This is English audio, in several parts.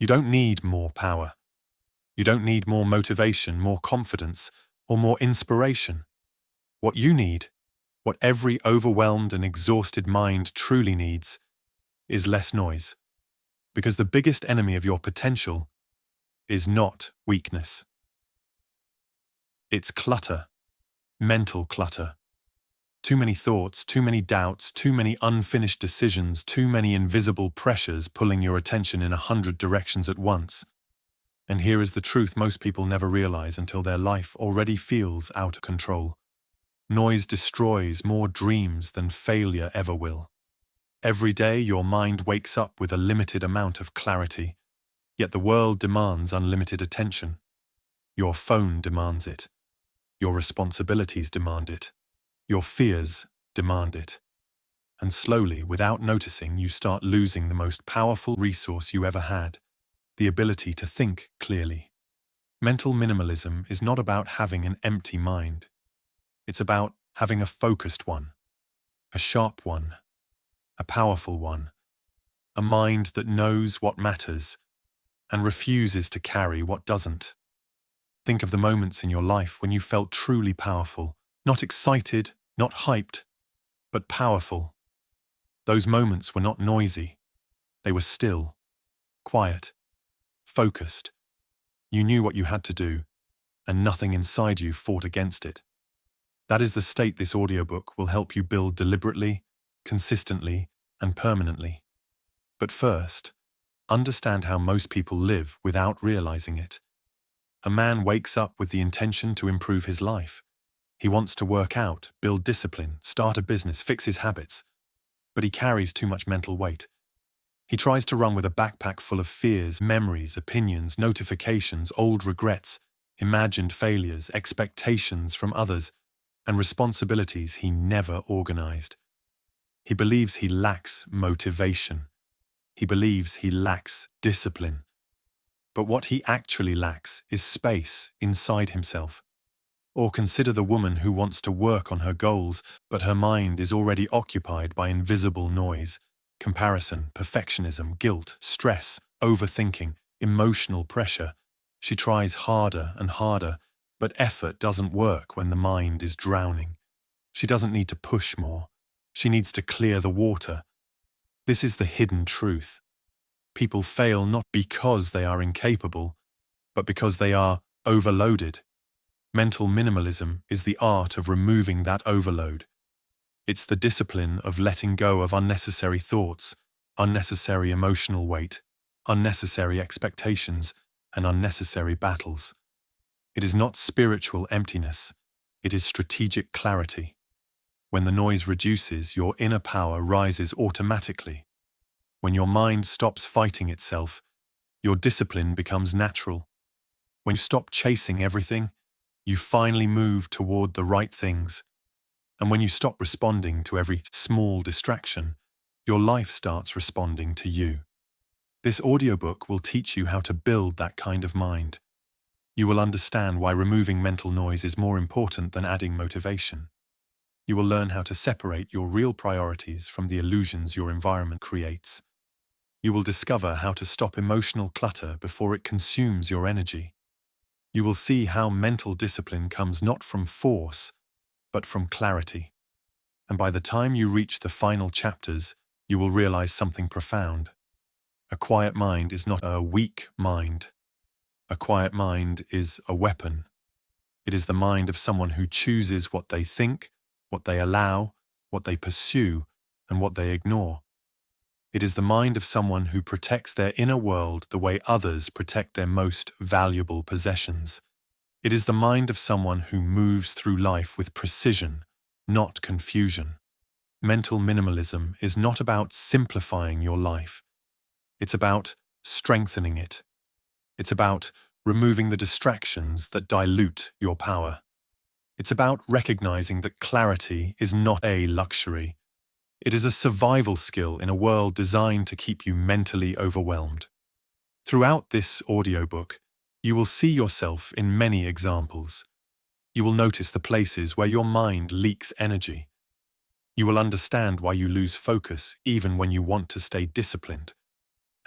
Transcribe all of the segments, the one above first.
You don't need more power. You don't need more motivation, more confidence, or more inspiration. What you need, what every overwhelmed and exhausted mind truly needs, is less noise. Because the biggest enemy of your potential is not weakness. It's clutter, mental clutter. Too many thoughts, too many doubts, too many unfinished decisions, too many invisible pressures pulling your attention in 100 directions at once. And here is the truth most people never realize until their life already feels out of control. Noise destroys more dreams than failure ever will. Every day your mind wakes up with a limited amount of clarity, yet the world demands unlimited attention. Your phone demands it. Your responsibilities demand it. Your fears demand it. And slowly, without noticing, you start losing the most powerful resource you ever had, the ability to think clearly. Mental minimalism is not about having an empty mind. It's about having a focused one, a sharp one, a powerful one, a mind that knows what matters and refuses to carry what doesn't. Think of the moments in your life when you felt truly powerful, not excited, not hyped, but powerful. Those moments were not noisy. They were still, quiet, focused. You knew what you had to do, and nothing inside you fought against it. That is the state this audiobook will help you build deliberately, consistently, and permanently. But first, understand how most people live without realizing it. A man wakes up with the intention to improve his life. He wants to work out, build discipline, start a business, fix his habits. But he carries too much mental weight. He tries to run with a backpack full of fears, memories, opinions, notifications, old regrets, imagined failures, expectations from others, and responsibilities he never organized. He believes he lacks motivation. He believes he lacks discipline. But what he actually lacks is space inside himself. Or consider the woman who wants to work on her goals, but her mind is already occupied by invisible noise, comparison, perfectionism, guilt, stress, overthinking, emotional pressure. She tries harder and harder, but effort doesn't work when the mind is drowning. She doesn't need to push more. She needs to clear the water. This is the hidden truth. People fail not because they are incapable, but because they are overloaded. Mental minimalism is the art of removing that overload. It's the discipline of letting go of unnecessary thoughts, unnecessary emotional weight, unnecessary expectations, and unnecessary battles. It is not spiritual emptiness, it is strategic clarity. When the noise reduces, your inner power rises automatically. When your mind stops fighting itself, your discipline becomes natural. When you stop chasing everything, you finally move toward the right things. And when you stop responding to every small distraction, your life starts responding to you. This audiobook will teach you how to build that kind of mind. You will understand why removing mental noise is more important than adding motivation. You will learn how to separate your real priorities from the illusions your environment creates. You will discover how to stop emotional clutter before it consumes your energy. You will see how mental discipline comes not from force, but from clarity. And by the time you reach the final chapters, you will realize something profound. A quiet mind is not a weak mind. A quiet mind is a weapon. It is the mind of someone who chooses what they think, what they allow, what they pursue, and what they ignore. It is the mind of someone who protects their inner world the way others protect their most valuable possessions. It is the mind of someone who moves through life with precision, not confusion. Mental minimalism is not about simplifying your life. It's about strengthening it. It's about removing the distractions that dilute your power. It's about recognizing that clarity is not a luxury. It is a survival skill in a world designed to keep you mentally overwhelmed. Throughout this audiobook, you will see yourself in many examples. You will notice the places where your mind leaks energy. You will understand why you lose focus even when you want to stay disciplined.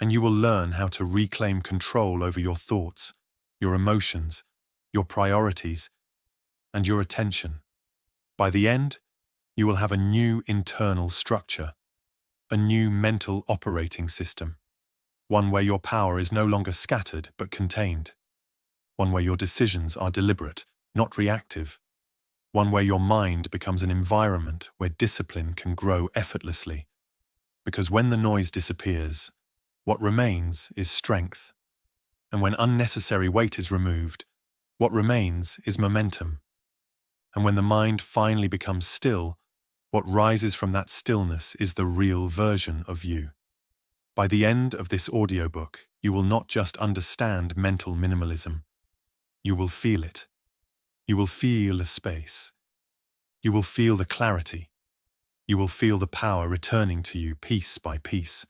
and you will learn how to reclaim control over your thoughts, your emotions, your priorities, and your attention. By the end, you will have a new internal structure, a new mental operating system, one where your power is no longer scattered but contained, one where your decisions are deliberate, not reactive, one where your mind becomes an environment where discipline can grow effortlessly. Because when the noise disappears, what remains is strength. And when unnecessary weight is removed, what remains is momentum. And when the mind finally becomes still, what rises from that stillness is the real version of you. By the end of this audiobook, you will not just understand mental minimalism. You will feel it. You will feel the space. You will feel the clarity. You will feel the power returning to you piece by piece.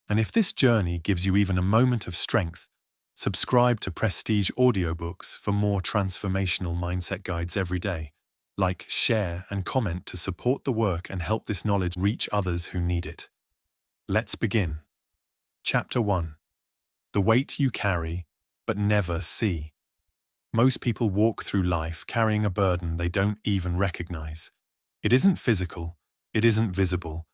And if this journey gives you even a moment of strength, subscribe to Prestige Audiobooks for more transformational mindset guides every day. Like, share, and comment to support the work and help this knowledge reach others who need it. Let's begin. Chapter 1. The weight you carry, but never see. Most people walk through life carrying a burden they don't even recognize. It isn't physical, it isn't visible,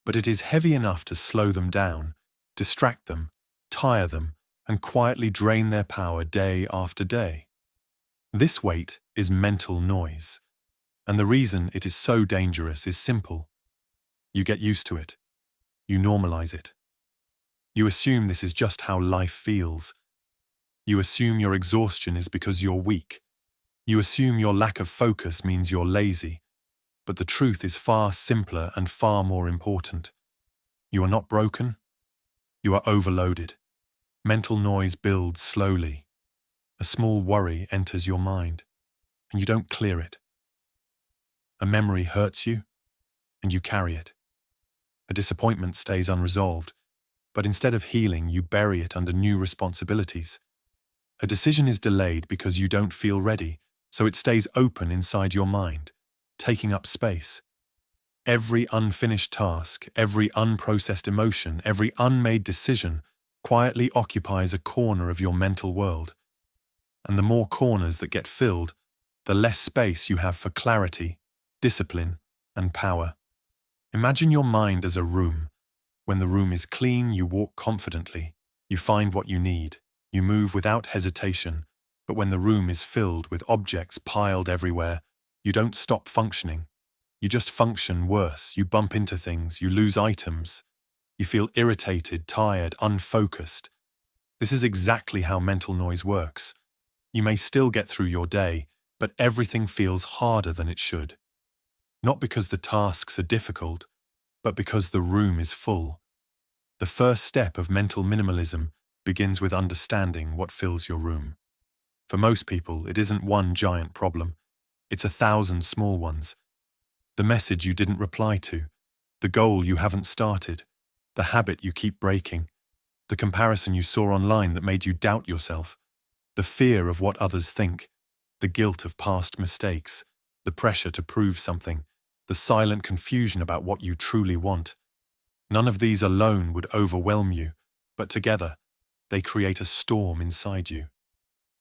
but it is heavy enough to slow them down, distract them, tire them, and quietly drain their power day after day. This weight is mental noise, and the reason it is so dangerous is simple. You get used to it. You normalize it. You assume this is just how life feels. You assume your exhaustion is because you're weak. You assume your lack of focus means you're lazy. But the truth is far simpler and far more important. You are not broken. You are overloaded. Mental noise builds slowly. A small worry enters your mind, and you don't clear it. A memory hurts you, and you carry it. A disappointment stays unresolved, but instead of healing, you bury it under new responsibilities. A decision is delayed because you don't feel ready, so it stays open inside your mind, taking up space. Every unfinished task, every unprocessed emotion, every unmade decision quietly occupies a corner of your mental world. And the more corners that get filled, the less space you have for clarity, discipline, and power. Imagine your mind as a room. When the room is clean, you walk confidently. You find what you need. You move without hesitation. But when the room is filled with objects piled everywhere, you don't stop functioning. You just function worse. You bump into things. You lose items. You feel irritated, tired, unfocused. This is exactly how mental noise works. You may still get through your day, but everything feels harder than it should. Not because the tasks are difficult, but because the room is full. The first step of mental minimalism begins with understanding what fills your room. For most people, it isn't one giant problem. It's 1,000 small ones. The message you didn't reply to, the goal you haven't started, the habit you keep breaking, the comparison you saw online that made you doubt yourself, the fear of what others think, the guilt of past mistakes, the pressure to prove something, the silent confusion about what you truly want. None of these alone would overwhelm you, but together, they create a storm inside you.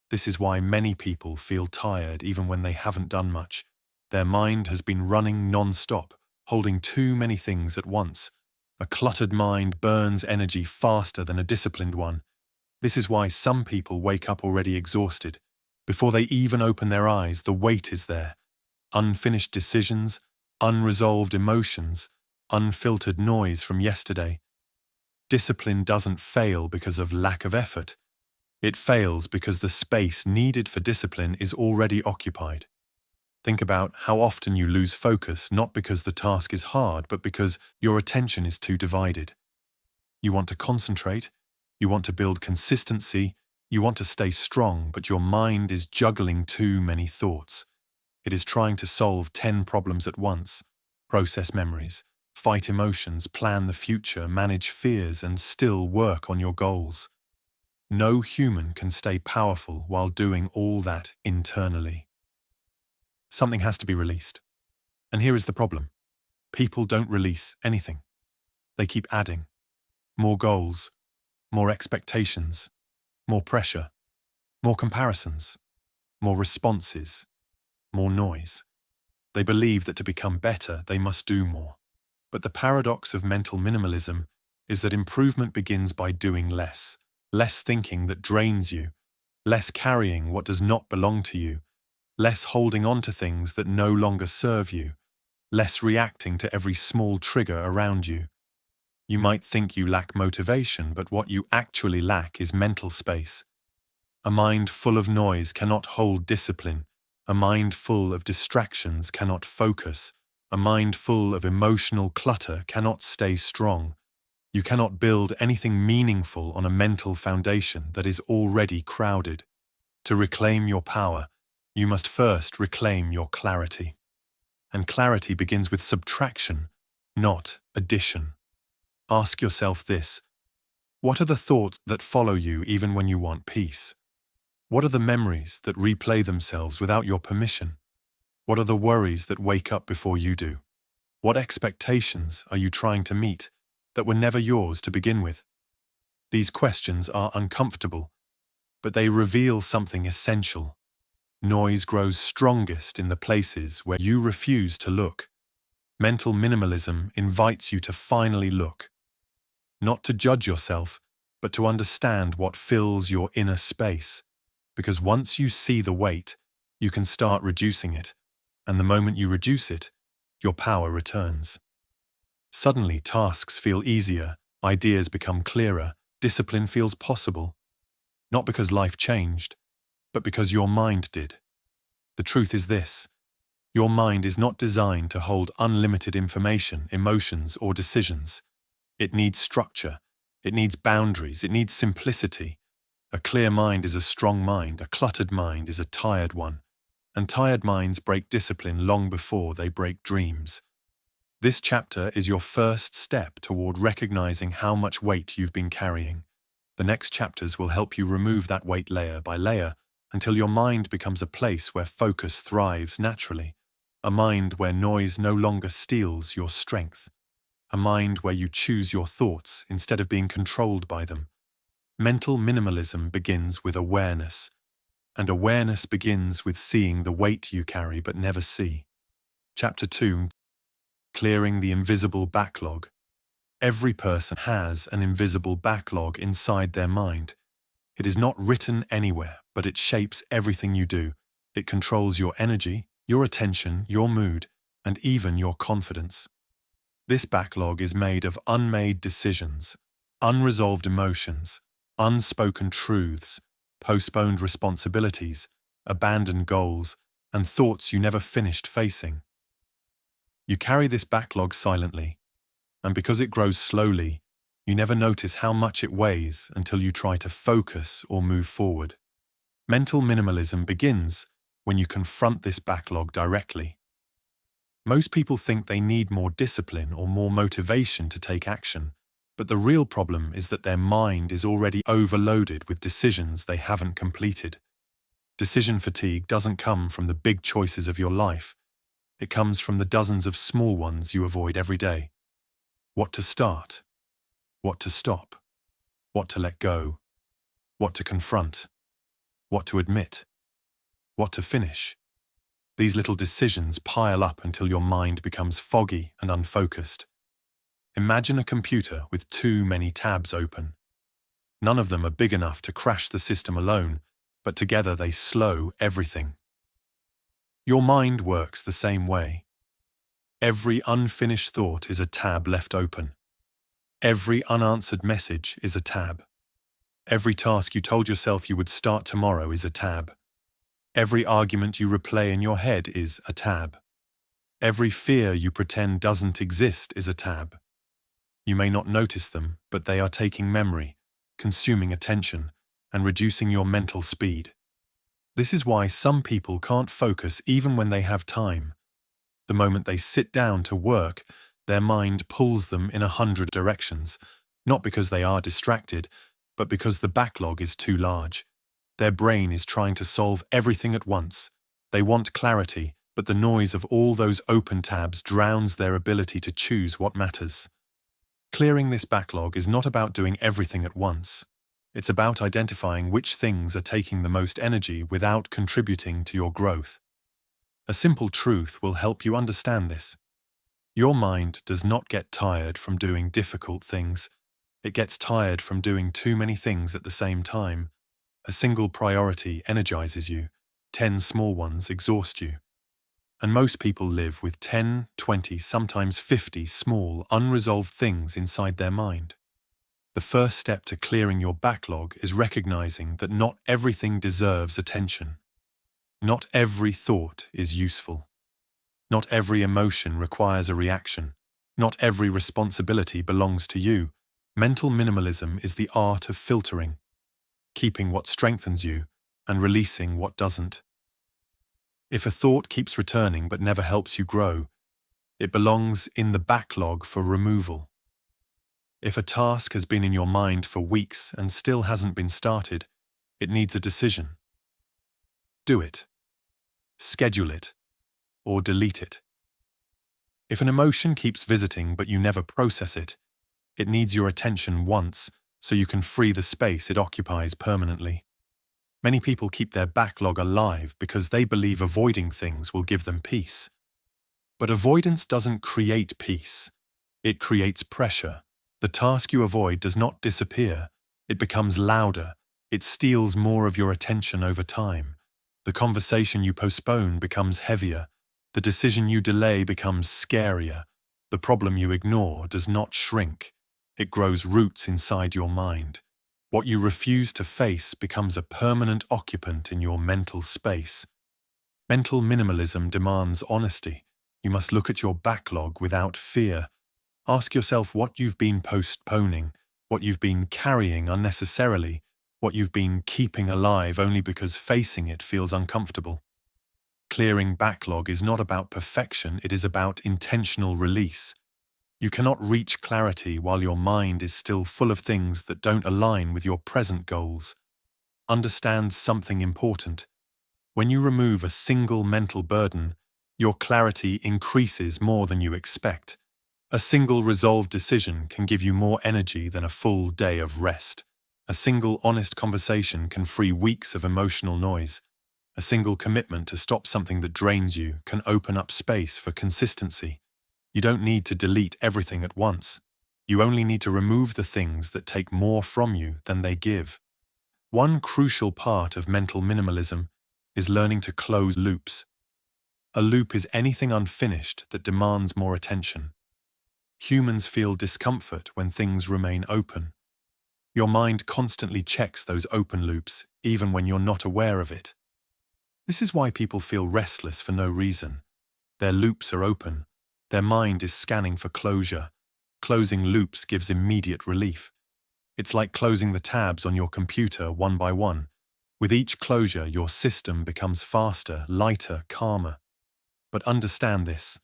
This is why many people feel tired even when they haven't done much. Their mind has been running non-stop, holding too many things at once. A cluttered mind burns energy faster than a disciplined one. This is why some people wake up already exhausted. Before they even open their eyes, the weight is there. Unfinished decisions, unresolved emotions, unfiltered noise from yesterday. Discipline doesn't fail because of lack of effort. It fails because the space needed for discipline is already occupied. Think about how often you lose focus, not because the task is hard, but because your attention is too divided. You want to concentrate, you want to build consistency, you want to stay strong, but your mind is juggling too many thoughts. It is trying to solve 10 problems at once, process memories, fight emotions, plan the future, manage fears, and still work on your goals. No human can stay powerful while doing all that internally. Something has to be released. And here is the problem. People don't release anything. They keep adding. More goals, more expectations, more pressure, more comparisons, more responses, more noise. They believe that to become better, they must do more. But the paradox of mental minimalism is that improvement begins by doing less thinking that drains you, less carrying what does not belong to you, less holding on to things that no longer serve you, less reacting to every small trigger around you. You might think you lack motivation, but what you actually lack is mental space. A mind full of noise cannot hold discipline. A mind full of distractions cannot focus. A mind full of emotional clutter cannot stay strong. You cannot build anything meaningful on a mental foundation that is already crowded. To reclaim your power, you must first reclaim your clarity. And clarity begins with subtraction, not addition. Ask yourself this: what are the thoughts that follow you even when you want peace? What are the memories that replay themselves without your permission? What are the worries that wake up before you do? What expectations are you trying to meet that were never yours to begin with? These questions are uncomfortable, but they reveal something essential. Noise grows strongest in the places where you refuse to look. Mental minimalism invites you to finally look. Not to judge yourself, but to understand what fills your inner space. Because once you see the weight, you can start reducing it, and the moment you reduce it, your power returns. Suddenly, tasks feel easier, ideas become clearer, discipline feels possible. Not because life changed, but because your mind did. The truth is this: your mind is not designed to hold unlimited information, emotions, or decisions. It needs structure, it needs boundaries, it needs simplicity. A clear mind is a strong mind, a cluttered mind is a tired one, and tired minds break discipline long before they break dreams. This chapter is your first step toward recognizing how much weight you've been carrying. The next chapters will help you remove that weight layer by layer until your mind becomes a place where focus thrives naturally, a mind where noise no longer steals your strength, a mind where you choose your thoughts instead of being controlled by them. Mental minimalism begins with awareness, and awareness begins with seeing the weight you carry but never see. Chapter 2: Clearing the Invisible Backlog. Every person has an invisible backlog inside their mind. It is not written anywhere, but it shapes everything you do. It controls your energy, your attention, your mood, and even your confidence. This backlog is made of unmade decisions, unresolved emotions, unspoken truths, postponed responsibilities, abandoned goals, and thoughts you never finished facing. You carry this backlog silently, and because it grows slowly, you never notice how much it weighs until you try to focus or move forward. Mental minimalism begins when you confront this backlog directly. Most people think they need more discipline or more motivation to take action, but the real problem is that their mind is already overloaded with decisions they haven't completed. Decision fatigue doesn't come from the big choices of your life. It comes from the dozens of small ones you avoid every day. What to start, what to stop, what to let go, what to confront, what to admit, what to finish. These little decisions pile up until your mind becomes foggy and unfocused. Imagine a computer with too many tabs open. None of them are big enough to crash the system alone, but together they slow everything. Your mind works the same way. Every unfinished thought is a tab left open. Every unanswered message is a tab. Every task you told yourself you would start tomorrow is a tab. Every argument you replay in your head is a tab. Every fear you pretend doesn't exist is a tab. You may not notice them, but they are taking memory, consuming attention, and reducing your mental speed. This is why some people can't focus even when they have time. The moment they sit down to work, their mind pulls them in 100 directions, not because they are distracted, but because the backlog is too large. Their brain is trying to solve everything at once. They want clarity, but the noise of all those open tabs drowns their ability to choose what matters. Clearing this backlog is not about doing everything at once. It's about identifying which things are taking the most energy without contributing to your growth. A simple truth will help you understand this. Your mind does not get tired from doing difficult things. It gets tired from doing too many things at the same time. A single priority energizes you. 10 small ones exhaust you. And most people live with 10, 20, sometimes 50 small, unresolved things inside their mind. The first step to clearing your backlog is recognizing that not everything deserves attention. Not every thought is useful. Not every emotion requires a reaction. Not every responsibility belongs to you. Mental minimalism is the art of filtering, keeping what strengthens you and releasing what doesn't. If a thought keeps returning but never helps you grow, it belongs in the backlog for removal. If a task has been in your mind for weeks and still hasn't been started, it needs a decision. Do it, schedule it, or delete it. If an emotion keeps visiting but you never process it, it needs your attention once so you can free the space it occupies permanently. Many people keep their backlog alive because they believe avoiding things will give them peace. But avoidance doesn't create peace. It creates pressure. The task you avoid does not disappear. It becomes louder. It steals more of your attention over time. The conversation you postpone becomes heavier. The decision you delay becomes scarier. The problem you ignore does not shrink. It grows roots inside your mind. What you refuse to face becomes a permanent occupant in your mental space. Mental minimalism demands honesty. You must look at your backlog without fear. Ask yourself what you've been postponing, what you've been carrying unnecessarily, what you've been keeping alive only because facing it feels uncomfortable. Clearing backlog is not about perfection, it is about intentional release. You cannot reach clarity while your mind is still full of things that don't align with your present goals. Understand something important. When you remove a single mental burden, your clarity increases more than you expect. A single resolved decision can give you more energy than a full day of rest. A single honest conversation can free weeks of emotional noise. A single commitment to stop something that drains you can open up space for consistency. You don't need to delete everything at once. You only need to remove the things that take more from you than they give. One crucial part of mental minimalism is learning to close loops. A loop is anything unfinished that demands more attention. Humans feel discomfort when things remain open. Your mind constantly checks those open loops, even when you're not aware of it. This is why people feel restless for no reason. Their loops are open. Their mind is scanning for closure. Closing loops gives immediate relief. It's like closing the tabs on your computer one by one. With each closure, your system becomes faster, lighter, calmer. But understand this.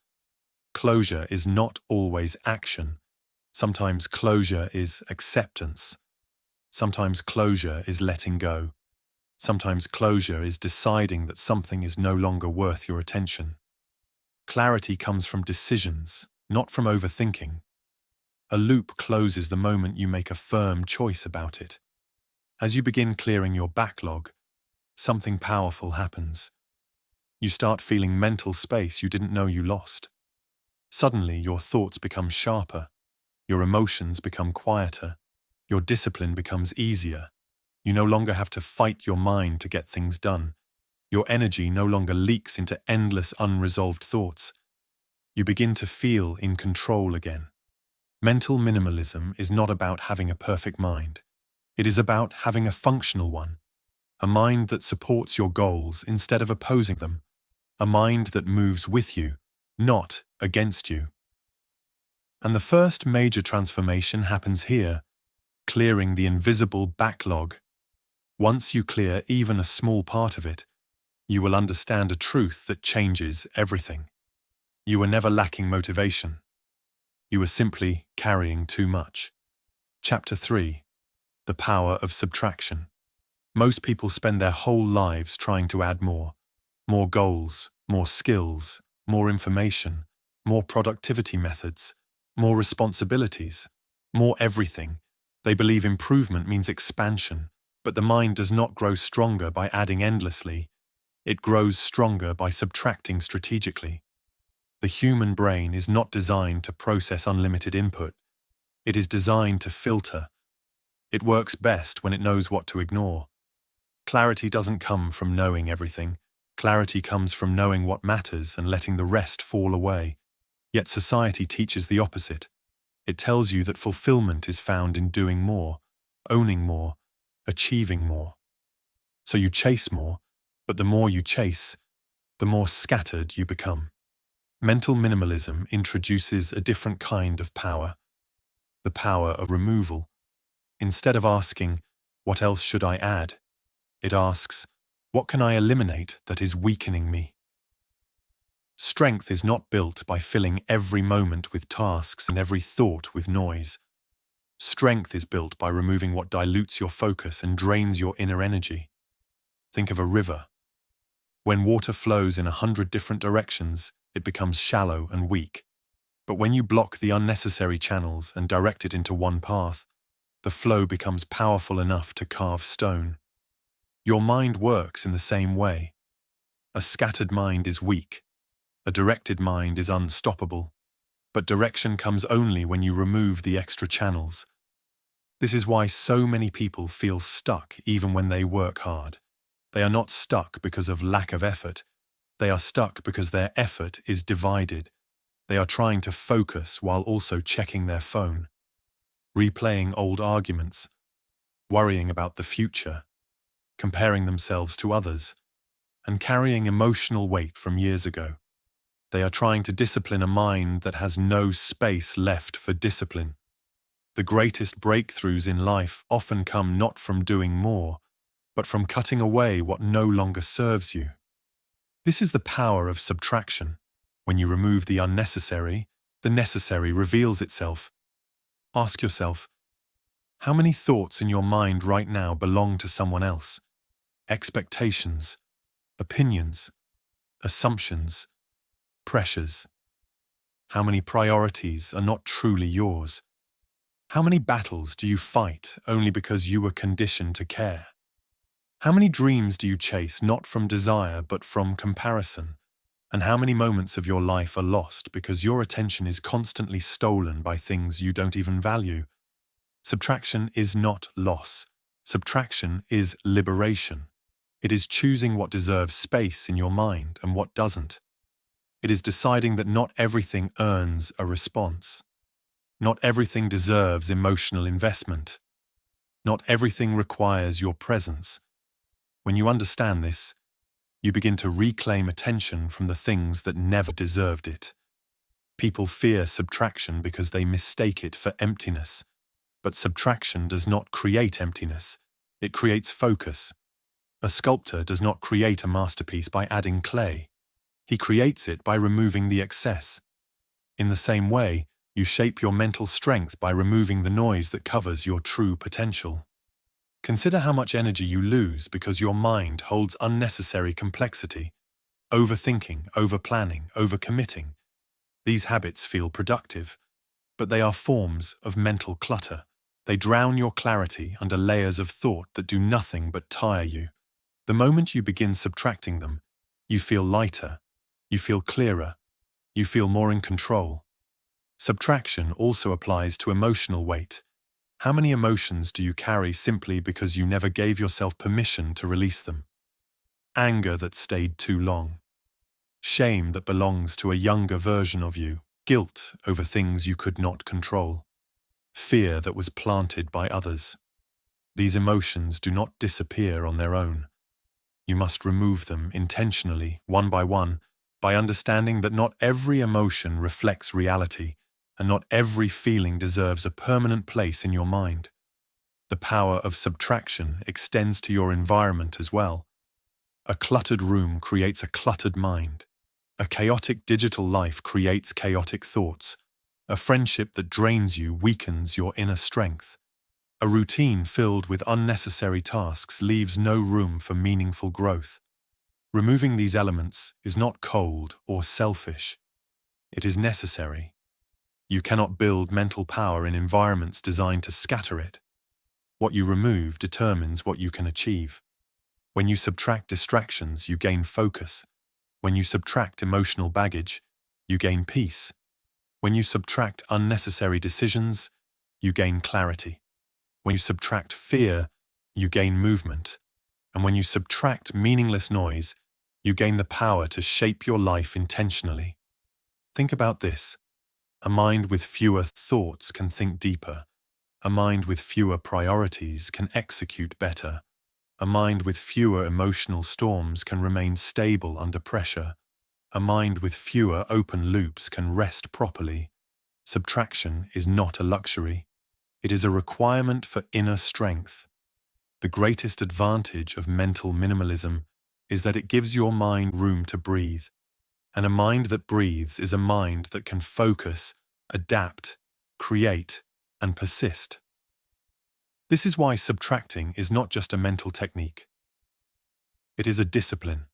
Closure is not always action. Sometimes closure is acceptance. Sometimes closure is letting go. Sometimes closure is deciding that something is no longer worth your attention. Clarity comes from decisions, not from overthinking. A loop closes the moment you make a firm choice about it. As you begin clearing your backlog, something powerful happens. You start feeling mental space you didn't know you lost. Suddenly, your thoughts become sharper. Your emotions become quieter. Your discipline becomes easier. You no longer have to fight your mind to get things done. Your energy no longer leaks into endless unresolved thoughts. You begin to feel in control again. Mental minimalism is not about having a perfect mind. It is about having a functional one. A mind that supports your goals instead of opposing them. A mind that moves with you, not against you. And the first major transformation happens here, clearing the invisible backlog. Once you clear even a small part of it, you will understand a truth that changes everything. You were never lacking motivation. You were simply carrying too much. Chapter 3. The Power of Subtraction. Most people spend their whole lives trying to add more. More goals, more skills, more information, more productivity methods, more responsibilities. More everything. They believe improvement means expansion, but the mind does not grow stronger by adding endlessly. It grows stronger by subtracting strategically. The human brain is not designed to process unlimited input. It is designed to filter. It works best when it knows what to ignore. Clarity doesn't come from knowing everything. Clarity comes from knowing what matters and letting the rest fall away. Yet society teaches the opposite. It tells you that fulfillment is found in doing more, owning more, achieving more. So you chase more, but the more you chase, the more scattered you become. Mental minimalism introduces a different kind of power, the power of removal. Instead of asking, "What else should I add?" it asks, "What can I eliminate that is weakening me?" Strength is not built by filling every moment with tasks and every thought with noise. Strength is built by removing what dilutes your focus and drains your inner energy. Think of a river. When water flows in 100 different directions, it becomes shallow and weak. But when you block the unnecessary channels and direct it into one path, the flow becomes powerful enough to carve stone. Your mind works in the same way. A scattered mind is weak. A directed mind is unstoppable. But direction comes only when you remove the extra channels. This is why so many people feel stuck even when they work hard. They are not stuck because of lack of effort. They are stuck because their effort is divided. They are trying to focus while also checking their phone, replaying old arguments, worrying about the future, comparing themselves to others, and carrying emotional weight from years ago. They are trying to discipline a mind that has no space left for discipline. The greatest breakthroughs in life often come not from doing more, but from cutting away what no longer serves you. This is the power of subtraction. When you remove the unnecessary, the necessary reveals itself. Ask yourself, how many thoughts in your mind right now belong to someone else? Expectations, opinions, assumptions, pressures. How many priorities are not truly yours? How many battles do you fight only because you were conditioned to care? How many dreams do you chase not from desire but from comparison? And how many moments of your life are lost because your attention is constantly stolen by things you don't even value? Subtraction is not loss. Subtraction is liberation. It is choosing what deserves space in your mind and what doesn't. It is deciding that not everything earns a response. Not everything deserves emotional investment. Not everything requires your presence. When you understand this, you begin to reclaim attention from the things that never deserved it. People fear subtraction because they mistake it for emptiness. But subtraction does not create emptiness. It creates focus. A sculptor does not create a masterpiece by adding clay. He creates it by removing the excess. In the same way, you shape your mental strength by removing the noise that covers your true potential. Consider how much energy you lose because your mind holds unnecessary complexity. Overthinking, overplanning, overcommitting. These habits feel productive, but they are forms of mental clutter. They drown your clarity under layers of thought that do nothing but tire you. The moment you begin subtracting them, you feel lighter, you feel clearer, you feel more in control. Subtraction also applies to emotional weight. How many emotions do you carry simply because you never gave yourself permission to release them? Anger that stayed too long. Shame that belongs to a younger version of you. Guilt over things you could not control. Fear that was planted by others. These emotions do not disappear on their own. You must remove them intentionally, one by understanding that not every emotion reflects reality, and not every feeling deserves a permanent place in your mind. The power of subtraction extends to your environment as well. A cluttered room creates a cluttered mind. A chaotic digital life creates chaotic thoughts. A friendship that drains you weakens your inner strength. A routine filled with unnecessary tasks leaves no room for meaningful growth. Removing these elements is not cold or selfish. It is necessary. You cannot build mental power in environments designed to scatter it. What you remove determines what you can achieve. When you subtract distractions, you gain focus. When you subtract emotional baggage, you gain peace. When you subtract unnecessary decisions, you gain clarity. When you subtract fear, you gain movement. And when you subtract meaningless noise, you gain the power to shape your life intentionally. Think about this. A mind with fewer thoughts can think deeper. A mind with fewer priorities can execute better. A mind with fewer emotional storms can remain stable under pressure. A mind with fewer open loops can rest properly. Subtraction is not a luxury. It is a requirement for inner strength. The greatest advantage of mental minimalism is that it gives your mind room to breathe. And a mind that breathes is a mind that can focus, adapt, create, and persist. This is why subtracting is not just a mental technique. It is a discipline.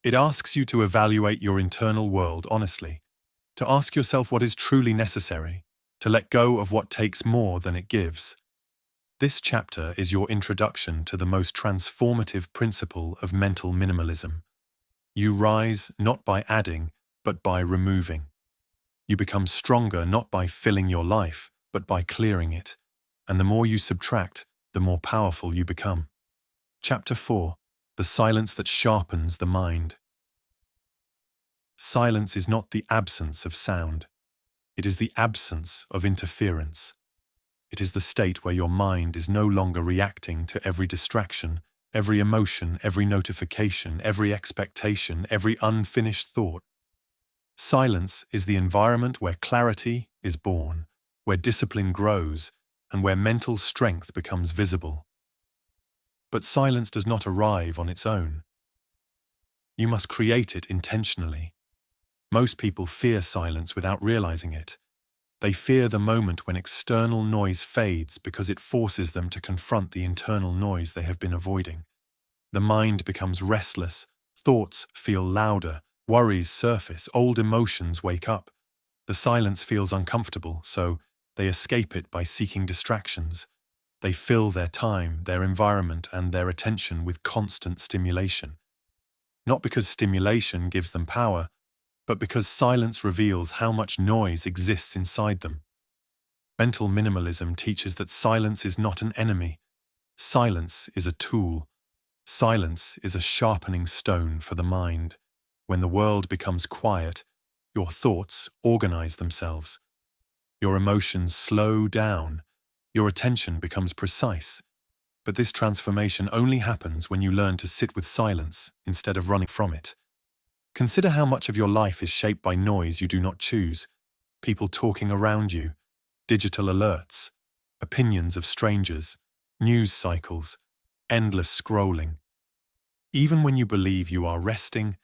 It asks you to evaluate your internal world honestly, to ask yourself what is truly necessary, to let go of what takes more than it gives. This chapter is your introduction to the most transformative principle of mental minimalism. You rise not by adding, but by removing. You become stronger not by filling your life, but by clearing it. And the more you subtract, the more powerful you become. Chapter 4. The silence that sharpens the mind. Silence is not the absence of sound. It is the absence of interference. It is the state where your mind is no longer reacting to every distraction, every emotion, every notification, every expectation, every unfinished thought. Silence is the environment where clarity is born, where discipline grows, and where mental strength becomes visible. But silence does not arrive on its own. You must create it intentionally. Most people fear silence without realizing it. They fear the moment when external noise fades because it forces them to confront the internal noise they have been avoiding. The mind becomes restless, thoughts feel louder, worries surface, old emotions wake up. The silence feels uncomfortable, so they escape it by seeking distractions. They fill their time, their environment, and their attention with constant stimulation. Not because stimulation gives them power, but because silence reveals how much noise exists inside them. Mental minimalism teaches that silence is not an enemy. Silence is a tool. Silence is a sharpening stone for the mind. When the world becomes quiet, your thoughts organize themselves. Your emotions slow down. Your attention becomes precise. But this transformation only happens when you learn to sit with silence instead of running from it. Consider how much of your life is shaped by noise you do not choose. People talking around you, digital alerts, opinions of strangers, news cycles, endless scrolling. Even when you believe you are resting,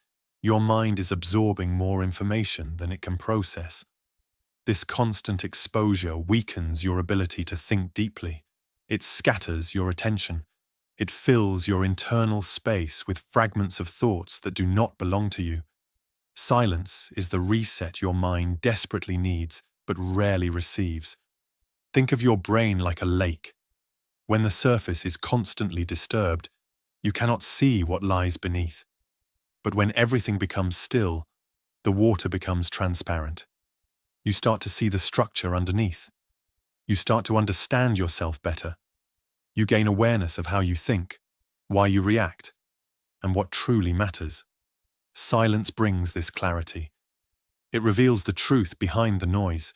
your mind is absorbing more information than it can process. This constant exposure weakens your ability to think deeply. It scatters your attention. It fills your internal space with fragments of thoughts that do not belong to you. Silence is the reset your mind desperately needs but rarely receives. Think of your brain like a lake. When the surface is constantly disturbed, you cannot see what lies beneath. But when everything becomes still, the water becomes transparent. You start to see the structure underneath. You start to understand yourself better. You gain awareness of how you think, why you react, and what truly matters. Silence brings this clarity. It reveals the truth behind the noise.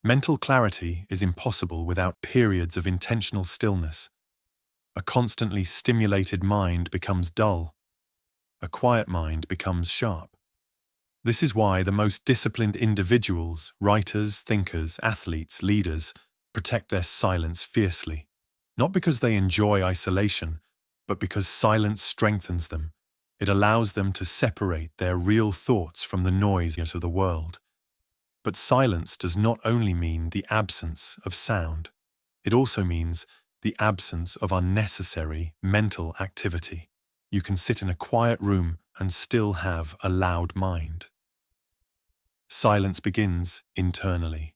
Mental clarity is impossible without periods of intentional stillness. A constantly stimulated mind becomes dull. A quiet mind becomes sharp. This is why the most disciplined individuals, writers, thinkers, athletes, leaders, protect their silence fiercely. Not because they enjoy isolation, but because silence strengthens them. It allows them to separate their real thoughts from the noise of the world. But silence does not only mean the absence of sound. It also means the absence of unnecessary mental activity. You can sit in a quiet room and still have a loud mind. Silence begins internally.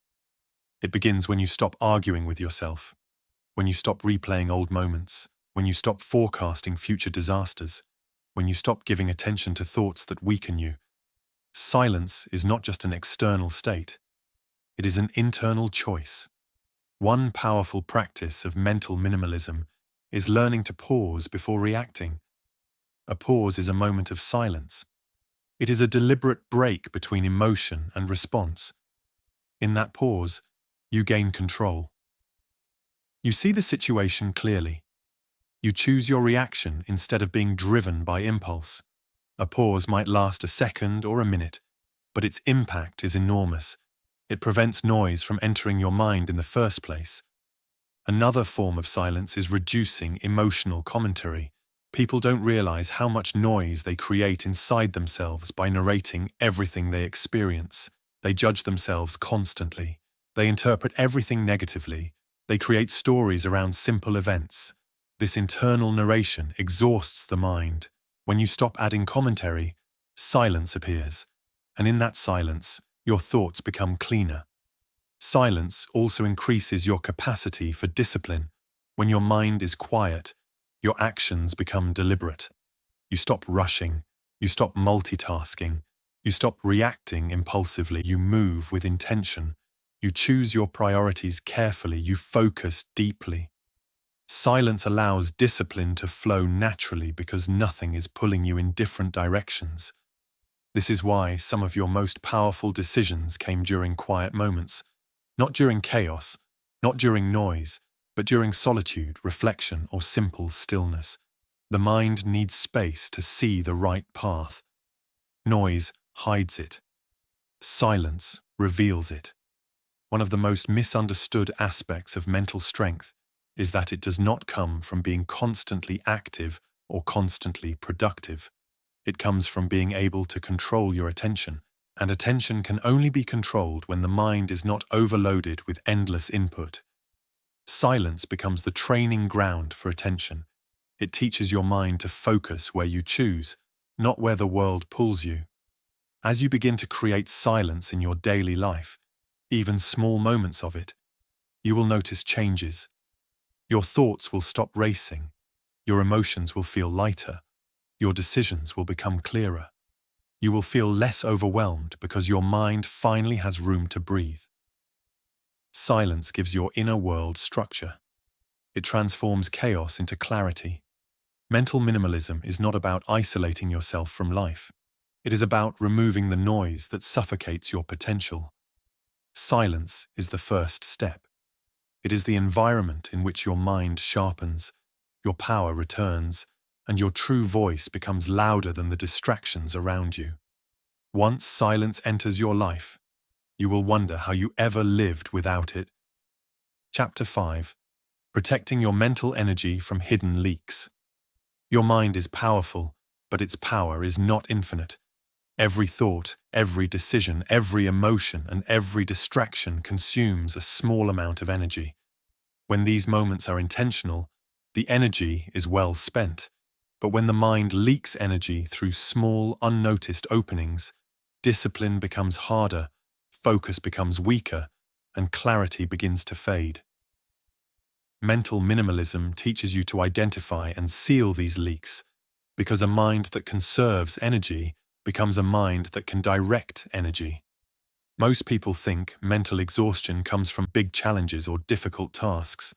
It begins when you stop arguing with yourself, when you stop replaying old moments, when you stop forecasting future disasters, when you stop giving attention to thoughts that weaken you. Silence is not just an external state. It is an internal choice. One powerful practice of mental minimalism is learning to pause before reacting. A pause is a moment of silence. It is a deliberate break between emotion and response. In that pause, you gain control. You see the situation clearly. You choose your reaction instead of being driven by impulse. A pause might last a second or a minute, but its impact is enormous. It prevents noise from entering your mind in the first place. Another form of silence is reducing emotional commentary. People don't realize how much noise they create inside themselves by narrating everything they experience. They judge themselves constantly. They interpret everything negatively. They create stories around simple events. This internal narration exhausts the mind. When you stop adding commentary, silence appears. And in that silence, your thoughts become cleaner. Silence also increases your capacity for discipline. When your mind is quiet, your actions become deliberate. You stop rushing. You stop multitasking. You stop reacting impulsively. You move with intention. You choose your priorities carefully. You focus deeply. Silence allows discipline to flow naturally because nothing is pulling you in different directions. This is why some of your most powerful decisions came during quiet moments, not during chaos, not during noise, but during solitude, reflection, or simple stillness. The mind needs space to see the right path. Noise hides it. Silence reveals it. One of the most misunderstood aspects of mental strength is that it does not come from being constantly active or constantly productive. It comes from being able to control your attention, and attention can only be controlled when the mind is not overloaded with endless input. Silence becomes the training ground for attention. It teaches your mind to focus where you choose, not where the world pulls you. As you begin to create silence in your daily life, even small moments of it, you will notice changes. Your thoughts will stop racing. Your emotions will feel lighter. Your decisions will become clearer. You will feel less overwhelmed because your mind finally has room to breathe. Silence gives your inner world structure. It transforms chaos into clarity. Mental minimalism is not about isolating yourself from life. It is about removing the noise that suffocates your potential. Silence is the first step. It is the environment in which your mind sharpens, your power returns, and your true voice becomes louder than the distractions around you. Once silence enters your life, you will wonder how you ever lived without it. Chapter 5. Protecting your mental energy from hidden leaks. Your mind is powerful, but its power is not infinite. Every thought, every decision, every emotion, and every distraction consumes a small amount of energy. When these moments are intentional, the energy is well spent. But when the mind leaks energy through small, unnoticed openings, discipline becomes harder, focus becomes weaker, and clarity begins to fade. Mental minimalism teaches you to identify and seal these leaks, because a mind that conserves energy becomes a mind that can direct energy. Most people think mental exhaustion comes from big challenges or difficult tasks,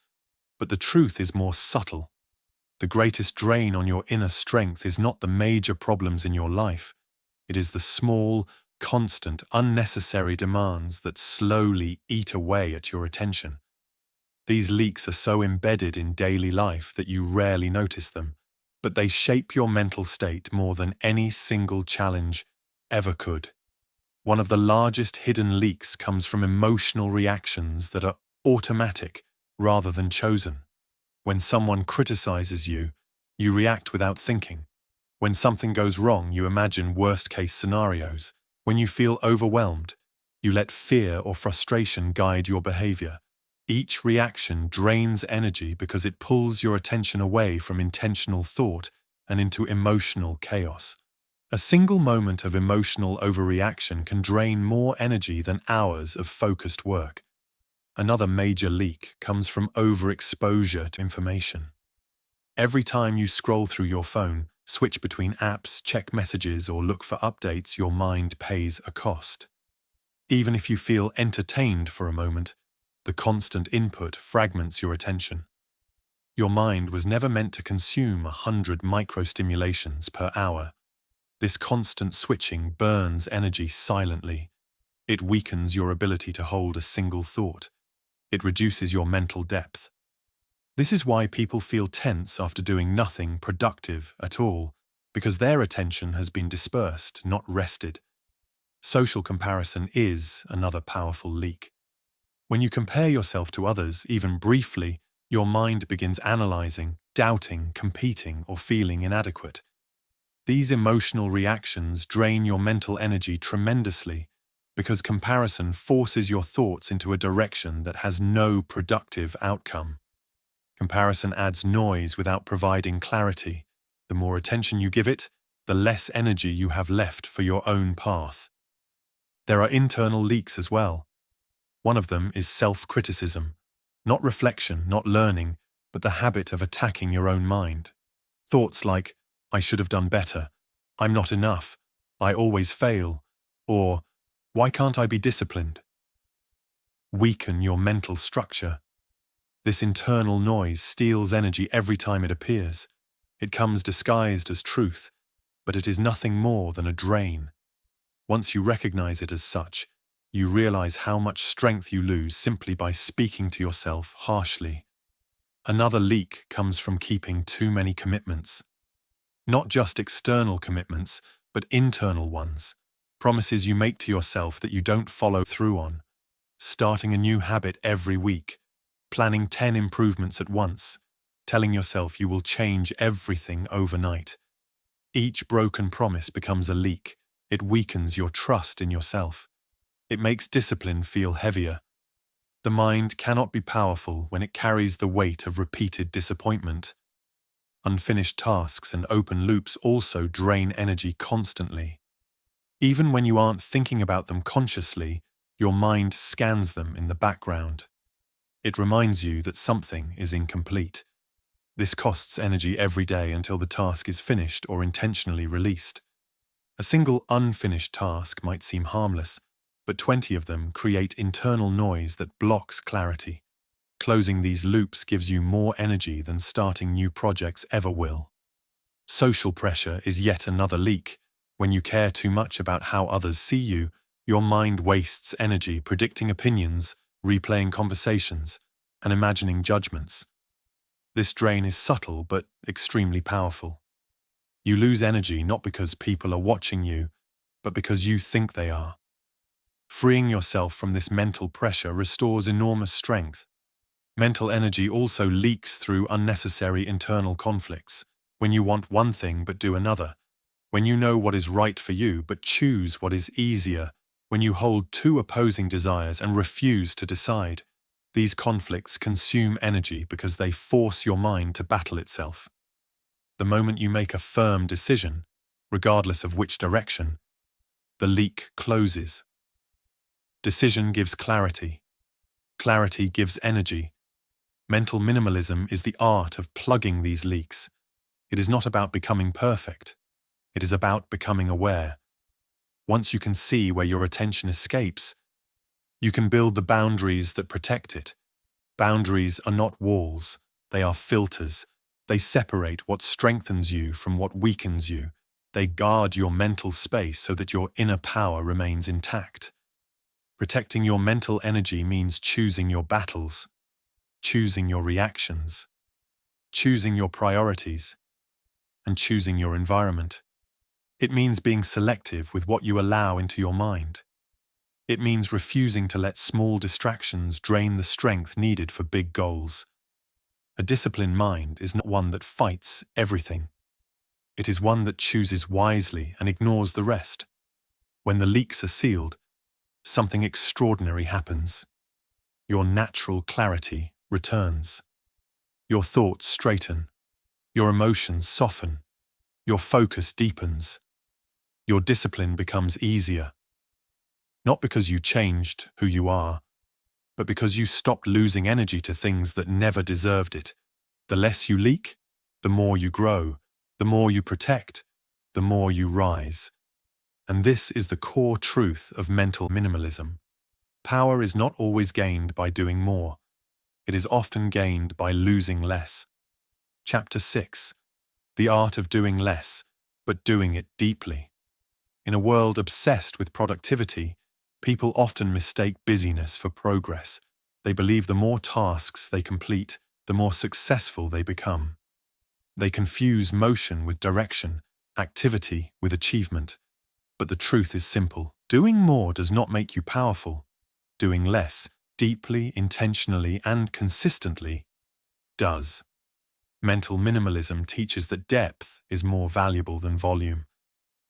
but the truth is more subtle. The greatest drain on your inner strength is not the major problems in your life. It is the small, constant, unnecessary demands that slowly eat away at your attention. These leaks are so embedded in daily life that you rarely notice them, but they shape your mental state more than any single challenge ever could. One of the largest hidden leaks comes from emotional reactions that are automatic rather than chosen. When someone criticizes you, you react without thinking. When something goes wrong, you imagine worst-case scenarios. When you feel overwhelmed, you let fear or frustration guide your behavior. Each reaction drains energy because it pulls your attention away from intentional thought and into emotional chaos. A single moment of emotional overreaction can drain more energy than hours of focused work. Another major leak comes from overexposure to information. Every time you scroll through your phone, switch between apps, check messages, or look for updates, your mind pays a cost. Even if you feel entertained for a moment, the constant input fragments your attention. Your mind was never meant to consume 100 microstimulations per hour. This constant switching burns energy silently. It weakens your ability to hold a single thought. It reduces your mental depth. This is why people feel tense after doing nothing productive at all, because their attention has been dispersed, not rested. Social comparison is another powerful leak. When you compare yourself to others, even briefly, your mind begins analyzing, doubting, competing, or feeling inadequate. These emotional reactions drain your mental energy tremendously because comparison forces your thoughts into a direction that has no productive outcome. Comparison adds noise without providing clarity. The more attention you give it, the less energy you have left for your own path. There are internal leaks as well. One of them is self-criticism. Not reflection, not learning, but the habit of attacking your own mind. Thoughts like, I should have done better, I'm not enough, I always fail, or why can't I be disciplined? Weaken your mental structure. This internal noise steals energy every time it appears. It comes disguised as truth, but it is nothing more than a drain. Once you recognize it as such, you realize how much strength you lose simply by speaking to yourself harshly. Another leak comes from keeping too many commitments. Not just external commitments, but internal ones. Promises you make to yourself that you don't follow through on. Starting a new habit every week. Planning 10 improvements at once. Telling yourself you will change everything overnight. Each broken promise becomes a leak. It weakens your trust in yourself. It makes discipline feel heavier. The mind cannot be powerful when it carries the weight of repeated disappointment. Unfinished tasks and open loops also drain energy constantly. Even when you aren't thinking about them consciously, your mind scans them in the background. It reminds you that something is incomplete. This costs energy every day until the task is finished or intentionally released. A single unfinished task might seem harmless, but 20 of them create internal noise that blocks clarity. Closing these loops gives you more energy than starting new projects ever will. Social pressure is yet another leak. When you care too much about how others see you, your mind wastes energy predicting opinions, replaying conversations, and imagining judgments. This drain is subtle but extremely powerful. You lose energy not because people are watching you, but because you think they are. Freeing yourself from this mental pressure restores enormous strength. Mental energy also leaks through unnecessary internal conflicts. When you want one thing but do another. When you know what is right for you but choose what is easier. When you hold two opposing desires and refuse to decide. These conflicts consume energy because they force your mind to battle itself. The moment you make a firm decision, regardless of which direction, the leak closes. Decision gives clarity. Clarity gives energy. Mental minimalism is the art of plugging these leaks. It is not about becoming perfect. It is about becoming aware. Once you can see where your attention escapes, you can build the boundaries that protect it. Boundaries are not walls, they are filters. They separate what strengthens you from what weakens you. They guard your mental space so that your inner power remains intact. Protecting your mental energy means choosing your battles, choosing your reactions, choosing your priorities, and choosing your environment. It means being selective with what you allow into your mind. It means refusing to let small distractions drain the strength needed for big goals. A disciplined mind is not one that fights everything. It is one that chooses wisely and ignores the rest. When the leaks are sealed, something extraordinary happens. Your natural clarity returns. Your thoughts straighten. Your emotions soften. Your focus deepens. your discipline becomes easier. Not because you changed who you are, but because you stopped losing energy to things that never deserved it. The less you leak, the more you grow, the more you protect, the more you rise. And this is the core truth of mental minimalism. Power is not always gained by doing more. It is often gained by losing less. Chapter 6. The Art of Doing Less, but Doing It Deeply. In a world obsessed with productivity, people often mistake busyness for progress. They believe the more tasks they complete, the more successful they become. They confuse motion with direction, activity with achievement. But the truth is simple. Doing more does not make you powerful. Doing less, deeply, intentionally, and consistently, does. Mental minimalism teaches that depth is more valuable than volume.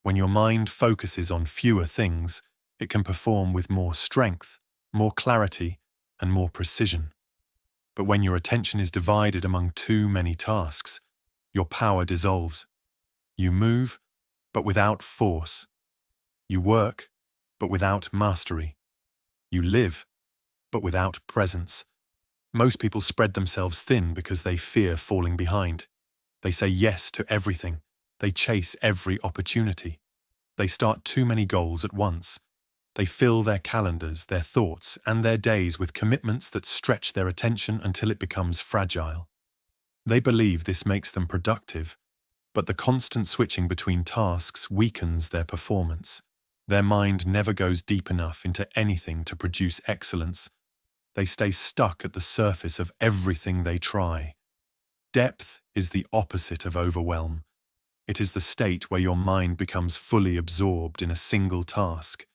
When your mind focuses on fewer things, it can perform with more strength, more clarity, and more precision. But when your attention is divided among too many tasks, your power dissolves. You move, but without force. You work, but without mastery. You live, but without presence. Most people spread themselves thin because they fear falling behind. They say yes to everything. They chase every opportunity. They start too many goals at once. They fill their calendars, their thoughts, and their days with commitments that stretch their attention until it becomes fragile. They believe this makes them productive, but the constant switching between tasks weakens their performance. Their mind never goes deep enough into anything to produce excellence. They stay stuck at the surface of everything they try. Depth is the opposite of overwhelm. It is the state where your mind becomes fully absorbed in a single task.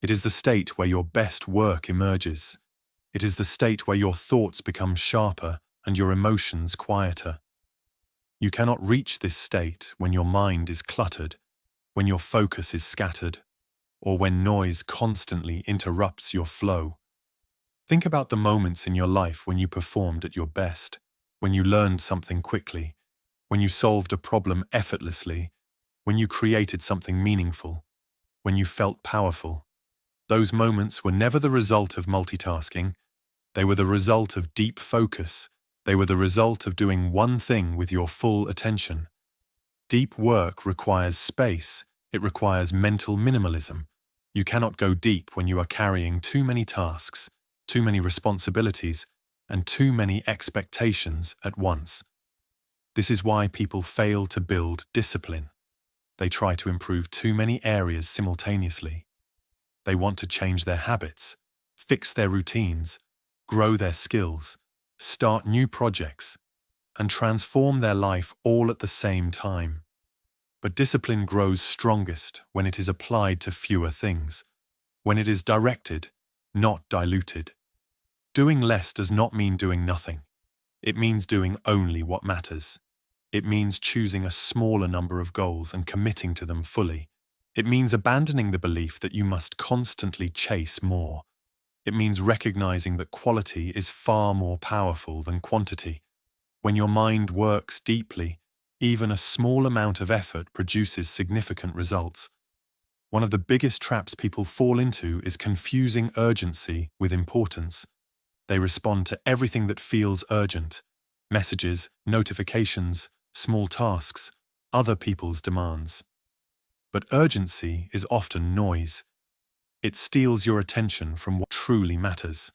It is the state where your best work emerges. It is the state where your thoughts become sharper and your emotions quieter. You cannot reach this state when your mind is cluttered, when your focus is scattered, or when noise constantly interrupts your flow. Think about the moments in your life when you performed at your best, when you learned something quickly, when you solved a problem effortlessly, when you created something meaningful, when you felt powerful. Those moments were never the result of multitasking. They were the result of deep focus. They were the result of doing one thing with your full attention. Deep work requires space. It requires mental minimalism. You cannot go deep when you are carrying too many tasks, too many responsibilities, and too many expectations at once. This is why people fail to build discipline. They try to improve too many areas simultaneously. They want to change their habits, fix their routines, grow their skills, start new projects, and transform their life all at the same time. But discipline grows strongest when it is applied to fewer things, when it is directed, not diluted. Doing less does not mean doing nothing. It means doing only what matters. It means choosing a smaller number of goals and committing to them fully. It means abandoning the belief that you must constantly chase more. It means recognizing that quality is far more powerful than quantity. When your mind works deeply, even a small amount of effort produces significant results. One of the biggest traps people fall into is confusing urgency with importance. They respond to everything that feels urgent: messages, notifications, small tasks, other people's demands. But urgency is often noise. It steals your attention from what truly matters.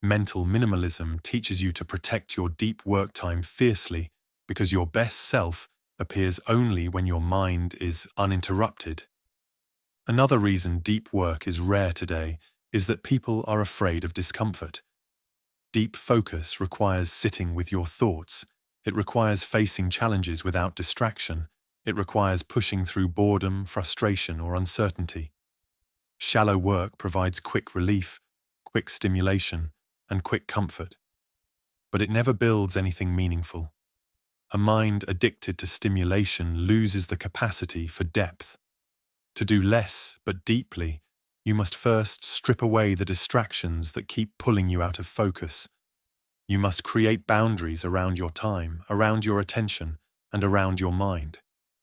Mental minimalism teaches you to protect your deep work time fiercely, because your best self appears only when your mind is uninterrupted. Another reason deep work is rare today is that people are afraid of discomfort. Deep focus requires sitting with your thoughts. It requires facing challenges without distraction. It requires pushing through boredom, frustration, or uncertainty. Shallow work provides quick relief, quick stimulation, and quick comfort. But it never builds anything meaningful. A mind addicted to stimulation loses the capacity for depth. To do less but deeply, you must first strip away the distractions that keep pulling you out of focus. You must create boundaries around your time, around your attention, and around your mind.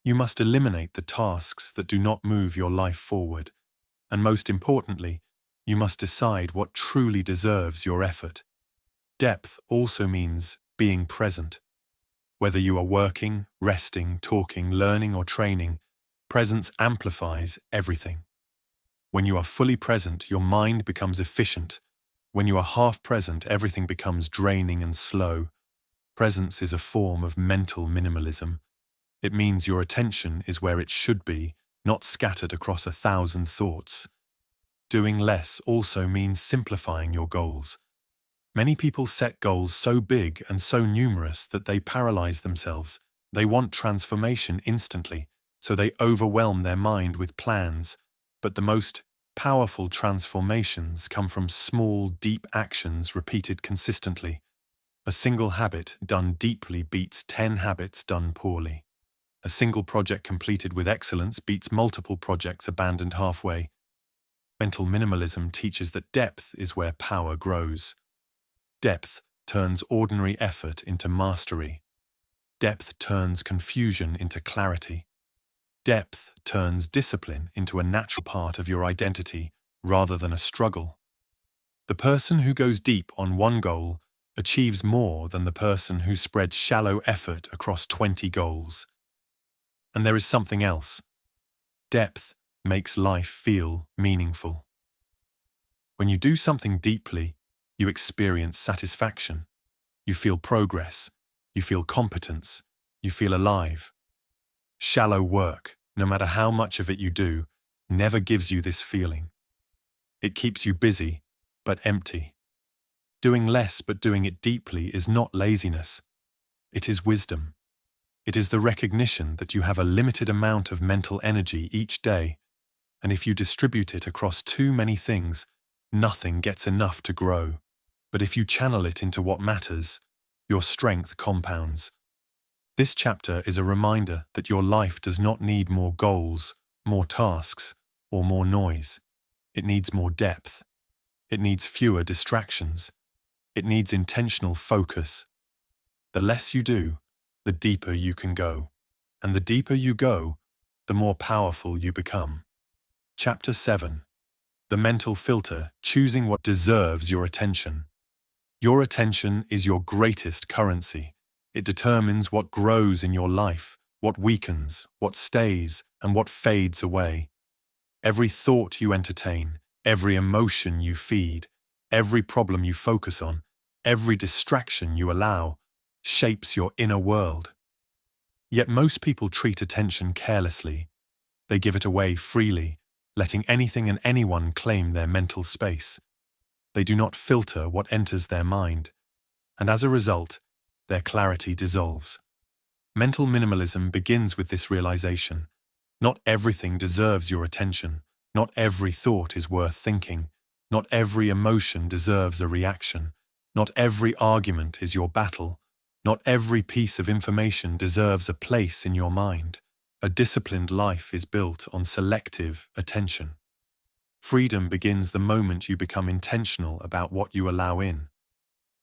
You must eliminate the tasks that do not move your life forward. And most importantly, you must decide what truly deserves your effort. Depth also means being present. Whether you are working, resting, talking, learning, or training, presence amplifies everything. When you are fully present, your mind becomes efficient. When you are half present, everything becomes draining and slow. Presence is a form of mental minimalism. It means your attention is where it should be, not scattered across 1,000 thoughts. Doing less also means simplifying your goals. Many people set goals so big and so numerous that they paralyze themselves. They want transformation instantly, so they overwhelm their mind with plans. But the most powerful transformations come from small, deep actions repeated consistently. A single habit done deeply beats 10 habits done poorly. A single project completed with excellence beats multiple projects abandoned halfway. Mental minimalism teaches that depth is where power grows. Depth turns ordinary effort into mastery. Depth turns confusion into clarity. Depth turns discipline into a natural part of your identity rather than a struggle. The person who goes deep on one goal achieves more than the person who spreads shallow effort across 20 goals. And there is something else. Depth makes life feel meaningful. When you do something deeply, you experience satisfaction. You feel progress. You feel competence. You feel alive. Shallow work, no matter how much of it you do, never gives you this feeling. It keeps you busy, but empty. Doing less but doing it deeply is not laziness. It is wisdom. It is the recognition that you have a limited amount of mental energy each day, and if you distribute it across too many things, nothing gets enough to grow. But if you channel it into what matters, your strength compounds. This chapter is a reminder that your life does not need more goals, more tasks, or more noise. It needs more depth. It needs fewer distractions. It needs intentional focus. The less you do, the deeper you can go. And the deeper you go, the more powerful you become. Chapter 7. The Mental Filter, Choosing What Deserves Your Attention. Your attention is your greatest currency. It determines what grows in your life, what weakens, what stays, and what fades away. Every thought you entertain, every emotion you feed, every problem you focus on, every distraction you allow, shapes your inner world. Yet most people treat attention carelessly. They give it away freely, letting anything and anyone claim their mental space. They do not filter what enters their mind, and as a result, their clarity dissolves. Mental minimalism begins with this realization. Not everything deserves your attention. Not every thought is worth thinking. Not every emotion deserves a reaction. Not every argument is your battle. Not every piece of information deserves a place in your mind. A disciplined life is built on selective attention. Freedom begins the moment you become intentional about what you allow in.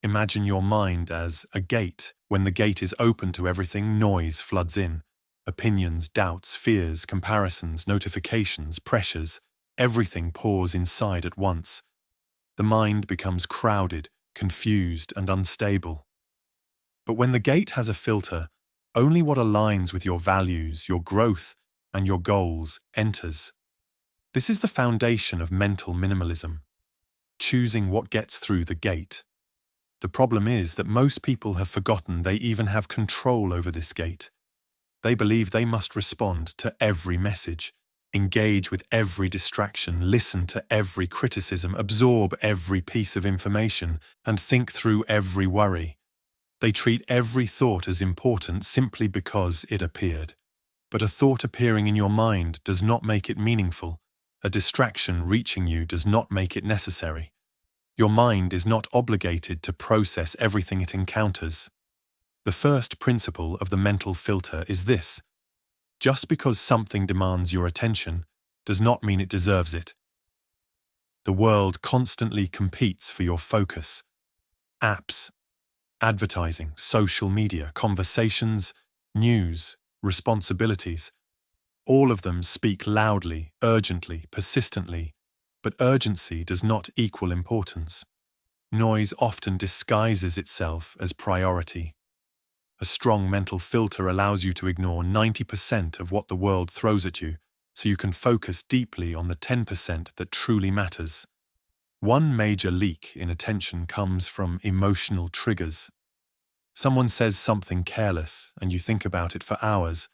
Imagine your mind as a gate. When the gate is open to everything, noise floods in. Opinions, doubts, fears, comparisons, notifications, pressures, everything pours inside at once. The mind becomes crowded, confused, and unstable. But when the gate has a filter, only what aligns with your values, your growth, and your goals enters. This is the foundation of mental minimalism, choosing what gets through the gate. The problem is that most people have forgotten they even have control over this gate. They believe they must respond to every message, engage with every distraction, listen to every criticism, absorb every piece of information, and think through every worry. They treat every thought as important simply because it appeared. But a thought appearing in your mind does not make it meaningful. A distraction reaching you does not make it necessary. Your mind is not obligated to process everything it encounters. The first principle of the mental filter is this: just because something demands your attention does not mean it deserves it. The world constantly competes for your focus. Apps, advertising, social media, conversations, news, responsibilities. All of them speak loudly, urgently, persistently, but urgency does not equal importance. Noise often disguises itself as priority. A strong mental filter allows you to ignore 90% of what the world throws at you, so you can focus deeply on the 10% that truly matters. One major leak in attention comes from emotional triggers. Someone says something careless, and you think about it for hours.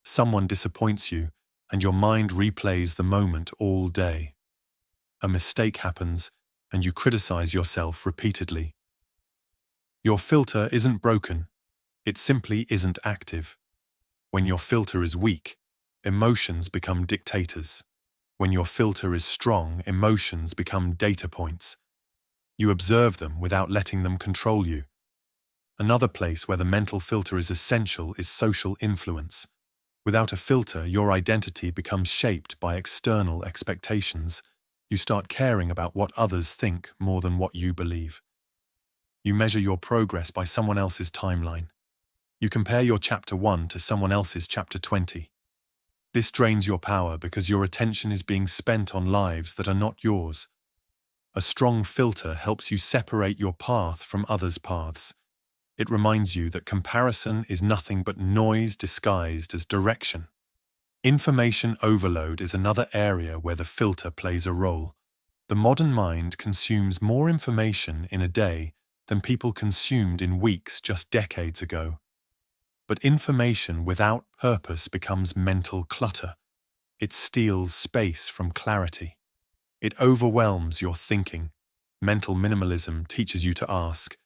Someone disappoints you, and your mind replays the moment all day. A mistake happens, and you criticize yourself repeatedly. Your filter isn't broken. It simply isn't active. When your filter is weak, emotions become dictators. When your filter is strong, emotions become data points. You observe them without letting them control you. Another place where the mental filter is essential is social influence. Without a filter, your identity becomes shaped by external expectations. You start caring about what others think more than what you believe. You measure your progress by someone else's timeline. You compare your chapter 1 to someone else's chapter 20. This drains your power because your attention is being spent on lives that are not yours. A strong filter helps you separate your path from others' paths. It reminds you that comparison is nothing but noise disguised as direction. Information overload is another area where the filter plays a role. The modern mind consumes more information in a day than people consumed in weeks just decades ago. But information without purpose becomes mental clutter. It steals space from clarity. It overwhelms your thinking. Mental minimalism teaches you to ask,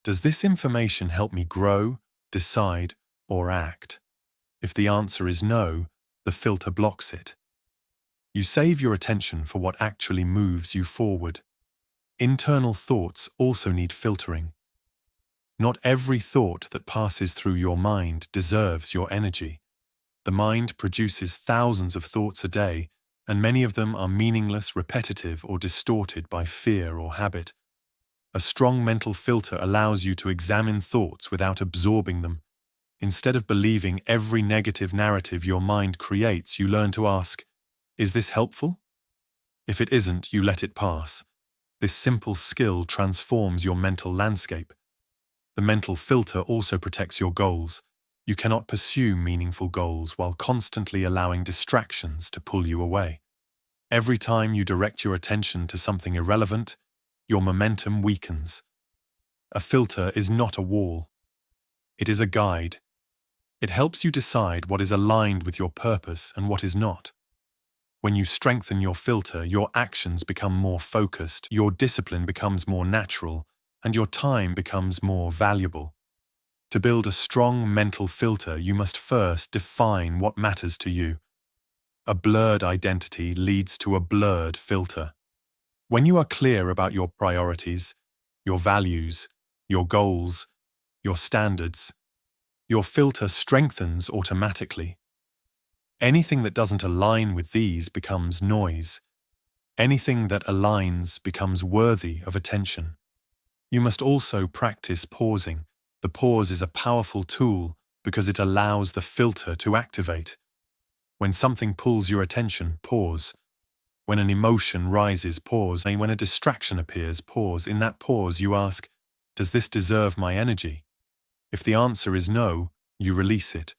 does this information help me grow, decide, or act? If the answer is no, the filter blocks it. You save your attention for what actually moves you forward. Internal thoughts also need filtering. Not every thought that passes through your mind deserves your energy. The mind produces thousands of thoughts a day, and many of them are meaningless, repetitive, or distorted by fear or habit. A strong mental filter allows you to examine thoughts without absorbing them. Instead of believing every negative narrative your mind creates, you learn to ask, is this helpful? If it isn't, you let it pass. This simple skill transforms your mental landscape. The mental filter also protects your goals. You cannot pursue meaningful goals while constantly allowing distractions to pull you away. Every time you direct your attention to something irrelevant, your momentum weakens. A filter is not a wall. It is a guide. It helps you decide what is aligned with your purpose and what is not. When you strengthen your filter, your actions become more focused, your discipline becomes more natural, and your time becomes more valuable. To build a strong mental filter, you must first define what matters to you. A blurred identity leads to a blurred filter. When you are clear about your priorities, your values, your goals, your standards, your filter strengthens automatically. Anything that doesn't align with these becomes noise. Anything that aligns becomes worthy of attention. You must also practice pausing. The pause is a powerful tool because it allows the filter to activate. When something pulls your attention, pause. When an emotion rises, pause. And when a distraction appears, pause. In that pause, you ask, does this deserve my energy? If the answer is no, you release it.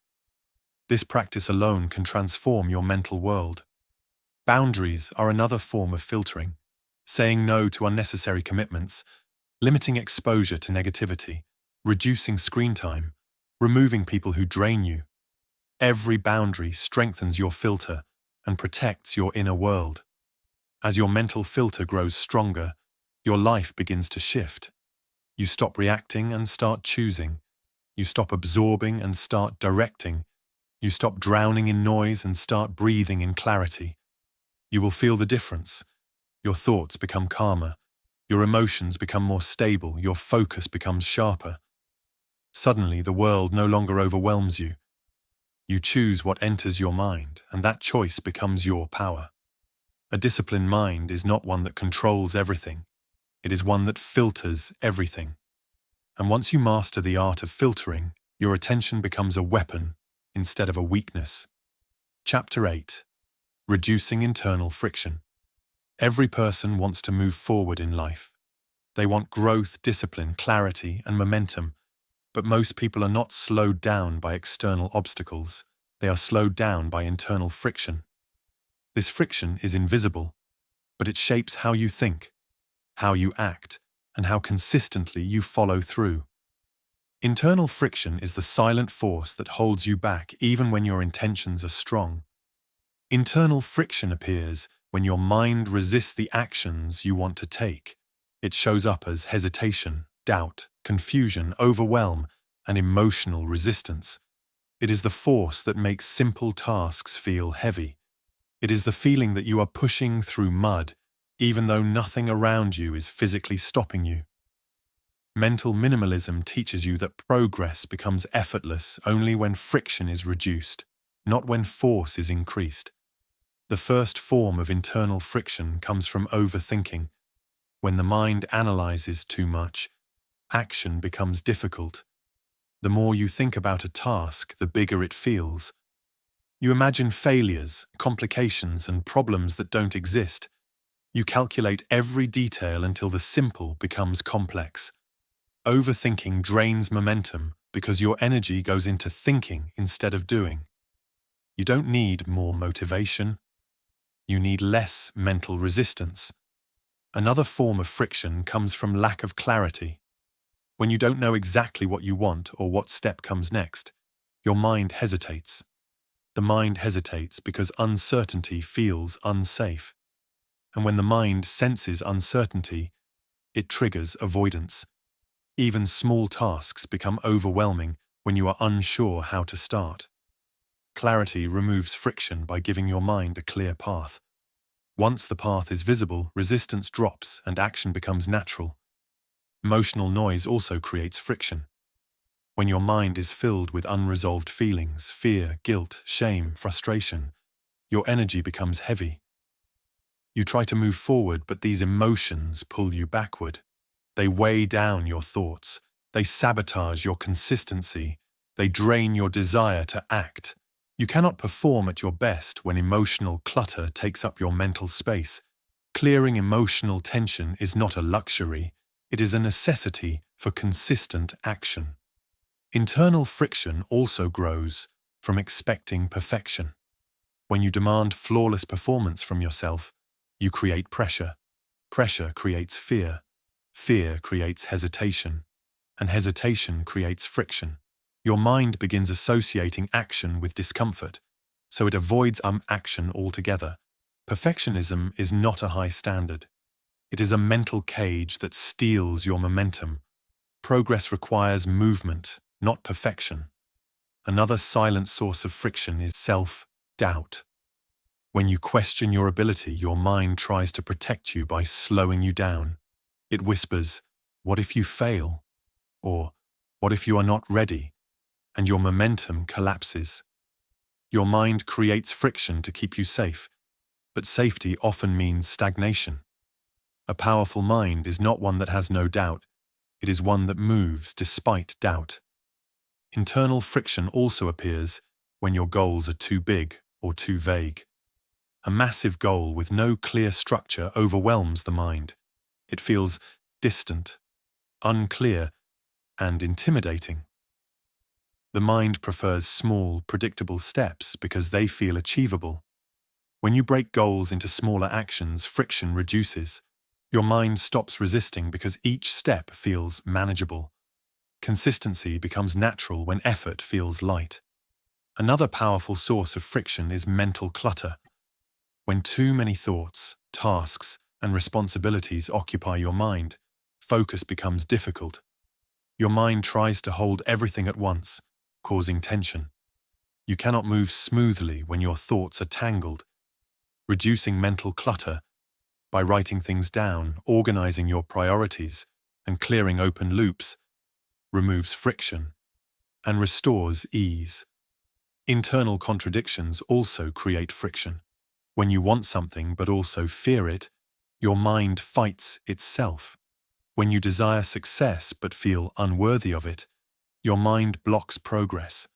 This practice alone can transform your mental world. Boundaries are another form of filtering. Saying no to unnecessary commitments, limiting exposure to negativity, reducing screen time, removing people who drain you. Every boundary strengthens your filter and protects your inner world. As your mental filter grows stronger, your life begins to shift. You stop reacting and start choosing. You stop absorbing and start directing. You stop drowning in noise and start breathing in clarity. You will feel the difference. Your thoughts become calmer. Your emotions become more stable, your focus becomes sharper. Suddenly, the world no longer overwhelms you. You choose what enters your mind, and that choice becomes your power. A disciplined mind is not one that controls everything. It is one that filters everything. And once you master the art of filtering, your attention becomes a weapon, instead of a weakness. Chapter 8. Reducing internal friction. Every person wants to move forward in life. They want growth, discipline, clarity, and momentum, but most people are not slowed down by external obstacles. They are slowed down by internal friction. This friction is invisible, but it shapes how you think, how you act, and how consistently you follow through. Internal friction is the silent force that holds you back even when your intentions are strong. Internal friction appears when your mind resists the actions you want to take. It shows up as hesitation, doubt, confusion, overwhelm, and emotional resistance. It is the force that makes simple tasks feel heavy. It is the feeling that you are pushing through mud, even though nothing around you is physically stopping you. Mental minimalism teaches you that progress becomes effortless only when friction is reduced, not when force is increased. The first form of internal friction comes from overthinking. When the mind analyzes too much, action becomes difficult. The more you think about a task, the bigger it feels. You imagine failures, complications, and problems that don't exist. You calculate every detail until the simple becomes complex. Overthinking drains momentum because your energy goes into thinking instead of doing. You don't need more motivation. You need less mental resistance. Another form of friction comes from lack of clarity. When you don't know exactly what you want or what step comes next, your mind hesitates. The mind hesitates because uncertainty feels unsafe. And when the mind senses uncertainty, it triggers avoidance. Even small tasks become overwhelming when you are unsure how to start. Clarity removes friction by giving your mind a clear path. Once the path is visible, resistance drops and action becomes natural. Emotional noise also creates friction. When your mind is filled with unresolved feelings, fear, guilt, shame, frustration, your energy becomes heavy. You try to move forward, but these emotions pull you backward. They weigh down your thoughts. They sabotage your consistency. They drain your desire to act. You cannot perform at your best when emotional clutter takes up your mental space. Clearing emotional tension is not a luxury. It is a necessity for consistent action. Internal friction also grows from expecting perfection. When you demand flawless performance from yourself, you create pressure. Pressure creates fear. Fear creates hesitation. And hesitation creates friction. Your mind begins associating action with discomfort, so it avoids action altogether. Perfectionism is not a high standard. It is a mental cage that steals your momentum. Progress requires movement, not perfection. Another silent source of friction is self-doubt. When you question your ability, your mind tries to protect you by slowing you down. It whispers, "What if you fail?" Or, "What if you are not ready?" And your momentum collapses. Your mind creates friction to keep you safe, but safety often means stagnation. A powerful mind is not one that has no doubt. It is one that moves despite doubt. Internal friction also appears when your goals are too big or too vague. A massive goal with no clear structure overwhelms the mind. It feels distant, unclear, and intimidating. The mind prefers small, predictable steps because they feel achievable. When you break goals into smaller actions, friction reduces. Your mind stops resisting because each step feels manageable. Consistency becomes natural when effort feels light. Another powerful source of friction is mental clutter. When too many thoughts, tasks, and responsibilities occupy your mind, focus becomes difficult. Your mind tries to hold everything at once, causing tension. You cannot move smoothly when your thoughts are tangled. Reducing mental clutter by writing things down, organizing your priorities, and clearing open loops removes friction and restores ease. Internal contradictions also create friction. When you want something but also fear it, your mind fights itself. When you desire success but feel unworthy of it, your mind blocks progress.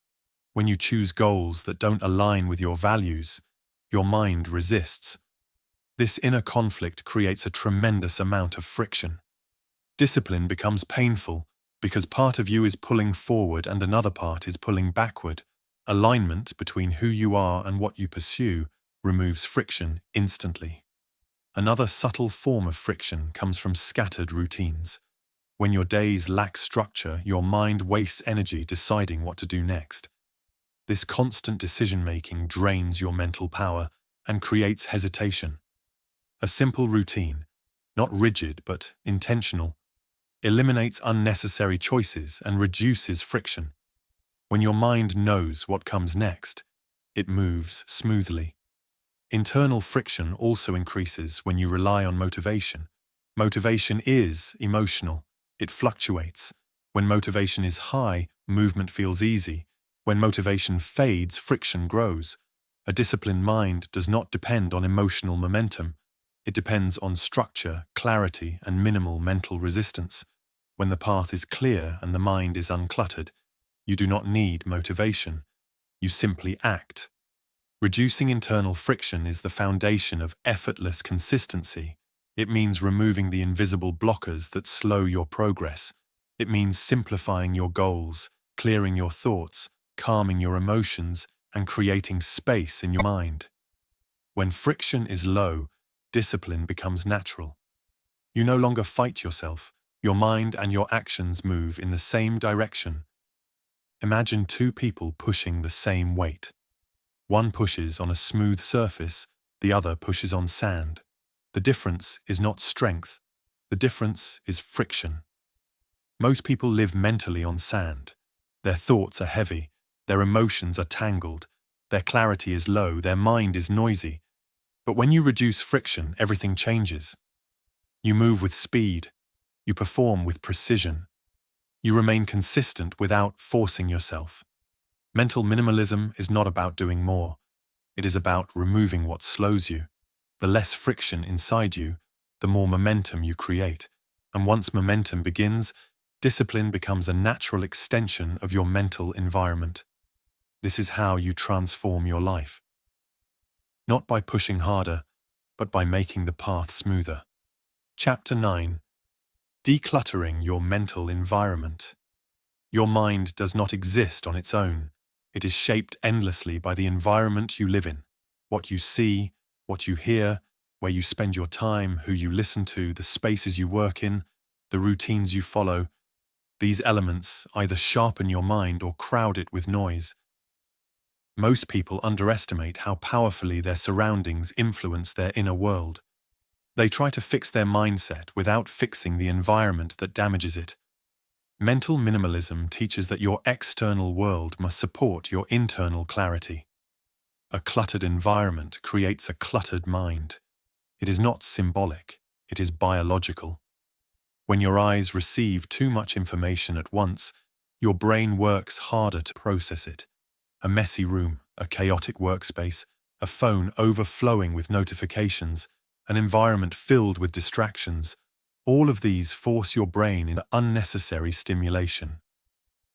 When you choose goals that don't align with your values, your mind resists. This inner conflict creates a tremendous amount of friction. Discipline becomes painful because part of you is pulling forward and another part is pulling backward. Alignment between who you are and what you pursue removes friction instantly. Another subtle form of friction comes from scattered routines. When your days lack structure, your mind wastes energy deciding what to do next. This constant decision-making drains your mental power and creates hesitation. A simple routine, not rigid but intentional, eliminates unnecessary choices and reduces friction. When your mind knows what comes next, it moves smoothly. Internal friction also increases when you rely on motivation. Motivation is emotional. It fluctuates. When motivation is high, movement feels easy. When motivation fades, friction grows. A disciplined mind does not depend on emotional momentum. It depends on structure, clarity, and minimal mental resistance. When the path is clear and the mind is uncluttered, you do not need motivation. You simply act. Reducing internal friction is the foundation of effortless consistency. It means removing the invisible blockers that slow your progress. It means simplifying your goals, clearing your thoughts, calming your emotions, and creating space in your mind. When friction is low, discipline becomes natural. You no longer fight yourself. Your mind and your actions move in the same direction. Imagine two people pushing the same weight. One pushes on a smooth surface, the other pushes on sand. The difference is not strength. The difference is friction. Most people live mentally on sand. Their thoughts are heavy. Their emotions are tangled. Their clarity is low. Their mind is noisy. But when you reduce friction, everything changes. You move with speed. You perform with precision. You remain consistent without forcing yourself. Mental minimalism is not about doing more. It is about removing what slows you. The less friction inside you, the more momentum you create. And once momentum begins, discipline becomes a natural extension of your mental environment. This is how you transform your life. Not by pushing harder, but by making the path smoother. Chapter 9. Decluttering your mental environment. Your mind does not exist on its own. It is shaped endlessly by the environment you live in. What you see, what you hear, where you spend your time, who you listen to, the spaces you work in, the routines you follow. These elements either sharpen your mind or crowd it with noise. Most people underestimate how powerfully their surroundings influence their inner world. They try to fix their mindset without fixing the environment that damages it. Mental minimalism teaches that your external world must support your internal clarity. A cluttered environment creates a cluttered mind. It is not symbolic, it is biological. When your eyes receive too much information at once, your brain works harder to process it. A messy room, a chaotic workspace, a phone overflowing with notifications, an environment filled with distractions, all of these force your brain into unnecessary stimulation.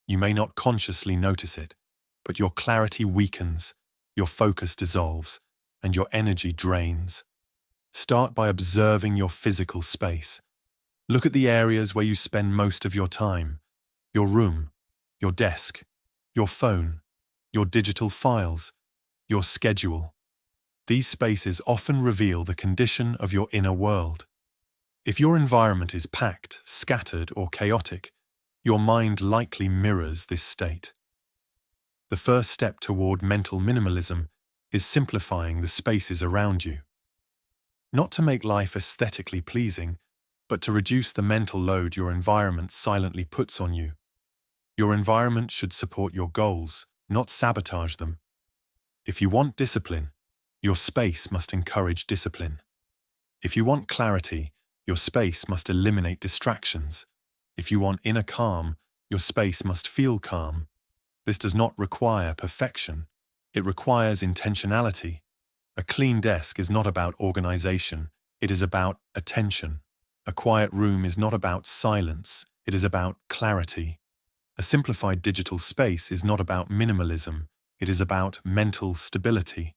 You may not consciously notice it, but your clarity weakens, your focus dissolves, and your energy drains. Start by observing your physical space. Look at the areas where you spend most of your time: your room, your desk, your phone, your digital files, your schedule. These spaces often reveal the condition of your inner world. If your environment is packed, scattered, or chaotic, your mind likely mirrors this state. The first step toward mental minimalism is simplifying the spaces around you. Not to make life aesthetically pleasing, but to reduce the mental load your environment silently puts on you. Your environment should support your goals, not sabotage them. If you want discipline, your space must encourage discipline. If you want clarity, your space must eliminate distractions. If you want inner calm, your space must feel calm. This does not require perfection. It requires intentionality. A clean desk is not about organization. It is about attention. A quiet room is not about silence. It is about clarity. A simplified digital space is not about minimalism. It is about mental stability.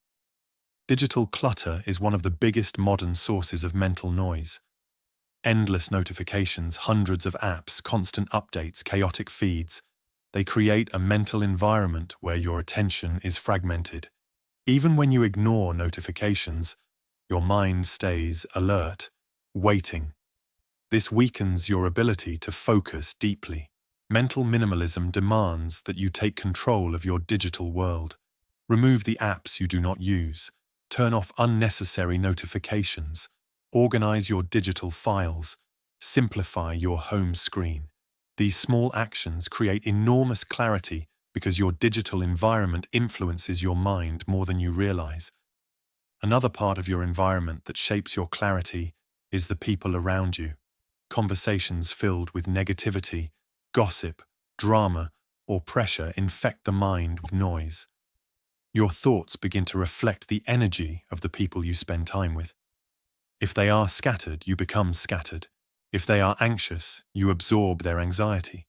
Digital clutter is one of the biggest modern sources of mental noise. Endless notifications, hundreds of apps, constant updates, chaotic feeds. They create a mental environment where your attention is fragmented. Even when you ignore notifications, your mind stays alert, waiting. This weakens your ability to focus deeply. Mental minimalism demands that you take control of your digital world. Remove the apps you do not use. Turn off unnecessary notifications. Organize your digital files. Simplify your home screen. These small actions create enormous clarity because your digital environment influences your mind more than you realize. Another part of your environment that shapes your clarity is the people around you. Conversations filled with negativity, gossip, drama, or pressure infect the mind with noise. Your thoughts begin to reflect the energy of the people you spend time with. If they are scattered, you become scattered. If they are anxious, you absorb their anxiety.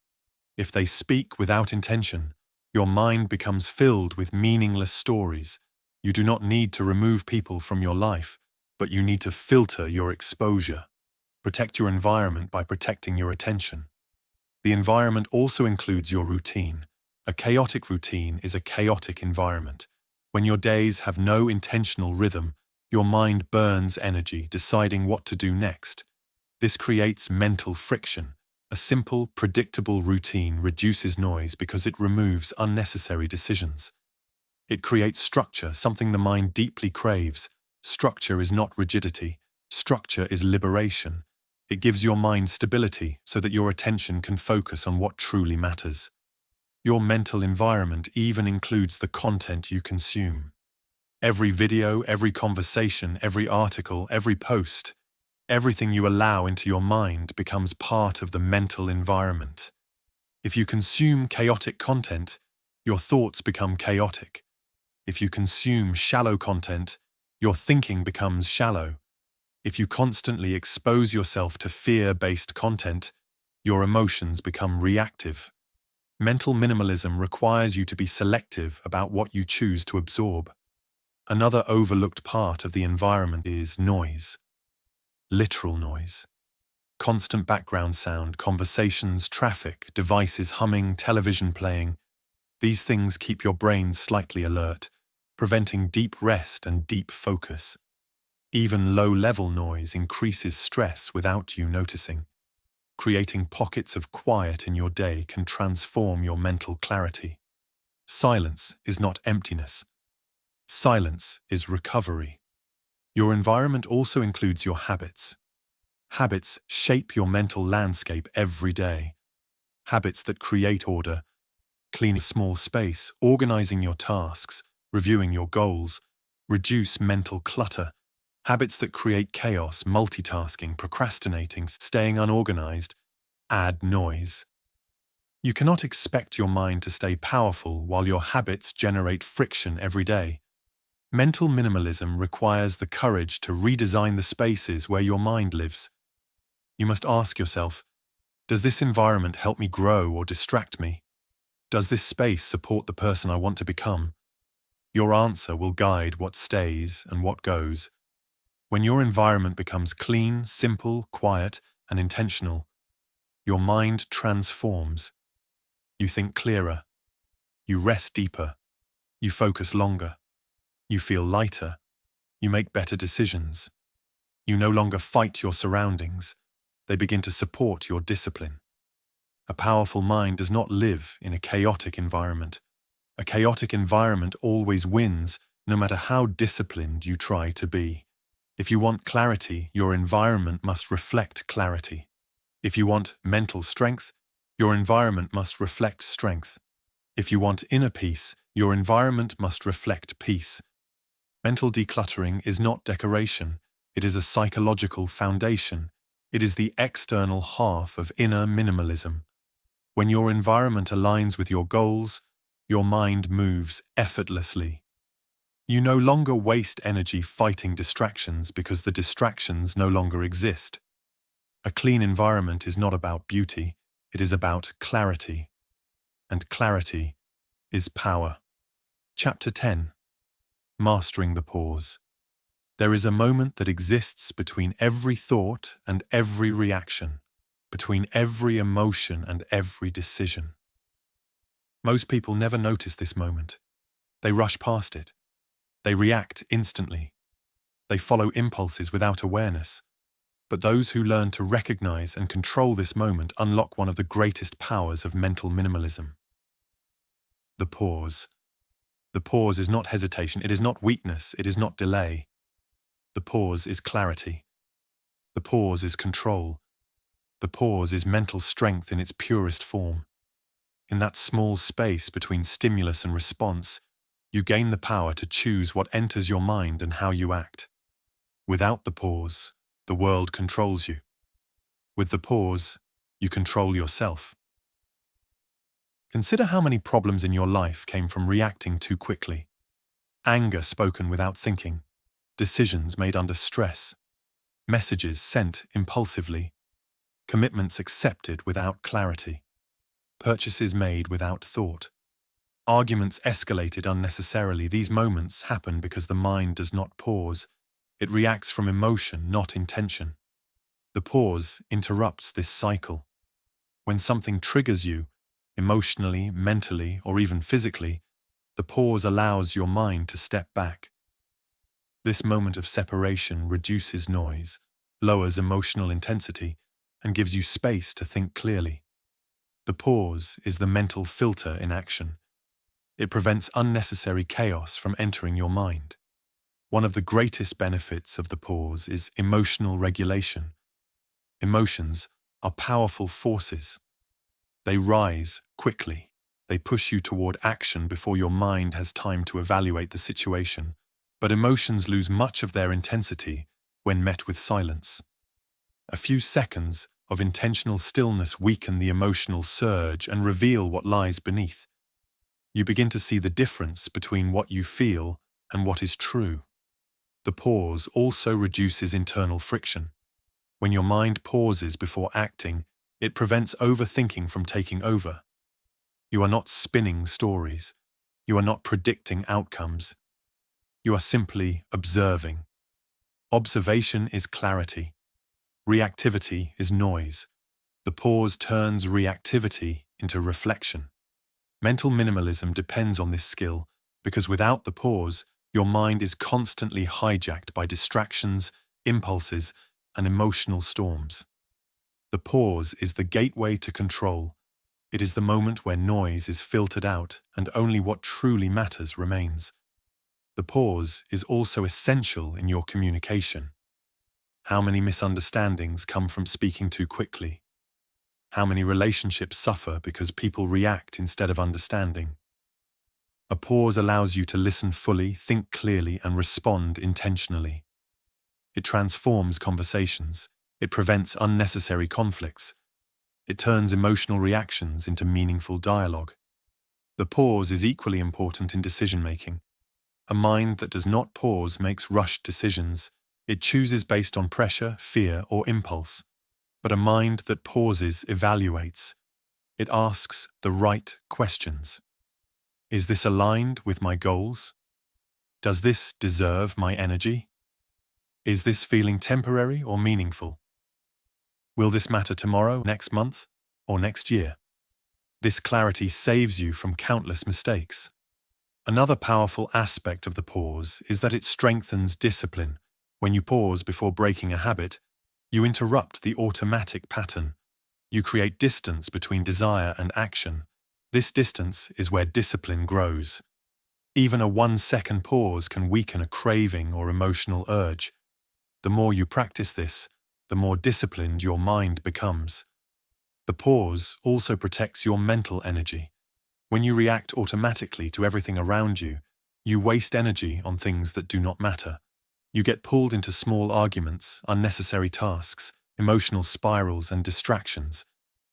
If they speak without intention, your mind becomes filled with meaningless stories. You do not need to remove people from your life, but you need to filter your exposure. Protect your environment by protecting your attention. The environment also includes your routine. A chaotic routine is a chaotic environment. When your days have no intentional rhythm, your mind burns energy deciding what to do next. This creates mental friction. A simple, predictable routine reduces noise because it removes unnecessary decisions. It creates structure, something the mind deeply craves. Structure is not rigidity. Structure is liberation. It gives your mind stability so that your attention can focus on what truly matters. Your mental environment even includes the content you consume. Every video, every conversation, every article, every post, everything you allow into your mind becomes part of the mental environment. If you consume chaotic content, your thoughts become chaotic. If you consume shallow content, your thinking becomes shallow. If you constantly expose yourself to fear-based content, your emotions become reactive. Mental minimalism requires you to be selective about what you choose to absorb. Another overlooked part of the environment is noise. Literal noise. Constant background sound, conversations, traffic, devices humming, television playing. These things keep your brain slightly alert, preventing deep rest and deep focus. Even low-level noise increases stress without you noticing. Creating pockets of quiet in your day can transform your mental clarity. Silence is not emptiness. Silence is recovery. Your environment also includes your habits. Habits shape your mental landscape every day. Habits that create order, cleaning a small space, organizing your tasks, reviewing your goals, reduce mental clutter. Habits that create chaos, multitasking, procrastinating, staying unorganized, add noise. You cannot expect your mind to stay powerful while your habits generate friction every day. Mental minimalism requires the courage to redesign the spaces where your mind lives. You must ask yourself, does this environment help me grow or distract me? Does this space support the person I want to become? Your answer will guide what stays and what goes. When your environment becomes clean, simple, quiet, and intentional, your mind transforms. You think clearer. You rest deeper. You focus longer. You feel lighter. You make better decisions. You no longer fight your surroundings. They begin to support your discipline. A powerful mind does not live in a chaotic environment. A chaotic environment always wins, no matter how disciplined you try to be. If you want clarity, your environment must reflect clarity. If you want mental strength, your environment must reflect strength. If you want inner peace, your environment must reflect peace. Mental decluttering is not decoration. It is a psychological foundation. It is the external half of inner minimalism. When your environment aligns with your goals, your mind moves effortlessly. You no longer waste energy fighting distractions because the distractions no longer exist. A clean environment is not about beauty, it is about clarity. And clarity is power. Chapter 10. Mastering the Pause. There is a moment that exists between every thought and every reaction, between every emotion and every decision. Most people never notice this moment. They rush past it. They react instantly. They follow impulses without awareness. But those who learn to recognize and control this moment unlock one of the greatest powers of mental minimalism. The pause. The pause is not hesitation, it is not weakness, it is not delay. The pause is clarity. The pause is control. The pause is mental strength in its purest form. In that small space between stimulus and response, you gain the power to choose what enters your mind and how you act. Without the pause, the world controls you. With the pause, you control yourself. Consider how many problems in your life came from reacting too quickly. Anger spoken without thinking, decisions made under stress, messages sent impulsively, commitments accepted without clarity, purchases made without thought. Arguments escalated unnecessarily. These moments happen because the mind does not pause. It reacts from emotion, not intention. The pause interrupts this cycle. When something triggers you, emotionally, mentally, or even physically, the pause allows your mind to step back. This moment of separation reduces noise, lowers emotional intensity, and gives you space to think clearly. The pause is the mental filter in action. It prevents unnecessary chaos from entering your mind. One of the greatest benefits of the pause is emotional regulation. Emotions are powerful forces. They rise quickly. They push you toward action before your mind has time to evaluate the situation. But emotions lose much of their intensity when met with silence. A few seconds of intentional stillness weaken the emotional surge and reveal what lies beneath. You begin to see the difference between what you feel and what is true. The pause also reduces internal friction. When your mind pauses before acting, it prevents overthinking from taking over. You are not spinning stories. You are not predicting outcomes. You are simply observing. Observation is clarity. Reactivity is noise. The pause turns reactivity into reflection. Mental minimalism depends on this skill because without the pause, your mind is constantly hijacked by distractions, impulses, and emotional storms. The pause is the gateway to control. It is the moment where noise is filtered out and only what truly matters remains. The pause is also essential in your communication. How many misunderstandings come from speaking too quickly? How many relationships suffer because people react instead of understanding? A pause allows you to listen fully, think clearly, and respond intentionally. It transforms conversations. It prevents unnecessary conflicts. It turns emotional reactions into meaningful dialogue. The pause is equally important in decision-making. A mind that does not pause makes rushed decisions. It chooses based on pressure, fear, or impulse. But a mind that pauses evaluates. It asks the right questions. Is this aligned with my goals? Does this deserve my energy? Is this feeling temporary or meaningful? Will this matter tomorrow, next month, or next year? This clarity saves you from countless mistakes. Another powerful aspect of the pause is that it strengthens discipline. When you pause before breaking a habit, you interrupt the automatic pattern. You create distance between desire and action. This distance is where discipline grows. Even a 1-second pause can weaken a craving or emotional urge. The more you practice this, the more disciplined your mind becomes. The pause also protects your mental energy. When you react automatically to everything around you, you waste energy on things that do not matter. You get pulled into small arguments, unnecessary tasks, emotional spirals, and distractions.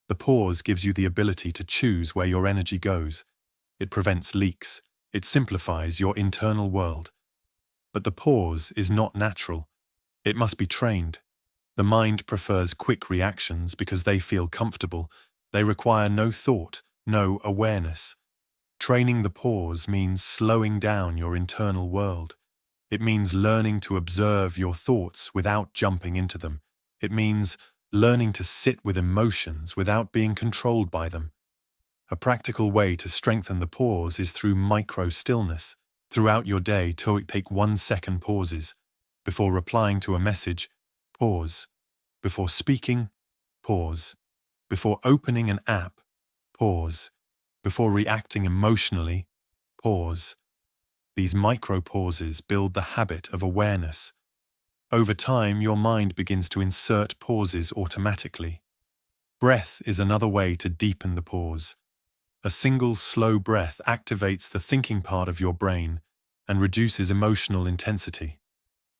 The pause gives you the ability to choose where your energy goes. It prevents leaks. It simplifies your internal world. But the pause is not natural. It must be trained. The mind prefers quick reactions because they feel comfortable. They require no thought, no awareness. Training the pause means slowing down your internal world. It means learning to observe your thoughts without jumping into them. It means learning to sit with emotions without being controlled by them. A practical way to strengthen the pause is through micro-stillness. Throughout your day, take 1-second pauses. Before replying to a message, pause. Before speaking, pause. Before opening an app, pause. Before reacting emotionally, pause. These micro-pauses build the habit of awareness. Over time, your mind begins to insert pauses automatically. Breath is another way to deepen the pause. A single slow breath activates the thinking part of your brain and reduces emotional intensity.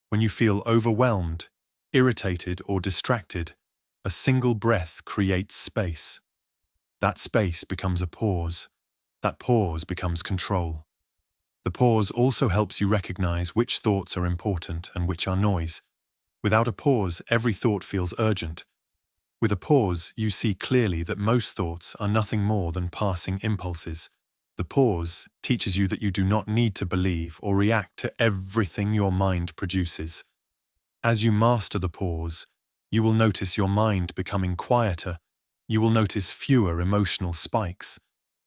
When you feel overwhelmed, irritated, or distracted, a single breath creates space. That space becomes a pause. That pause becomes control. The pause also helps you recognize which thoughts are important and which are noise. Without a pause, every thought feels urgent. With a pause, you see clearly that most thoughts are nothing more than passing impulses. The pause teaches you that you do not need to believe or react to everything your mind produces. As you master the pause, you will notice your mind becoming quieter. You will notice fewer emotional spikes.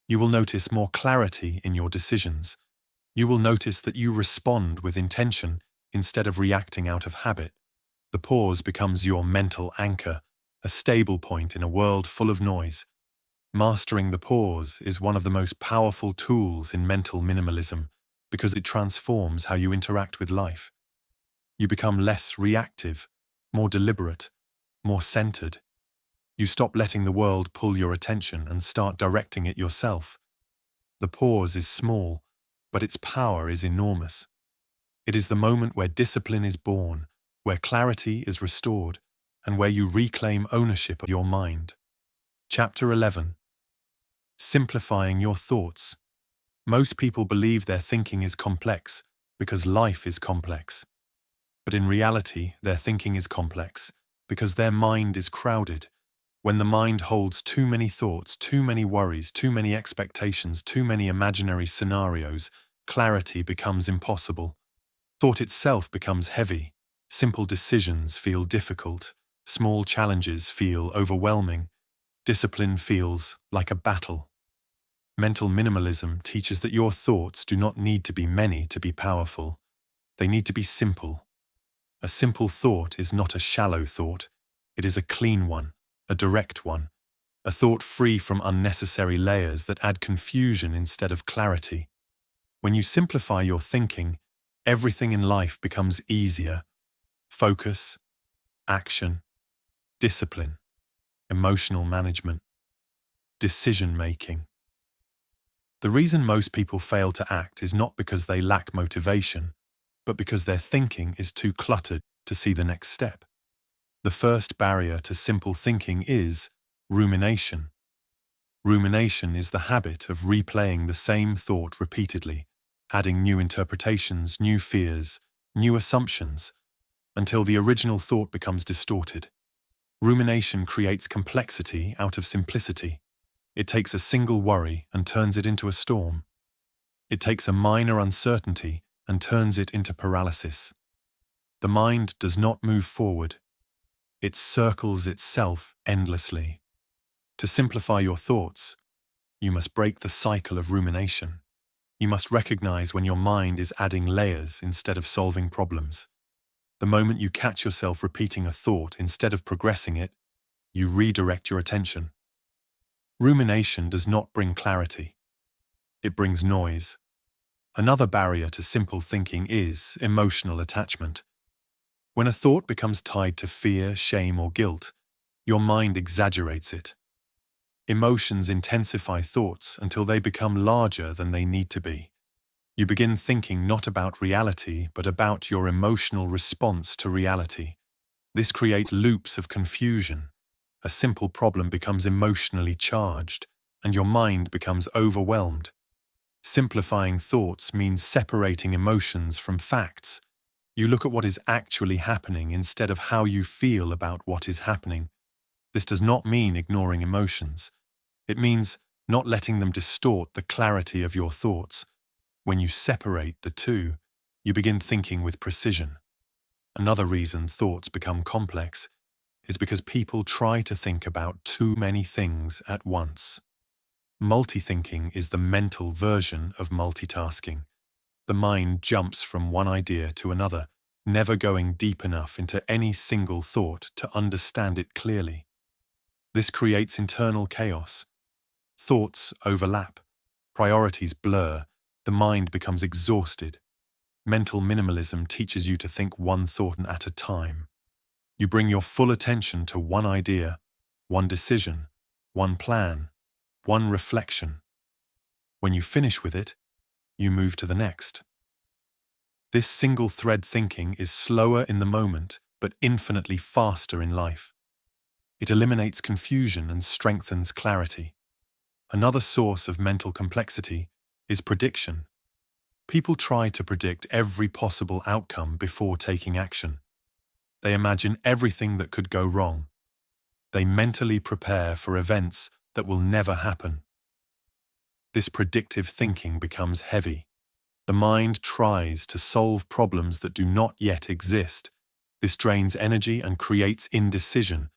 You will notice more clarity in your decisions. You will notice that you respond with intention instead of reacting out of habit. The pause becomes your mental anchor, a stable point in a world full of noise. Mastering the pause is one of the most powerful tools in mental minimalism because it transforms how you interact with life. You become less reactive, more deliberate, more centered. You stop letting the world pull your attention and start directing it yourself. The pause is small, but its power is enormous. It is the moment where discipline is born, where clarity is restored, and where you reclaim ownership of your mind. Chapter 11. Simplifying your thoughts. Most people believe their thinking is complex because life is complex. But in reality, their thinking is complex because their mind is crowded. When the mind holds too many thoughts, too many worries, too many expectations, too many imaginary scenarios, clarity becomes impossible. Thought itself becomes heavy. Simple decisions feel difficult. Small challenges feel overwhelming. Discipline feels like a battle. Mental minimalism teaches that your thoughts do not need to be many to be powerful. They need to be simple. A simple thought is not a shallow thought. It is a clean one, a direct one, a thought free from unnecessary layers that add confusion instead of clarity. When you simplify your thinking, everything in life becomes easier. Focus, action, discipline, emotional management, decision-making. The reason most people fail to act is not because they lack motivation, but because their thinking is too cluttered to see the next step. The first barrier to simple thinking is rumination. Rumination is the habit of replaying the same thought repeatedly, adding new interpretations, new fears, new assumptions, until the original thought becomes distorted. Rumination creates complexity out of simplicity. It takes a single worry and turns it into a storm. It takes a minor uncertainty and turns it into paralysis. The mind does not move forward. It circles itself endlessly. To simplify your thoughts, you must break the cycle of rumination. You must recognize when your mind is adding layers instead of solving problems. The moment you catch yourself repeating a thought instead of progressing it, you redirect your attention. Rumination does not bring clarity. It brings noise. Another barrier to simple thinking is emotional attachment. When a thought becomes tied to fear, shame, or guilt, your mind exaggerates it. Emotions intensify thoughts until they become larger than they need to be. You begin thinking not about reality, but about your emotional response to reality. This creates loops of confusion. A simple problem becomes emotionally charged, and your mind becomes overwhelmed. Simplifying thoughts means separating emotions from facts. You look at what is actually happening instead of how you feel about what is happening. This does not mean ignoring emotions. It means not letting them distort the clarity of your thoughts. When you separate the two, you begin thinking with precision. Another reason thoughts become complex is because people try to think about too many things at once. Multithinking is the mental version of multitasking. The mind jumps from one idea to another, never going deep enough into any single thought to understand it clearly. This creates internal chaos. Thoughts overlap, priorities blur, the mind becomes exhausted. Mental minimalism teaches you to think one thought at a time. You bring your full attention to one idea, one decision, one plan, one reflection. When you finish with it, you move to the next. This single-thread thinking is slower in the moment, but infinitely faster in life. It eliminates confusion and strengthens clarity. Another source of mental complexity is prediction. People try to predict every possible outcome before taking action. They imagine everything that could go wrong. They mentally prepare for events that will never happen. This predictive thinking becomes heavy. The mind tries to solve problems that do not yet exist. This drains energy and creates indecision.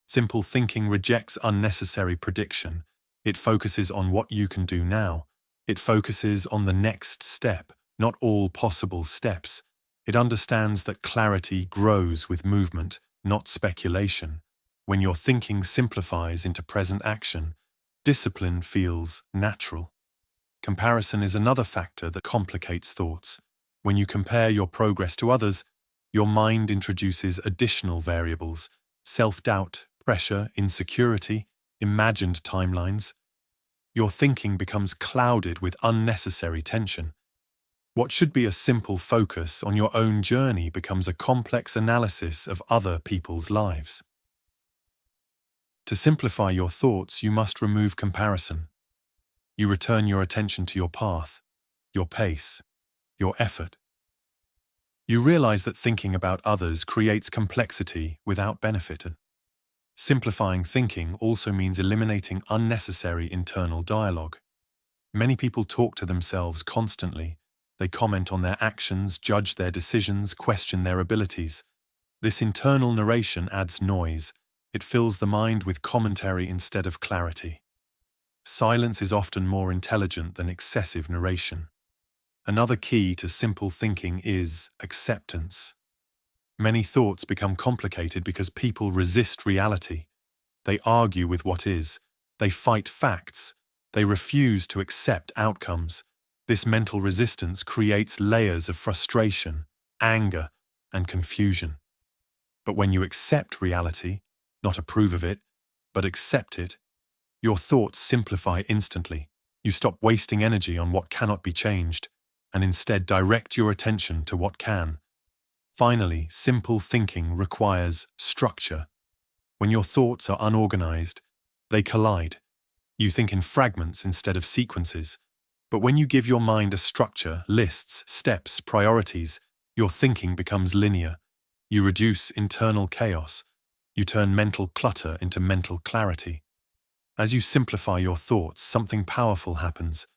Simple thinking rejects unnecessary prediction. It focuses on what you can do now. It focuses on the next step, not all possible steps. It understands that clarity grows with movement, not speculation. When your thinking simplifies into present action, discipline feels natural. Comparison is another factor that complicates thoughts. When you compare your progress to others, your mind introduces additional variables: self-doubt, pressure, insecurity, imagined timelines. Your thinking becomes clouded with unnecessary tension. What should be a simple focus on your own journey becomes a complex analysis of other people's lives. To simplify your thoughts, you must remove comparison. You return your attention to your path, your pace, your effort. You realize that thinking about others creates complexity without benefit. Simplifying thinking also means eliminating unnecessary internal dialogue. Many people talk to themselves constantly. They comment on their actions, judge their decisions, question their abilities. This internal narration adds noise. It fills the mind with commentary instead of clarity. Silence is often more intelligent than excessive narration. Another key to simple thinking is acceptance. Many thoughts become complicated because people resist reality. They argue with what is. They fight facts. They refuse to accept outcomes. This mental resistance creates layers of frustration, anger, and confusion. But when you accept reality, not approve of it, but accept it, your thoughts simplify instantly. You stop wasting energy on what cannot be changed, and instead direct your attention to what can. Finally, simple thinking requires structure. When your thoughts are unorganized, they collide. You think in fragments instead of sequences. But when you give your mind a structure, lists, steps, priorities, your thinking becomes linear. You reduce internal chaos. You turn mental clutter into mental clarity. As you simplify your thoughts, something powerful happens.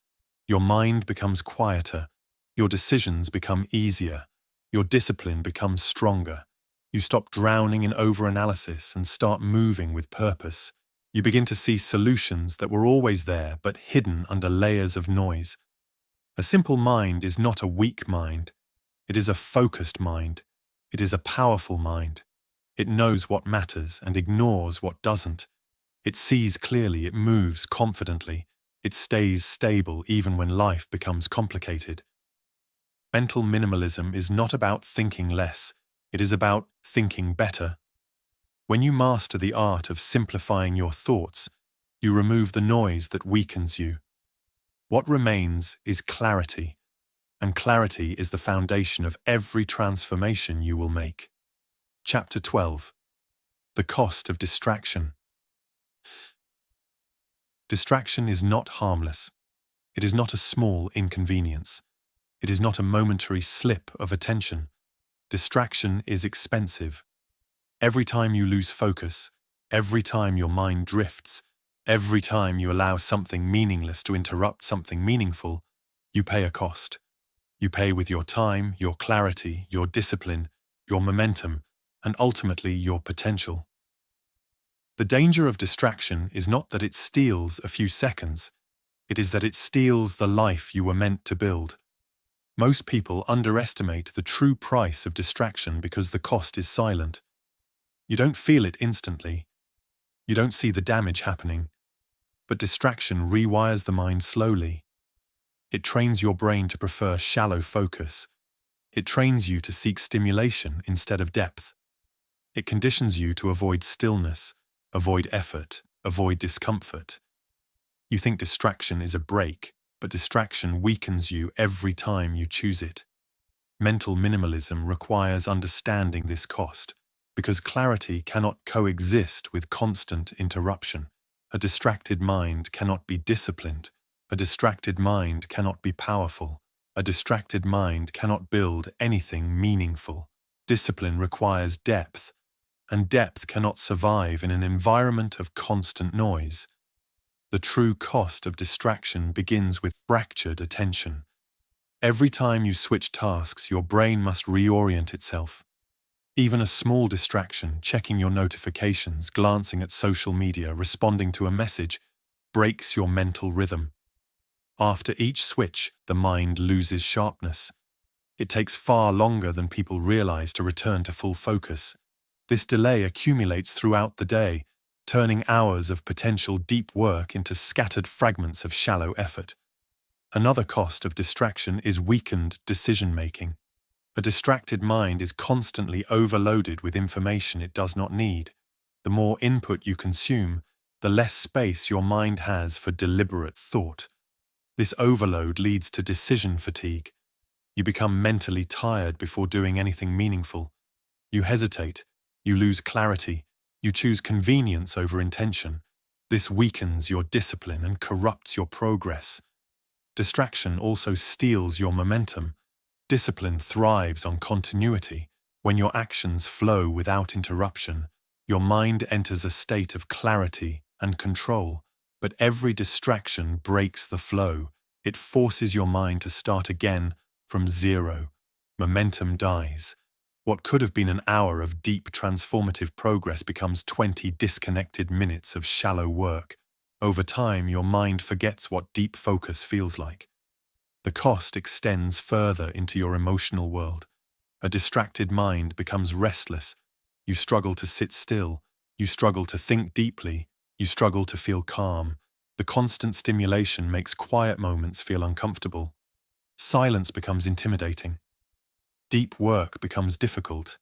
Your mind becomes quieter. Your decisions become easier. Your discipline becomes stronger. You stop drowning in overanalysis and start moving with purpose. You begin to see solutions that were always there but hidden under layers of noise. A simple mind is not a weak mind. It is a focused mind. It is a powerful mind. It knows what matters and ignores what doesn't. It sees clearly, it moves confidently. It stays stable even when life becomes complicated. Mental minimalism is not about thinking less. It is about thinking better. When you master the art of simplifying your thoughts, you remove the noise that weakens you. What remains is clarity, and clarity is the foundation of every transformation you will make. Chapter 12. The Cost of Distraction. Distraction is not harmless. It is not a small inconvenience. It is not a momentary slip of attention. Distraction is expensive. Every time you lose focus, every time your mind drifts, Every time you allow something meaningless to interrupt something meaningful, you pay a cost. You pay with your time, your clarity, your discipline, your momentum, and ultimately your potential. The danger of distraction is not that it steals a few seconds, it is that it steals the life you were meant to build. Most people underestimate the true price of distraction because the cost is silent. You don't feel it instantly. You don't see the damage happening. But distraction rewires the mind slowly. It trains your brain to prefer shallow focus. It trains you to seek stimulation instead of depth. It conditions you to avoid stillness, avoid effort, avoid discomfort. You think distraction is a break, but distraction weakens you every time you choose it. Mental minimalism requires understanding this cost, because clarity cannot coexist with constant interruption. A distracted mind cannot be disciplined. A distracted mind cannot be powerful. A distracted mind cannot build anything meaningful. Discipline requires depth, and depth cannot survive in an environment of constant noise. The true cost of distraction begins with fractured attention. Every time you switch tasks, your brain must reorient itself. Even a small distraction, checking your notifications, glancing at social media, responding to a message, breaks your mental rhythm. After each switch, the mind loses sharpness. It takes far longer than people realize to return to full focus. This delay accumulates throughout the day, turning hours of potential deep work into scattered fragments of shallow effort. Another cost of distraction is weakened decision-making. A distracted mind is constantly overloaded with information it does not need. The more input you consume, the less space your mind has for deliberate thought. This overload leads to decision fatigue. You become mentally tired before doing anything meaningful. You hesitate. You lose clarity. You choose convenience over intention. This weakens your discipline and corrupts your progress. Distraction also steals your momentum. Discipline thrives on continuity. When your actions flow without interruption, your mind enters a state of clarity and control. But every distraction breaks the flow. It forces your mind to start again from zero. Momentum dies. What could have been an hour of deep transformative progress becomes 20 disconnected minutes of shallow work. Over time, your mind forgets what deep focus feels like. The cost extends further into your emotional world. A distracted mind becomes restless. You struggle to sit still. You struggle to think deeply. You struggle to feel calm. The constant stimulation makes quiet moments feel uncomfortable. Silence becomes intimidating. Deep work becomes difficult.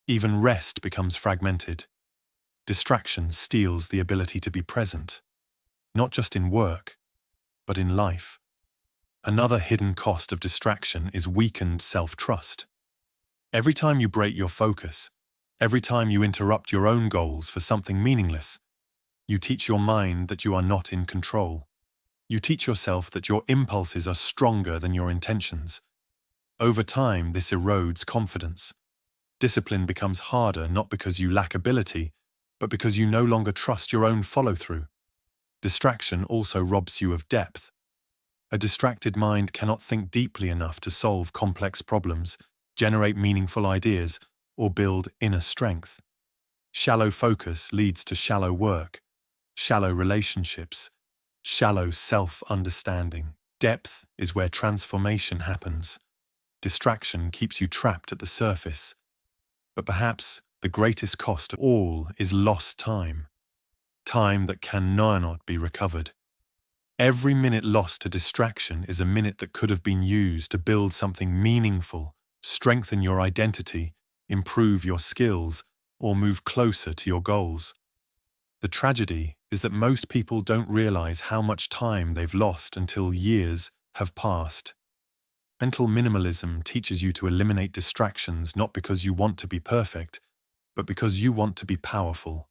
Even rest becomes fragmented. Distraction steals the ability to be present, not just in work, but in life. Another hidden cost of distraction is weakened self-trust. Every time you break your focus, every time you interrupt your own goals for something meaningless, you teach your mind that you are not in control. You teach yourself that your impulses are stronger than your intentions. Over time, this erodes confidence. Discipline becomes harder not because you lack ability, but because you no longer trust your own follow-through. Distraction also robs you of depth. A distracted mind cannot think deeply enough to solve complex problems, generate meaningful ideas, or build inner strength. Shallow focus leads to shallow work, shallow relationships, shallow self-understanding. Depth is where transformation happens. Distraction keeps you trapped at the surface. But perhaps the greatest cost of all is lost time. Time that cannot be recovered. Every minute lost to distraction is a minute that could have been used to build something meaningful, strengthen your identity, improve your skills, or move closer to your goals. The tragedy is that most people don't realize how much time they've lost until years have passed. Mental minimalism teaches you to eliminate distractions not because you want to be perfect, but because you want to be powerful.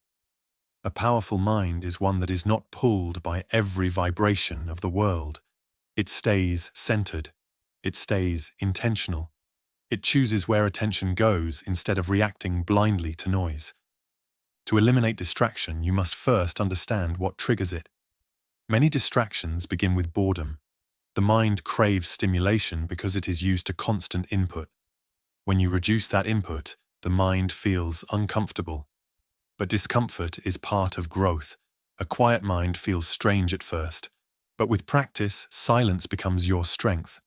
A powerful mind is one that is not pulled by every vibration of the world. It stays centered. It stays intentional. It chooses where attention goes instead of reacting blindly to noise. To eliminate distraction, you must first understand what triggers it. Many distractions begin with boredom. The mind craves stimulation because it is used to constant input. When you reduce that input, the mind feels uncomfortable. But discomfort is part of growth. A quiet mind feels strange at first, but with practice, silence becomes your strength.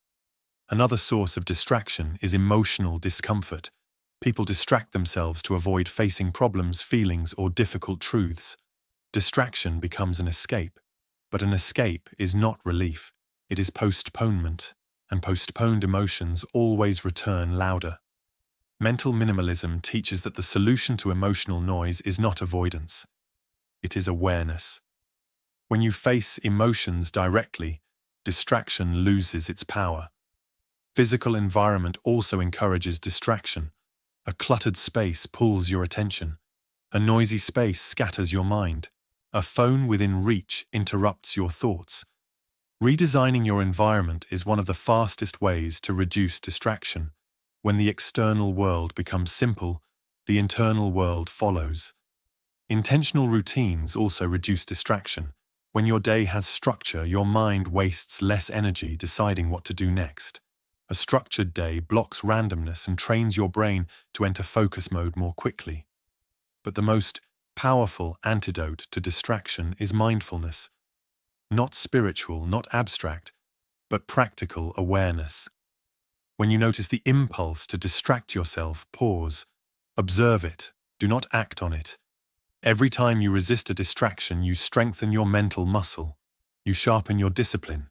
Another source of distraction is emotional discomfort. People distract themselves to avoid facing problems, feelings, or difficult truths. Distraction becomes an escape, but an escape is not relief. It is postponement, and postponed emotions always return louder. Mental minimalism teaches that the solution to emotional noise is not avoidance. It is awareness. When you face emotions directly, distraction loses its power. Physical environment also encourages distraction. A cluttered space pulls your attention. A noisy space scatters your mind. A phone within reach interrupts your thoughts. Redesigning your environment is one of the fastest ways to reduce distraction. When the external world becomes simple, the internal world follows. Intentional routines also reduce distraction. When your day has structure, your mind wastes less energy deciding what to do next. A structured day blocks randomness and trains your brain to enter focus mode more quickly. But the most powerful antidote to distraction is mindfulness. Not spiritual, not abstract, but practical awareness. When you notice the impulse to distract yourself, pause. Observe it. Do not act on it. Every time you resist a distraction, you strengthen your mental muscle. You sharpen your discipline.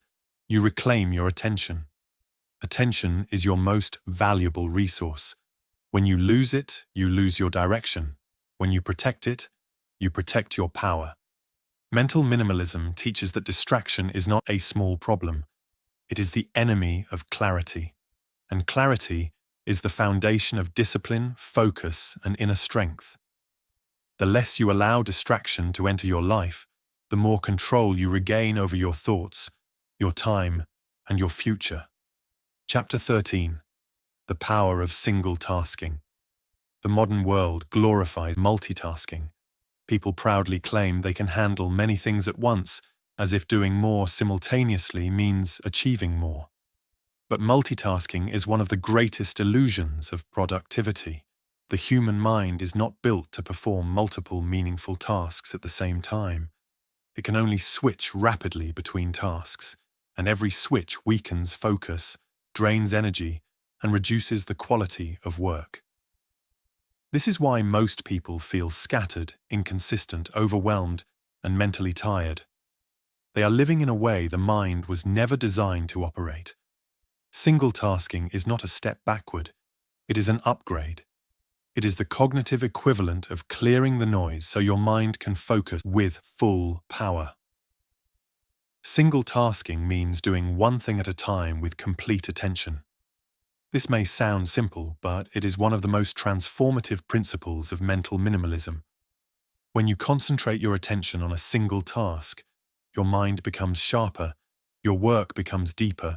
You reclaim your attention. Attention is your most valuable resource. When you lose it, you lose your direction. When you protect it, you protect your power. Mental minimalism teaches that distraction is not a small problem. It is the enemy of clarity. And clarity is the foundation of discipline, focus, and inner strength. The less you allow distraction to enter your life, the more control you regain over your thoughts, your time, and your future. Chapter 13. The Power of Single Tasking. The modern world glorifies multitasking. People proudly claim they can handle many things at once, as if doing more simultaneously means achieving more. But multitasking is one of the greatest illusions of productivity. The human mind is not built to perform multiple meaningful tasks at the same time. It can only switch rapidly between tasks, and every switch weakens focus, drains energy, and reduces the quality of work. This is why most people feel scattered, inconsistent, overwhelmed, and mentally tired. They are living in a way the mind was never designed to operate. Single tasking is not a step backward, it is an upgrade. It is the cognitive equivalent of clearing the noise so your mind can focus with full power. Single tasking means doing one thing at a time with complete attention. This may sound simple, but it is one of the most transformative principles of mental minimalism. When you concentrate your attention on a single task, your mind becomes sharper, your work becomes deeper,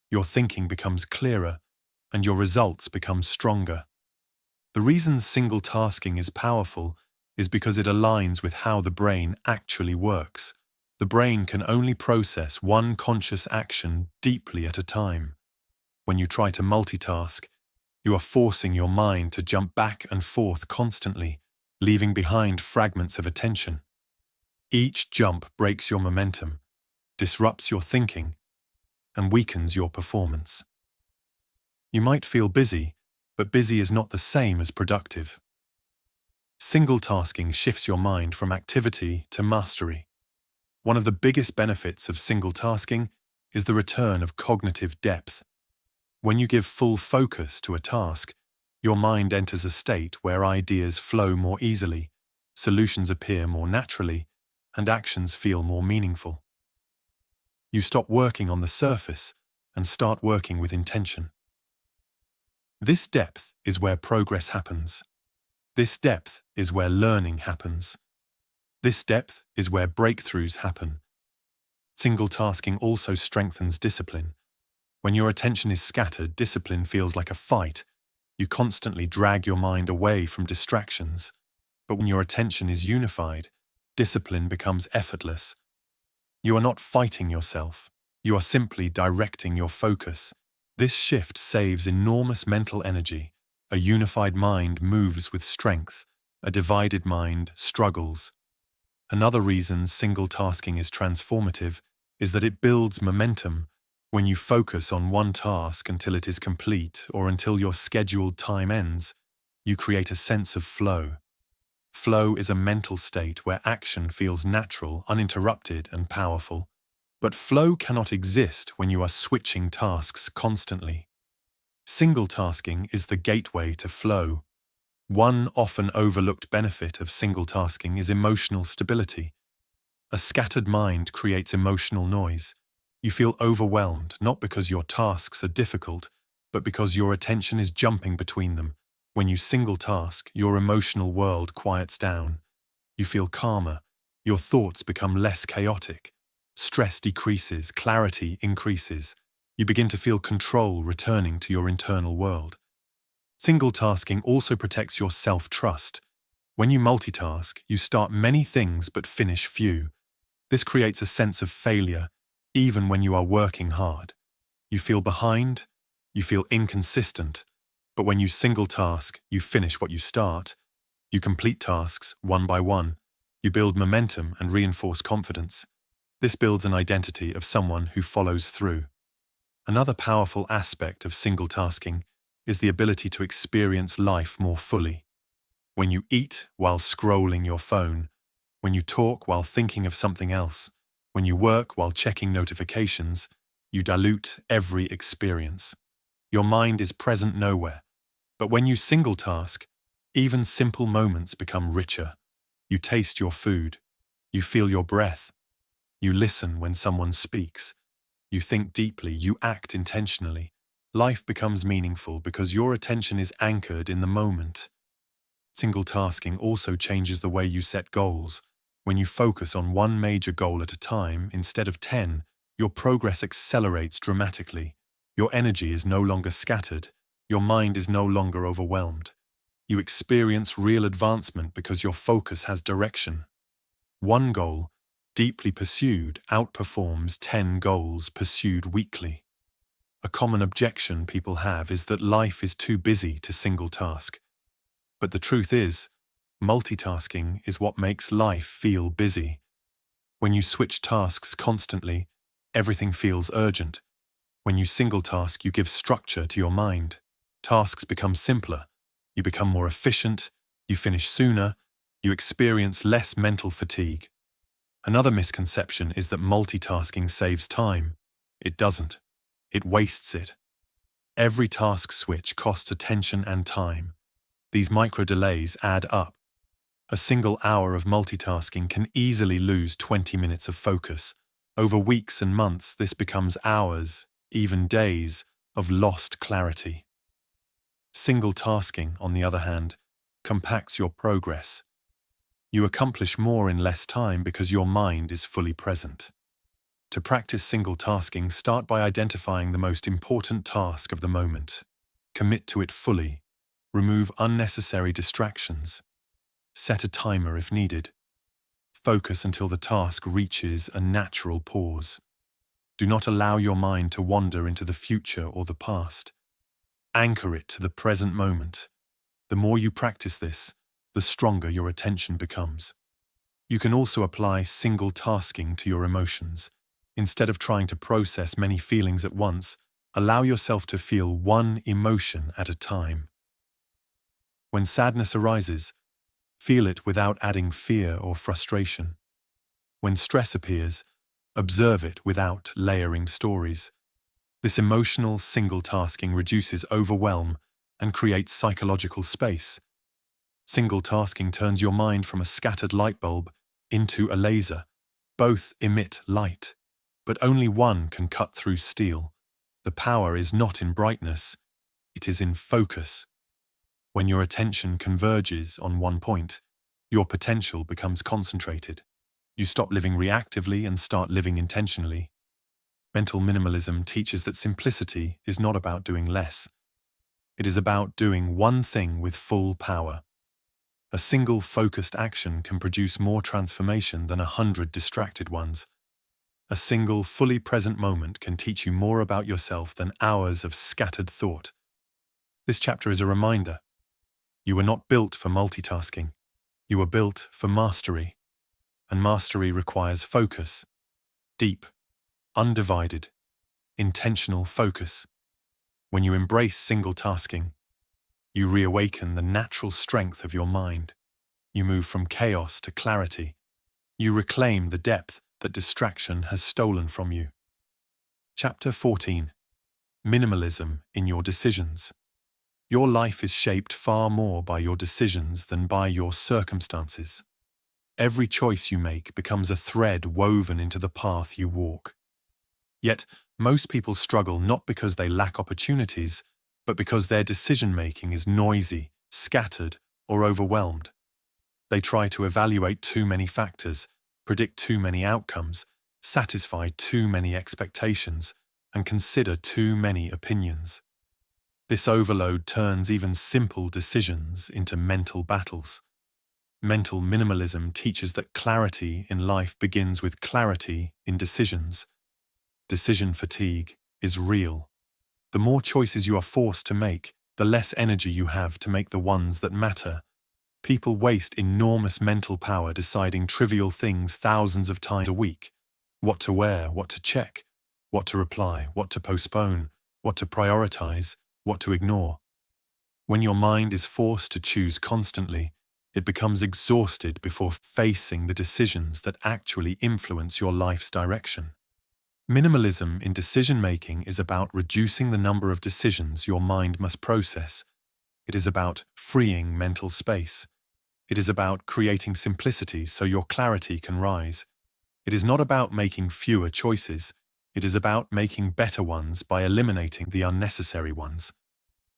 your thinking becomes clearer, and your results become stronger. The reason single tasking is powerful is because it aligns with how the brain actually works. The brain can only process one conscious action deeply at a time. When you try to multitask, you are forcing your mind to jump back and forth constantly, leaving behind fragments of attention. Each jump breaks your momentum, disrupts your thinking, and weakens your performance. You might feel busy, but busy is not the same as productive. Single tasking shifts your mind from activity to mastery. One of the biggest benefits of single tasking is the return of cognitive depth. When you give full focus to a task, your mind enters a state where ideas flow more easily, solutions appear more naturally, and actions feel more meaningful. You stop working on the surface and start working with intention. This depth is where progress happens. This depth is where learning happens. This depth is where breakthroughs happen. Single tasking also strengthens discipline. When your attention is scattered, discipline feels like a fight. You constantly drag your mind away from distractions. But when your attention is unified, discipline becomes effortless. You are not fighting yourself. You are simply directing your focus. This shift saves enormous mental energy. A unified mind moves with strength. A divided mind struggles. Another reason single-tasking is transformative is that it builds momentum. When you focus on one task until it is complete or until your scheduled time ends, you create a sense of flow. Flow is a mental state where action feels natural, uninterrupted, and powerful. But flow cannot exist when you are switching tasks constantly. Single-tasking is the gateway to flow. One often overlooked benefit of single-tasking is emotional stability. A scattered mind creates emotional noise. You feel overwhelmed, not because your tasks are difficult, but because your attention is jumping between them. When you single-task, your emotional world quiets down. You feel calmer. Your thoughts become less chaotic. Stress decreases, clarity increases. You begin to feel control returning to your internal world. Single-tasking also protects your self-trust. When you multitask, you start many things but finish few. This creates a sense of failure, even when you are working hard. You feel behind, you feel inconsistent, but when you single-task, you finish what you start. You complete tasks one by one. You build momentum and reinforce confidence. This builds an identity of someone who follows through. Another powerful aspect of single-tasking is the ability to experience life more fully. When you eat while scrolling your phone, when you talk while thinking of something else, when you work while checking notifications, you dilute every experience. Your mind is present nowhere. But when you single-task, even simple moments become richer. You taste your food. You feel your breath. You listen when someone speaks. You think deeply. You act intentionally. Life becomes meaningful because your attention is anchored in the moment. Single-tasking also changes the way you set goals. When you focus on one major goal at a time instead of 10, your progress accelerates dramatically. Your energy is no longer scattered. Your mind is no longer overwhelmed. You experience real advancement because your focus has direction. One goal, deeply pursued, outperforms 10 goals pursued weakly. A common objection people have is that life is too busy to single-task. But the truth is, multitasking is what makes life feel busy. When you switch tasks constantly, everything feels urgent. When you single-task, you give structure to your mind. Tasks become simpler. You become more efficient. You finish sooner. You experience less mental fatigue. Another misconception is that multitasking saves time. It doesn't. It wastes it. Every task switch costs attention and time. These micro-delays add up. A single hour of multitasking can easily lose 20 minutes of focus. Over weeks and months, this becomes hours, even days, of lost clarity. Single-tasking, on the other hand, compacts your progress. You accomplish more in less time because your mind is fully present. To practice single-tasking, start by identifying the most important task of the moment. Commit to it fully. Remove unnecessary distractions. Set a timer if needed. Focus until the task reaches a natural pause. Do not allow your mind to wander into the future or the past. Anchor it to the present moment. The more you practice this, the stronger your attention becomes. You can also apply single-tasking to your emotions. Instead of trying to process many feelings at once, allow yourself to feel one emotion at a time. When sadness arises, feel it without adding fear or frustration. When stress appears, observe it without layering stories. This emotional single-tasking reduces overwhelm and creates psychological space. Single-tasking turns your mind from a scattered light bulb into a laser. Both emit light, but only one can cut through steel. The power is not in brightness, it is in focus. When your attention converges on one point, your potential becomes concentrated. You stop living reactively and start living intentionally. Mental minimalism teaches that simplicity is not about doing less. It is about doing one thing with full power. A single focused action can produce more transformation than 100 distracted ones. A single fully present moment can teach you more about yourself than hours of scattered thought. This chapter is a reminder. You were not built for multitasking. You were built for mastery. And mastery requires focus. Deep, undivided, intentional focus. When you embrace single tasking, you reawaken the natural strength of your mind. You move from chaos to clarity. You reclaim the depth that distraction has stolen from you. Chapter 14. Minimalism in your decisions. Your life is shaped far more by your decisions than by your circumstances. Every choice you make becomes a thread woven into the path you walk. Yet, most people struggle not because they lack opportunities, but because their decision-making is noisy, scattered, or overwhelmed. They try to evaluate too many factors, predict too many outcomes, satisfy too many expectations, and consider too many opinions. This overload turns even simple decisions into mental battles. Mental minimalism teaches that clarity in life begins with clarity in decisions. Decision fatigue is real. The more choices you are forced to make, the less energy you have to make the ones that matter. People waste enormous mental power deciding trivial things thousands of times a week. What to wear, what to check, what to reply, what to postpone, what to prioritize, what to ignore. When your mind is forced to choose constantly, it becomes exhausted before facing the decisions that actually influence your life's direction. Minimalism in decision-making is about reducing the number of decisions your mind must process. It is about freeing mental space. It is about creating simplicity so your clarity can rise. It is not about making fewer choices. It is about making better ones by eliminating the unnecessary ones.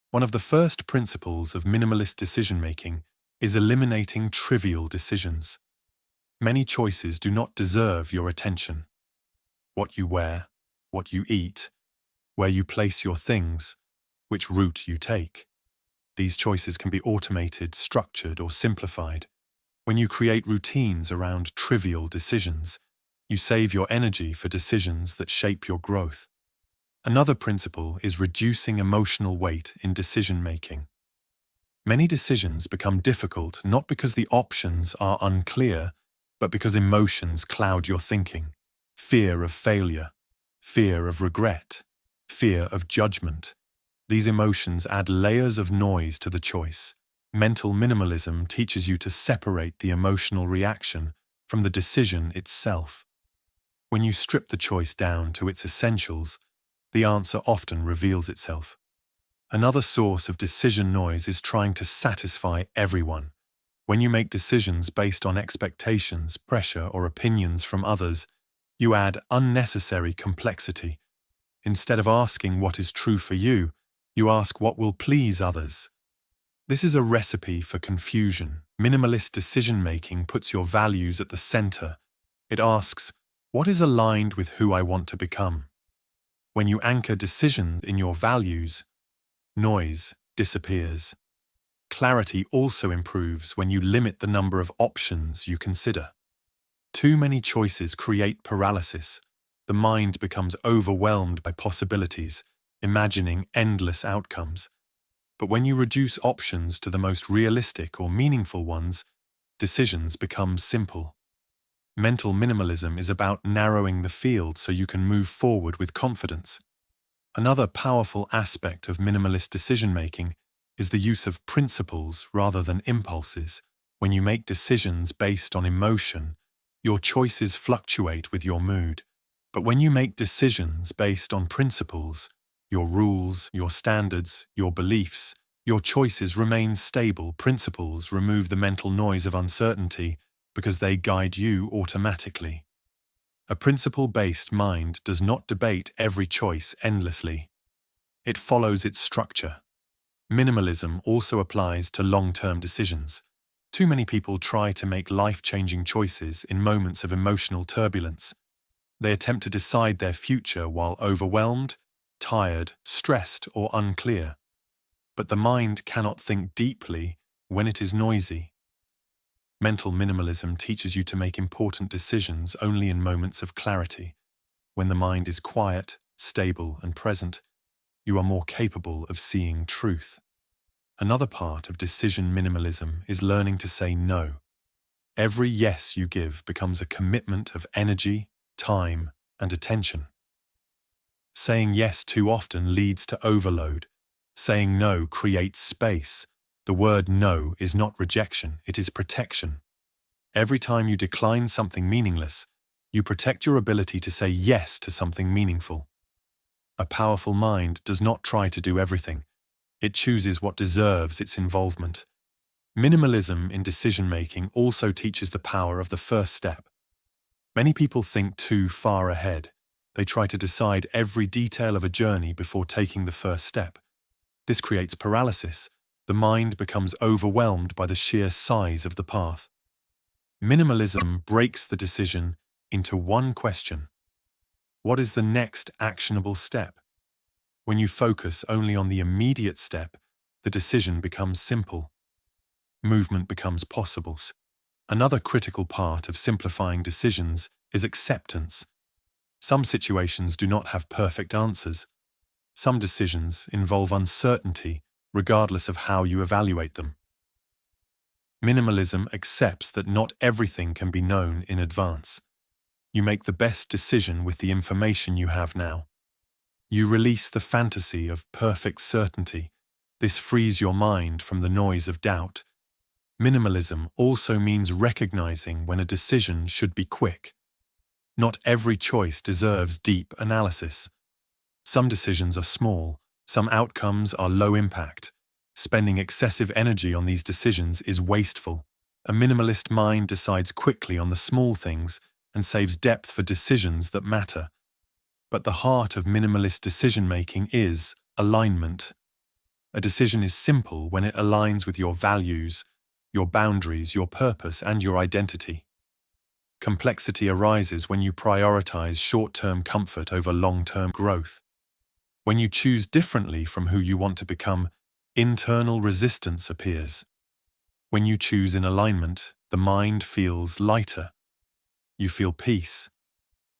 One of the first principles of minimalist decision-making is eliminating trivial decisions. Many choices do not deserve your attention. What you wear, what you eat, where you place your things, which route you take. These choices can be automated, structured, or simplified. When you create routines around trivial decisions, you save your energy for decisions that shape your growth. Another principle is reducing emotional weight in decision-making. Many decisions become difficult not because the options are unclear, but because emotions cloud your thinking. Fear of failure, fear of regret, fear of judgment. These emotions add layers of noise to the choice. Mental minimalism teaches you to separate the emotional reaction from the decision itself. When you strip the choice down to its essentials, the answer often reveals itself. Another source of decision noise is trying to satisfy everyone. When you make decisions based on expectations, pressure, or opinions from others, you add unnecessary complexity. Instead of asking what is true for you, you ask what will please others. This is a recipe for confusion. Minimalist decision-making puts your values at the center. It asks, what is aligned with who I want to become? When you anchor decisions in your values, noise disappears. Clarity also improves when you limit the number of options you consider. Too many choices create paralysis. The mind becomes overwhelmed by possibilities, imagining endless outcomes. But when you reduce options to the most realistic or meaningful ones, decisions become simple. Mental minimalism is about narrowing the field so you can move forward with confidence. Another powerful aspect of minimalist decision-making is the use of principles rather than impulses. When you make decisions based on emotion, your choices fluctuate with your mood. But when you make decisions based on principles, your rules, your standards, your beliefs, your choices remain stable. Principles remove the mental noise of uncertainty because they guide you automatically. A principle-based mind does not debate every choice endlessly. It follows its structure. Minimalism also applies to long-term decisions. Too many people try to make life-changing choices in moments of emotional turbulence. They attempt to decide their future while overwhelmed, tired, stressed, or unclear. But the mind cannot think deeply when it is noisy. Mental minimalism teaches you to make important decisions only in moments of clarity. When the mind is quiet, stable, and present, you are more capable of seeing truth. Another part of decision minimalism is learning to say no. Every yes you give becomes a commitment of energy, time, and attention. Saying yes too often leads to overload. Saying no creates space. The word no is not rejection, it is protection. Every time you decline something meaningless, you protect your ability to say yes to something meaningful. A powerful mind does not try to do everything. It chooses what deserves its involvement. Minimalism in decision-making also teaches the power of the first step. Many people think too far ahead. They try to decide every detail of a journey before taking the first step. This creates paralysis. The mind becomes overwhelmed by the sheer size of the path. Minimalism breaks the decision into one question. What is the next actionable step? When you focus only on the immediate step, the decision becomes simple. Movement becomes possible. Another critical part of simplifying decisions is acceptance. Some situations do not have perfect answers. Some decisions involve uncertainty, regardless of how you evaluate them. Minimalism accepts that not everything can be known in advance. You make the best decision with the information you have now. You release the fantasy of perfect certainty. This frees your mind from the noise of doubt. Minimalism also means recognizing when a decision should be quick. Not every choice deserves deep analysis. Some decisions are small, some outcomes are low impact. Spending excessive energy on these decisions is wasteful. A minimalist mind decides quickly on the small things and saves depth for decisions that matter. But the heart of minimalist decision-making is alignment. A decision is simple when it aligns with your values, your boundaries, your purpose, and your identity. Complexity arises when you prioritize short-term comfort over long-term growth. When you choose differently from who you want to become, internal resistance appears. When you choose in alignment, the mind feels lighter. You feel peace.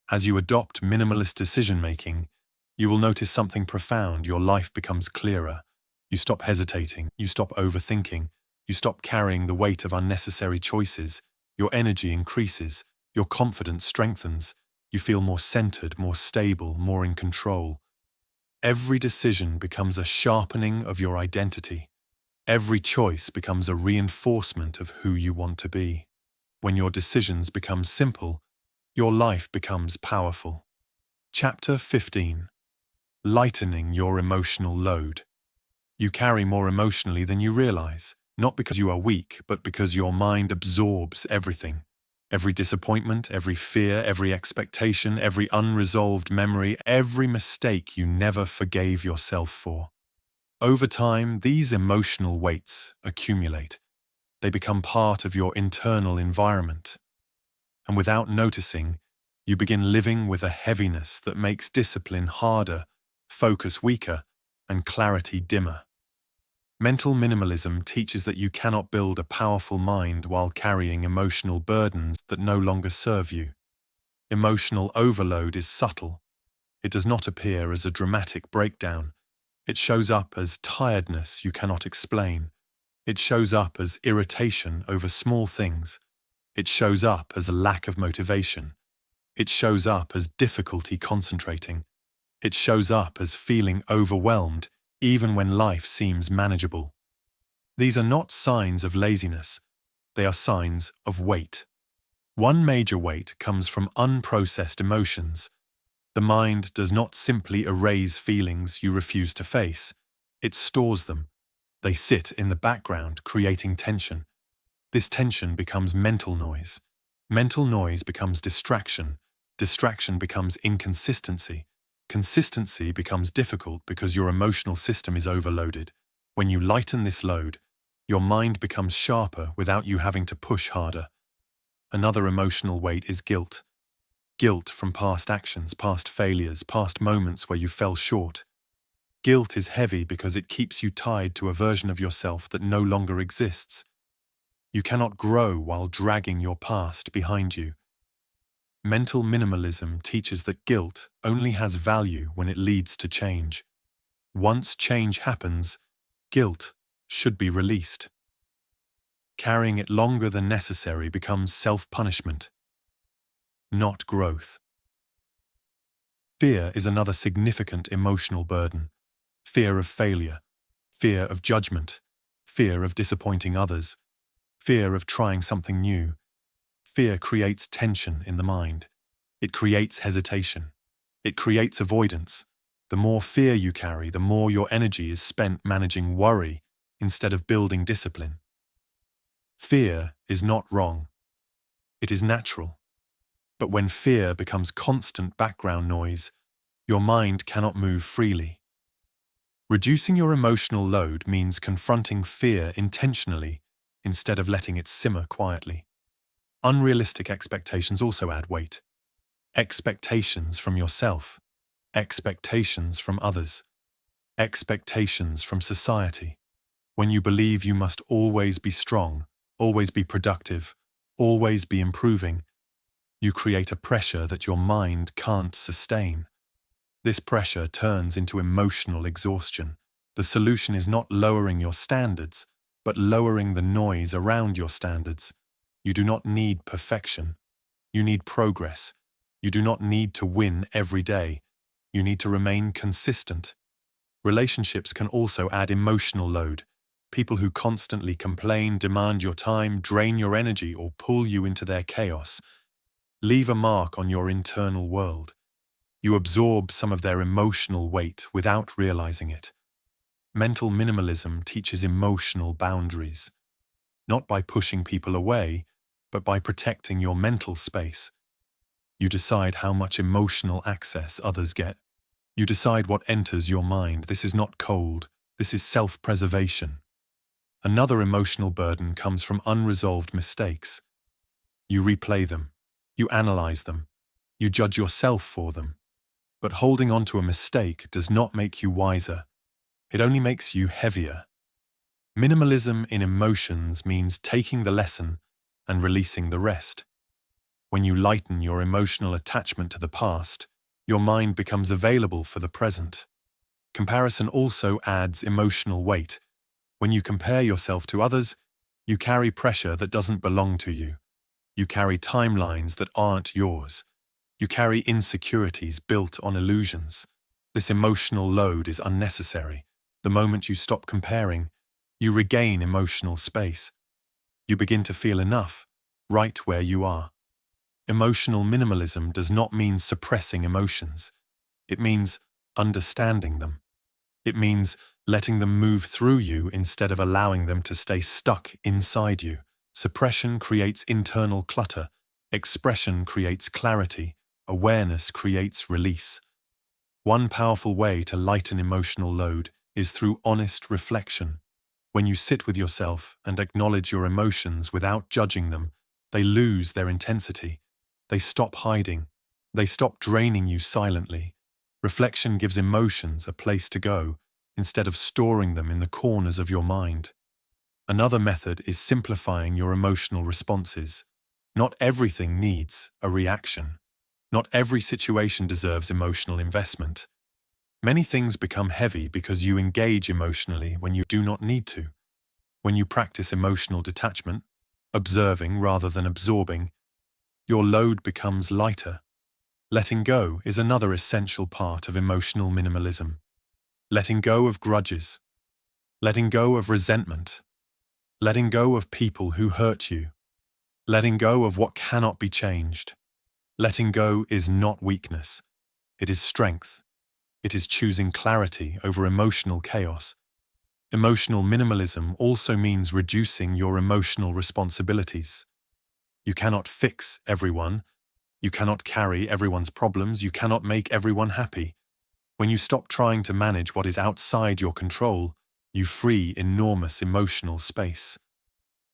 As you adopt minimalist decision-making, you will notice something profound. Your life becomes clearer. You stop hesitating. You stop overthinking. You stop carrying the weight of unnecessary choices. Your energy increases. Your confidence strengthens. You feel more centered, more stable, more in control. Every decision becomes a sharpening of your identity. Every choice becomes a reinforcement of who you want to be. When your decisions become simple, your life becomes powerful. Chapter 15. Lightening your emotional load. You carry more emotionally than you realize, not because you are weak, but because your mind absorbs everything. Every disappointment, every fear, every expectation, every unresolved memory, every mistake you never forgave yourself for. Over time, these emotional weights accumulate. They become part of your internal environment. And without noticing, you begin living with a heaviness that makes discipline harder, focus weaker, and clarity dimmer. Mental minimalism teaches that you cannot build a powerful mind while carrying emotional burdens that no longer serve you. Emotional overload is subtle. It does not appear as a dramatic breakdown. It shows up as tiredness you cannot explain. It shows up as irritation over small things. It shows up as a lack of motivation. It shows up as difficulty concentrating. It shows up as feeling overwhelmed even when life seems manageable. These are not signs of laziness. They are signs of weight. One major weight comes from unprocessed emotions. The mind does not simply erase feelings you refuse to face. It stores them. They sit in the background, creating tension. This tension becomes mental noise. Mental noise becomes distraction. Distraction becomes inconsistency. Consistency becomes difficult because your emotional system is overloaded. When you lighten this load, your mind becomes sharper without you having to push harder. Another emotional weight is guilt. Guilt from past actions, past failures, past moments where you fell short. Guilt is heavy because it keeps you tied to a version of yourself that no longer exists. You cannot grow while dragging your past behind you. Mental minimalism teaches that guilt only has value when it leads to change. Once change happens, guilt should be released. Carrying it longer than necessary becomes self-punishment, not growth. Fear is another significant emotional burden. Fear of failure, fear of judgment, fear of disappointing others, fear of trying something new. Fear creates tension in the mind. It creates hesitation. It creates avoidance. The more fear you carry, the more your energy is spent managing worry instead of building discipline. Fear is not wrong. It is natural. But when fear becomes constant background noise, your mind cannot move freely. Reducing your emotional load means confronting fear intentionally instead of letting it simmer quietly. Unrealistic expectations also add weight. Expectations from yourself, expectations from others, expectations from society. When you believe you must always be strong, always be productive, always be improving, you create a pressure that your mind can't sustain. This pressure turns into emotional exhaustion. The solution is not lowering your standards, but lowering the noise around your standards. You do not need perfection. You need progress. You do not need to win every day. You need to remain consistent. Relationships can also add emotional load. People who constantly complain, demand your time, drain your energy, or pull you into their chaos leave a mark on your internal world. You absorb some of their emotional weight without realizing it. Mental minimalism teaches emotional boundaries, not by pushing people away, but by protecting your mental space. You decide how much emotional access others get. You decide what enters your mind. This is not cold. This is self-preservation. Another emotional burden comes from unresolved mistakes. You replay them. You analyze them. You judge yourself for them. But holding on to a mistake does not make you wiser. It only makes you heavier. Minimalism in emotions means taking the lesson and releasing the rest. When you lighten your emotional attachment to the past, your mind becomes available for the present. Comparison also adds emotional weight. When you compare yourself to others, you carry pressure that doesn't belong to you. You carry timelines that aren't yours. You carry insecurities built on illusions. This emotional load is unnecessary. The moment you stop comparing, you regain emotional space. You begin to feel enough, right where you are. Emotional minimalism does not mean suppressing emotions. It means understanding them. It means letting them move through you instead of allowing them to stay stuck inside you. Suppression creates internal clutter. Expression creates clarity. Awareness creates release. One powerful way to lighten emotional load is through honest reflection. When you sit with yourself and acknowledge your emotions without judging them, they lose their intensity. They stop hiding. They stop draining you silently. Reflection gives emotions a place to go, instead of storing them in the corners of your mind. Another method is simplifying your emotional responses. Not everything needs a reaction. Not every situation deserves emotional investment. Many things become heavy because you engage emotionally when you do not need to. When you practice emotional detachment, observing rather than absorbing, your load becomes lighter. Letting go is another essential part of emotional minimalism. Letting go of grudges. Letting go of resentment. Letting go of people who hurt you. Letting go of what cannot be changed. Letting go is not weakness. It is strength. It is choosing clarity over emotional chaos. Emotional minimalism also means reducing your emotional responsibilities. You cannot fix everyone. You cannot carry everyone's problems. You cannot make everyone happy. When you stop trying to manage what is outside your control, you free enormous emotional space.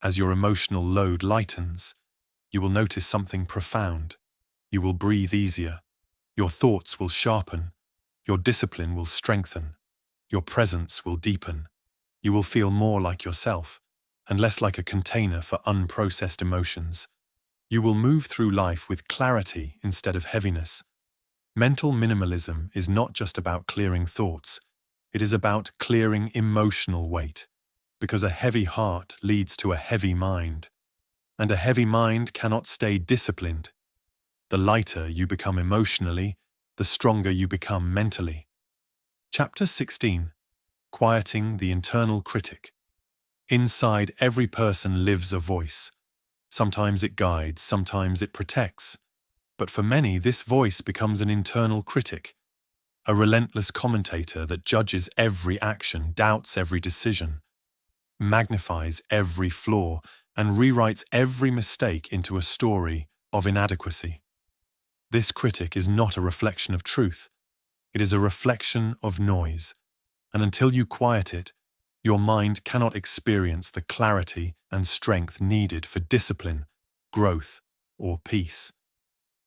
As your emotional load lightens, you will notice something profound. You will breathe easier. Your thoughts will sharpen. Your discipline will strengthen. Your presence will deepen. You will feel more like yourself. and less like a container for unprocessed emotions. You will move through life with clarity instead of heaviness. Mental minimalism is not just about clearing thoughts, it is about clearing emotional weight, because a heavy heart leads to a heavy mind, and a heavy mind cannot stay disciplined. The lighter you become emotionally, the stronger you become mentally. Chapter 16. Quieting the internal critic. Inside every person lives a voice. Sometimes it guides, sometimes it protects. But for many, this voice becomes an internal critic, a relentless commentator that judges every action, doubts every decision, magnifies every flaw, and rewrites every mistake into a story of inadequacy. This critic is not a reflection of truth. It is a reflection of noise, and until you quiet it, your mind cannot experience the clarity and strength needed for discipline, growth, or peace.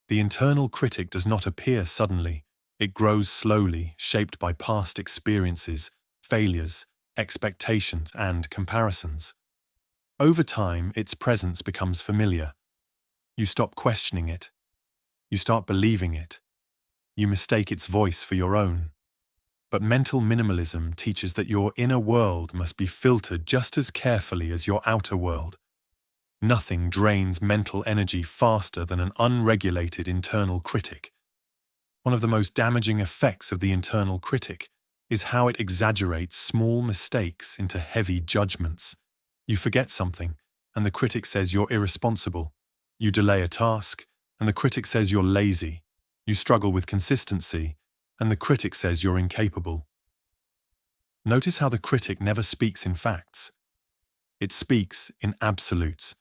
The internal critic does not appear suddenly. It grows slowly, shaped by past experiences, failures, expectations, and comparisons. Over time, its presence becomes familiar. You stop questioning it. You start believing it. You mistake its voice for your own. But mental minimalism teaches that your inner world must be filtered just as carefully as your outer world. Nothing drains mental energy faster than an unregulated internal critic. One of the most damaging effects of the internal critic is how it exaggerates small mistakes into heavy judgments. You forget something, and the critic says you're irresponsible. You delay a task, and the critic says you're lazy. You struggle with consistency, and the critic says you're incapable. Notice how the critic never speaks in facts. It speaks in absolutes.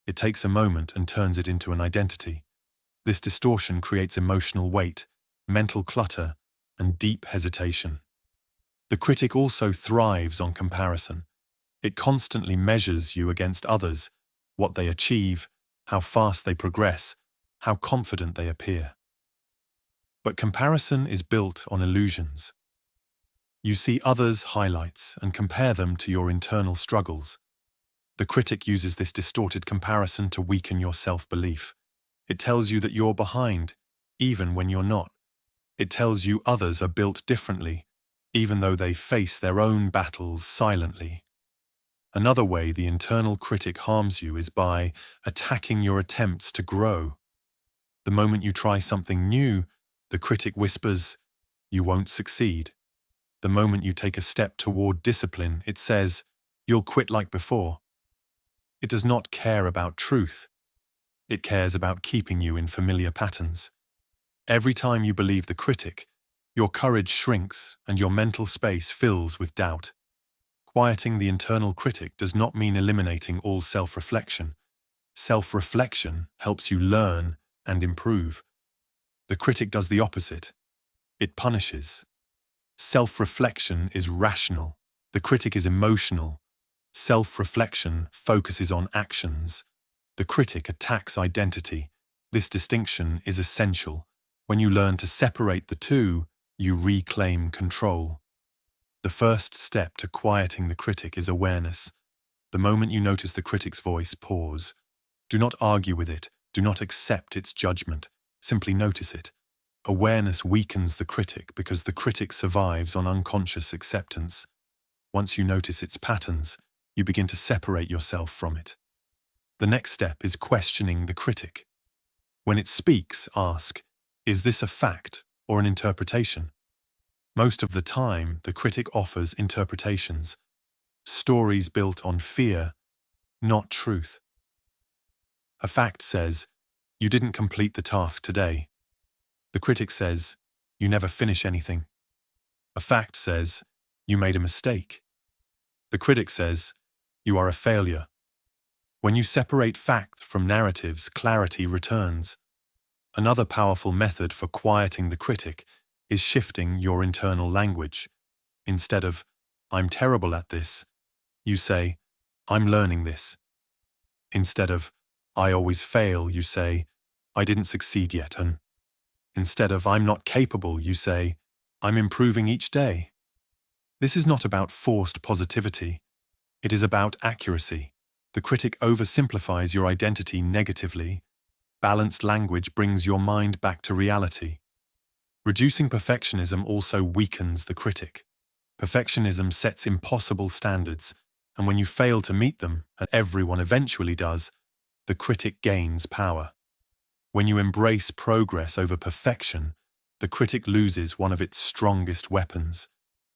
It takes a moment and turns it into an identity. This distortion creates emotional weight, mental clutter, and deep hesitation. The critic also thrives on comparison. It constantly measures you against others, what they achieve, how fast they progress, how confident they appear. But comparison is built on illusions. You see others' highlights and compare them to your internal struggles. The critic uses this distorted comparison to weaken your self-belief. It tells you that you're behind, even when you're not. It tells you others are built differently, even though they face their own battles silently. Another way the internal critic harms you is by attacking your attempts to grow. The moment you try something new, the critic whispers, "You won't succeed." The moment you take a step toward discipline, it says, "You'll quit like before." It does not care about truth. It cares about keeping you in familiar patterns. Every time you believe the critic, your courage shrinks and your mental space fills with doubt. Quieting the internal critic does not mean eliminating all self-reflection. Self-reflection helps you learn and improve. The critic does the opposite. It punishes. Self-reflection is rational. The critic is emotional. Self-reflection focuses on actions. The critic attacks identity. This distinction is essential. When you learn to separate the two, you reclaim control. The first step to quieting the critic is awareness. The moment you notice the critic's voice, pause. Do not argue with it. Do not accept its judgment. Simply notice it. Awareness weakens the critic because the critic survives on unconscious acceptance. Once you notice its patterns, you begin to separate yourself from it. The next step is questioning the critic. When it speaks, ask, is this a fact or an interpretation? Most of the time, the critic offers interpretations, stories built on fear, not truth. A fact says, you didn't complete the task today. The critic says, you never finish anything. A fact says, you made a mistake. The critic says, you are a failure. When you separate fact from narratives, clarity returns. Another powerful method for quieting the critic is shifting your internal language. Instead of, I'm terrible at this, you say, I'm learning this. Instead of, I always fail, you say, I didn't succeed yet. And instead of, I'm not capable, you say, I'm improving each day. This is not about forced positivity. It is about accuracy. The critic oversimplifies your identity negatively. Balanced language brings your mind back to reality. Reducing perfectionism also weakens the critic. Perfectionism sets impossible standards, and when you fail to meet them, and everyone eventually does, the critic gains power. When you embrace progress over perfection, the critic loses one of its strongest weapons.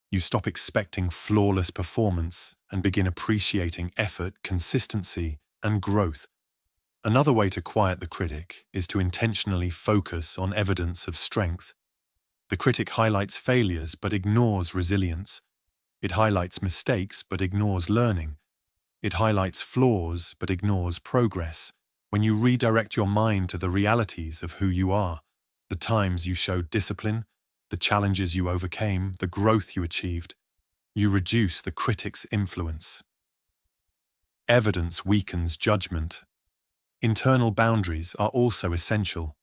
You stop expecting flawless performance and begin appreciating effort, consistency, and growth. Another way to quiet the critic is to intentionally focus on evidence of strength. The critic highlights failures but ignores resilience. It highlights mistakes but ignores learning. It highlights flaws but ignores progress. When you redirect your mind to the realities of who you are, the times you showed discipline, the challenges you overcame, the growth you achieved, you reduce the critic's influence. Evidence weakens judgment. Internal boundaries are also essential.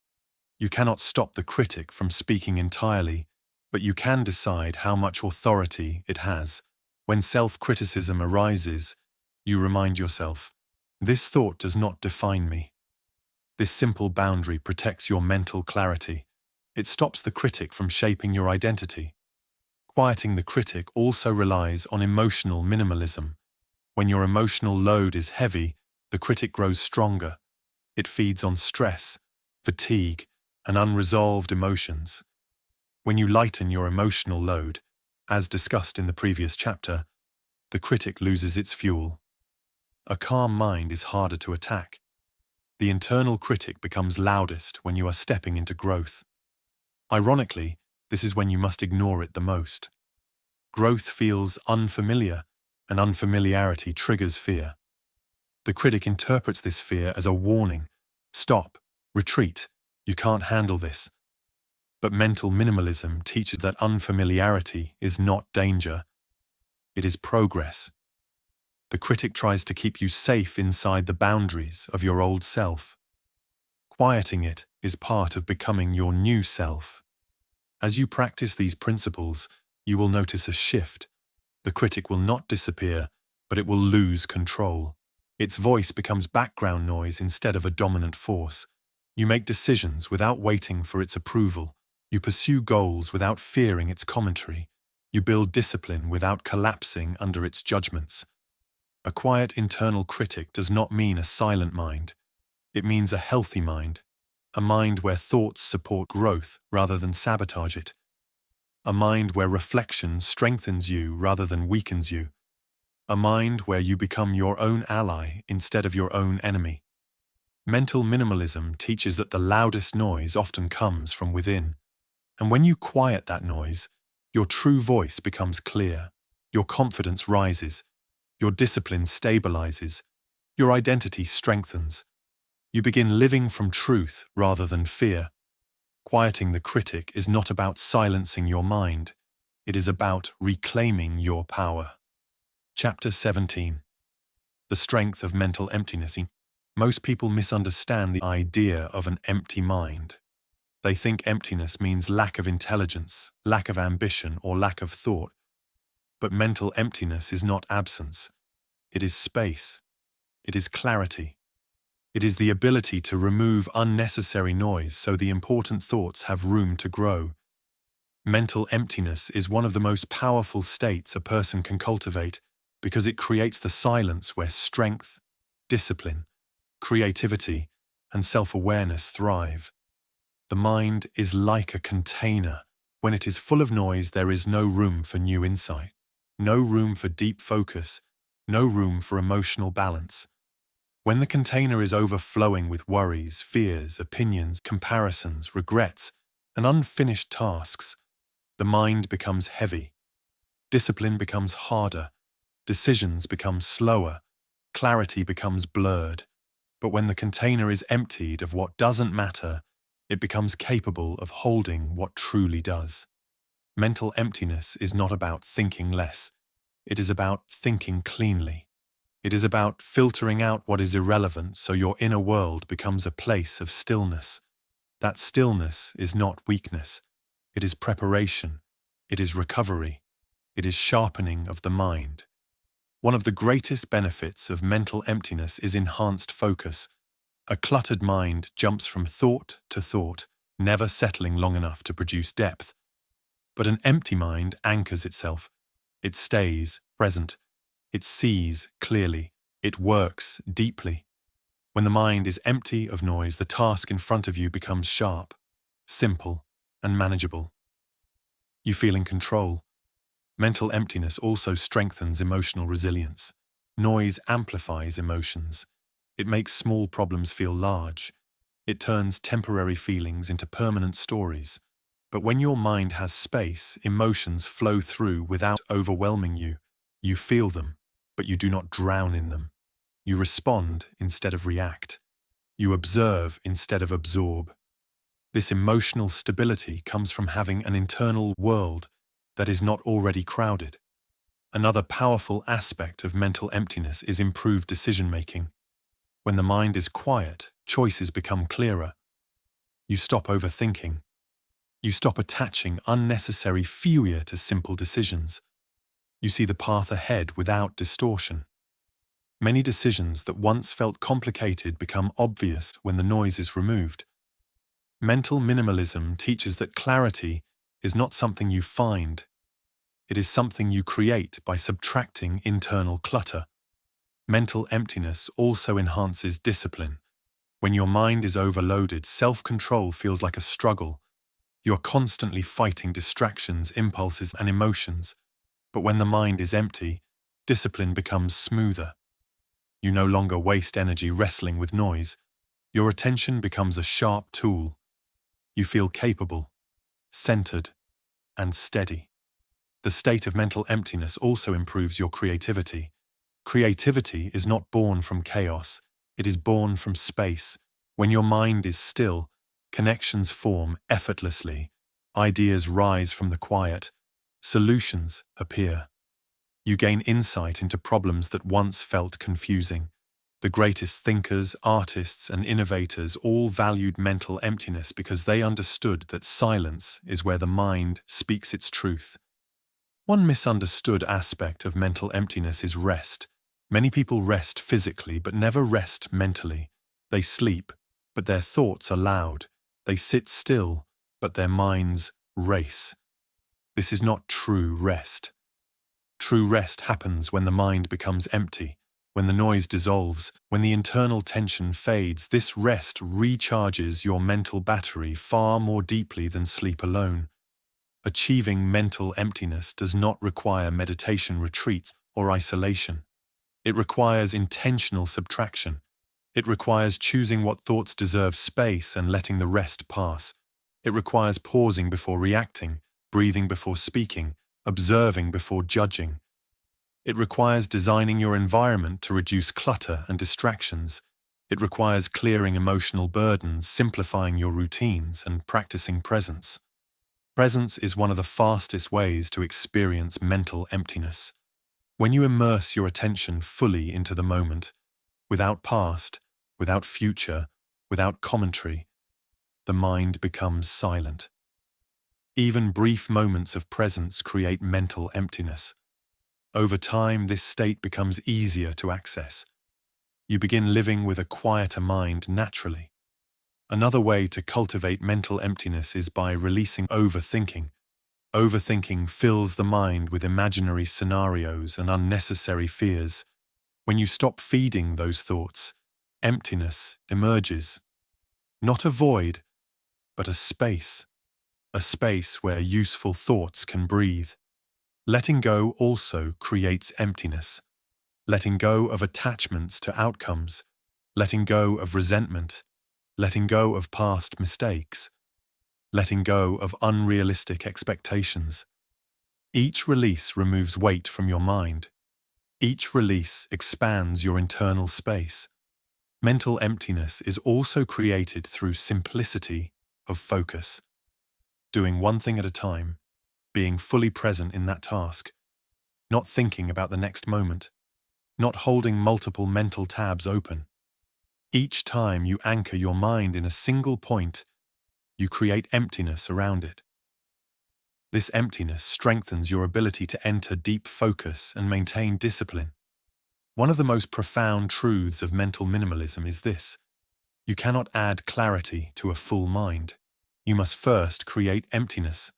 You cannot stop the critic from speaking entirely, but you can decide how much authority it has. When self-criticism arises, you remind yourself, "This thought does not define me." This simple boundary protects your mental clarity. It stops the critic from shaping your identity. Quieting the critic also relies on emotional minimalism. When your emotional load is heavy, the critic grows stronger. It feeds on stress, fatigue, and unresolved emotions. When you lighten your emotional load, as discussed in the previous chapter, the critic loses its fuel. A calm mind is harder to attack. The internal critic becomes loudest when you are stepping into growth. Ironically, this is when you must ignore it the most. Growth feels unfamiliar, and unfamiliarity triggers fear. The critic interprets this fear as a warning. Stop, retreat, you can't handle this. But mental minimalism teaches that unfamiliarity is not danger. It is progress. The critic tries to keep you safe inside the boundaries of your old self. Quieting it is part of becoming your new self. As you practice these principles, you will notice a shift. The critic will not disappear, but it will lose control. Its voice becomes background noise instead of a dominant force. You make decisions without waiting for its approval. You pursue goals without fearing its commentary. You build discipline without collapsing under its judgments. A quiet internal critic does not mean a silent mind. It means a healthy mind, a mind where thoughts support growth rather than sabotage it, a mind where reflection strengthens you rather than weakens you, a mind where you become your own ally instead of your own enemy. Mental minimalism teaches that the loudest noise often comes from within, and when you quiet that noise, your true voice becomes clear, your confidence rises, your discipline stabilizes, your identity strengthens. You begin living from truth rather than fear. Quieting the critic is not about silencing your mind. It is about reclaiming your power. Chapter 17. The Strength of Mental Emptiness. Most people misunderstand the idea of an empty mind. They think emptiness means lack of intelligence, lack of ambition, or lack of thought. But mental emptiness is not absence. It is space. It is clarity. It is the ability to remove unnecessary noise so the important thoughts have room to grow. Mental emptiness is one of the most powerful states a person can cultivate because it creates the silence where strength, discipline, creativity, and self-awareness thrive. The mind is like a container. When it is full of noise, there is no room for new insight, no room for deep focus, no room for emotional balance. When the container is overflowing with worries, fears, opinions, comparisons, regrets, and unfinished tasks, the mind becomes heavy. Discipline becomes harder. Decisions become slower. Clarity becomes blurred. But when the container is emptied of what doesn't matter, it becomes capable of holding what truly does. Mental emptiness is not about thinking less. It is about thinking cleanly. It is about filtering out what is irrelevant so your inner world becomes a place of stillness. That stillness is not weakness. It is preparation. It is recovery. It is sharpening of the mind. One of the greatest benefits of mental emptiness is enhanced focus. A cluttered mind jumps from thought to thought, never settling long enough to produce depth. But an empty mind anchors itself. It stays present. It sees clearly. It works deeply. When the mind is empty of noise, the task in front of you becomes sharp, simple, and manageable. You feel in control. Mental emptiness also strengthens emotional resilience. Noise amplifies emotions. It makes small problems feel large. It turns temporary feelings into permanent stories. But when your mind has space, emotions flow through without overwhelming you. You feel them, but you do not drown in them. You respond instead of react. You observe instead of absorb. This emotional stability comes from having an internal world that is not already crowded. Another powerful aspect of mental emptiness is improved decision-making. When the mind is quiet, choices become clearer. You stop overthinking. You stop attaching unnecessary fear to simple decisions. You see the path ahead without distortion. Many decisions that once felt complicated become obvious when the noise is removed. Mental minimalism teaches that clarity is not something you find. It is something you create by subtracting internal clutter. Mental emptiness also enhances discipline. When your mind is overloaded, self-control feels like a struggle. You are constantly fighting distractions, impulses, and emotions. But when the mind is empty, discipline becomes smoother. You no longer waste energy wrestling with noise. Your attention becomes a sharp tool. You feel capable, centered, and steady. The state of mental emptiness also improves your creativity. Creativity is not born from chaos. It is born from space. When your mind is still, connections form effortlessly. Ideas rise from the quiet. Solutions appear. You gain insight into problems that once felt confusing. The greatest thinkers, artists, and innovators all valued mental emptiness because they understood that silence is where the mind speaks its truth. One misunderstood aspect of mental emptiness is rest. Many people rest physically but never rest mentally. They sleep, but their thoughts are loud. They sit still, but their minds race. This is not true rest. True rest happens when the mind becomes empty, when the noise dissolves, when the internal tension fades. This rest recharges your mental battery far more deeply than sleep alone. Achieving mental emptiness does not require meditation retreats or isolation. It requires intentional subtraction. It requires choosing what thoughts deserve space and letting the rest pass. It requires pausing before reacting, breathing before speaking, observing before judging. It requires designing your environment to reduce clutter and distractions. It requires clearing emotional burdens, simplifying your routines, and practicing presence. Presence is one of the fastest ways to experience mental emptiness. When you immerse your attention fully into the moment, without past, without future, without commentary, the mind becomes silent. Even brief moments of presence create mental emptiness. Over time, this state becomes easier to access. You begin living with a quieter mind naturally. Another way to cultivate mental emptiness is by releasing overthinking. Overthinking fills the mind with imaginary scenarios and unnecessary fears. When you stop feeding those thoughts, emptiness emerges. Not a void, but a space where useful thoughts can breathe. Letting go also creates emptiness. Letting go of attachments to outcomes, letting go of resentment, letting go of past mistakes, letting go of unrealistic expectations. Each release removes weight from your mind. Each release expands your internal space. Mental emptiness is also created through simplicity of focus. Doing one thing at a time, being fully present in that task, not thinking about the next moment, not holding multiple mental tabs open. Each time you anchor your mind in a single point, you create emptiness around it. This emptiness strengthens your ability to enter deep focus and maintain discipline. One of the most profound truths of mental minimalism is this: you cannot add clarity to a full mind. You must first create emptiness,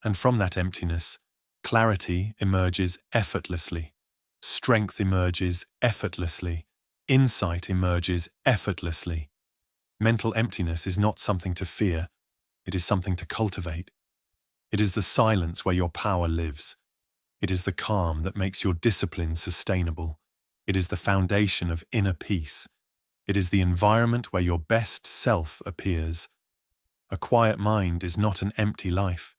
and from that emptiness, clarity emerges effortlessly. Strength emerges effortlessly. Insight emerges effortlessly. Mental emptiness is not something to fear, it is something to cultivate. It is the silence where your power lives. It is the calm that makes your discipline sustainable. It is the foundation of inner peace. It is the environment where your best self appears. A quiet mind is not an empty life.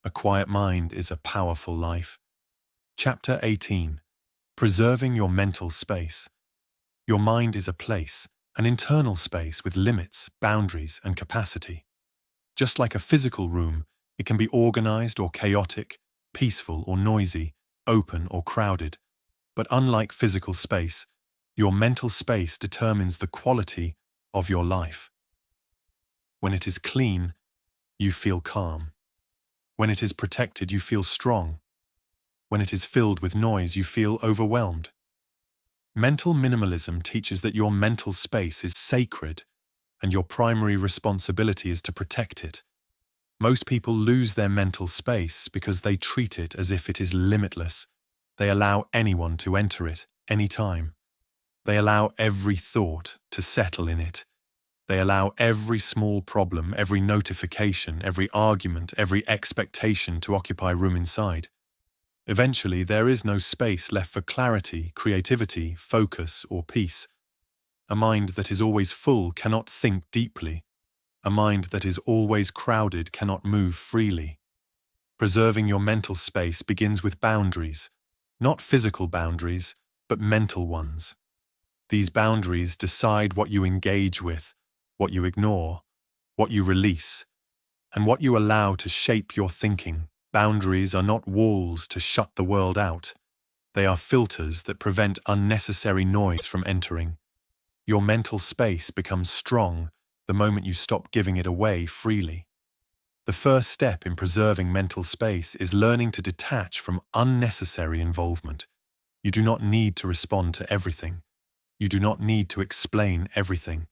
A quiet mind is a powerful life. Chapter 18. Preserving your mental space. Your mind is a place, an internal space with limits, boundaries, and capacity. Just like a physical room, it can be organized or chaotic, peaceful or noisy, open or crowded. But unlike physical space, your mental space determines the quality of your life. When it is clean, you feel calm. When it is protected, you feel strong. When it is filled with noise, you feel overwhelmed. Mental minimalism teaches that your mental space is sacred, and your primary responsibility is to protect it. Most people lose their mental space because they treat it as if it is limitless. They allow anyone to enter it, anytime. They allow every thought to settle in it. They allow every small problem, every notification, every argument, every expectation to occupy room inside. Eventually, there is no space left for clarity, creativity, focus, or peace. A mind that is always full cannot think deeply. A mind that is always crowded cannot move freely. Preserving your mental space begins with boundaries, not physical boundaries, but mental ones. These boundaries decide what you engage with, what you ignore, what you release, and what you allow to shape your thinking. Boundaries are not walls to shut the world out. They are filters that prevent unnecessary noise from entering. Your mental space becomes strong the moment you stop giving it away freely. The first step in preserving mental space is learning to detach from unnecessary involvement. You do not need to respond to everything. You do not need to explain everything.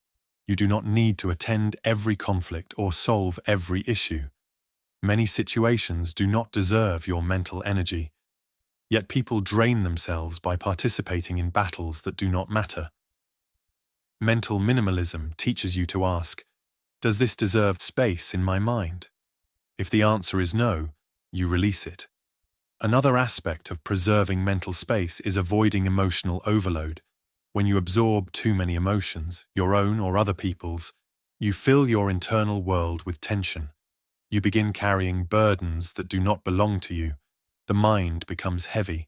You do not need to attend every conflict or solve every issue. Many situations do not deserve your mental energy, yet people drain themselves by participating in battles that do not matter. Mental minimalism teaches you to ask, does this deserve space in my mind? If the answer is no, you release it. Another aspect of preserving mental space is avoiding emotional overload. When you absorb too many emotions, your own or other people's, you fill your internal world with tension. You begin carrying burdens that do not belong to you. The mind becomes heavy.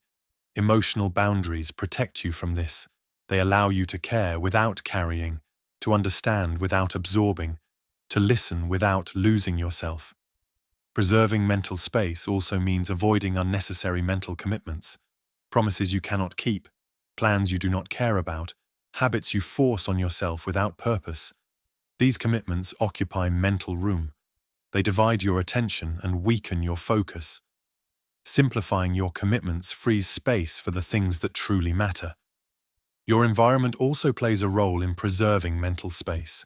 Emotional boundaries protect you from this. They allow you to care without carrying, to understand without absorbing, to listen without losing yourself. Preserving mental space also means avoiding unnecessary mental commitments, promises you cannot keep, plans you do not care about, habits you force on yourself without purpose. These commitments occupy mental room. They divide your attention and weaken your focus. Simplifying your commitments frees space for the things that truly matter. Your environment also plays a role in preserving mental space.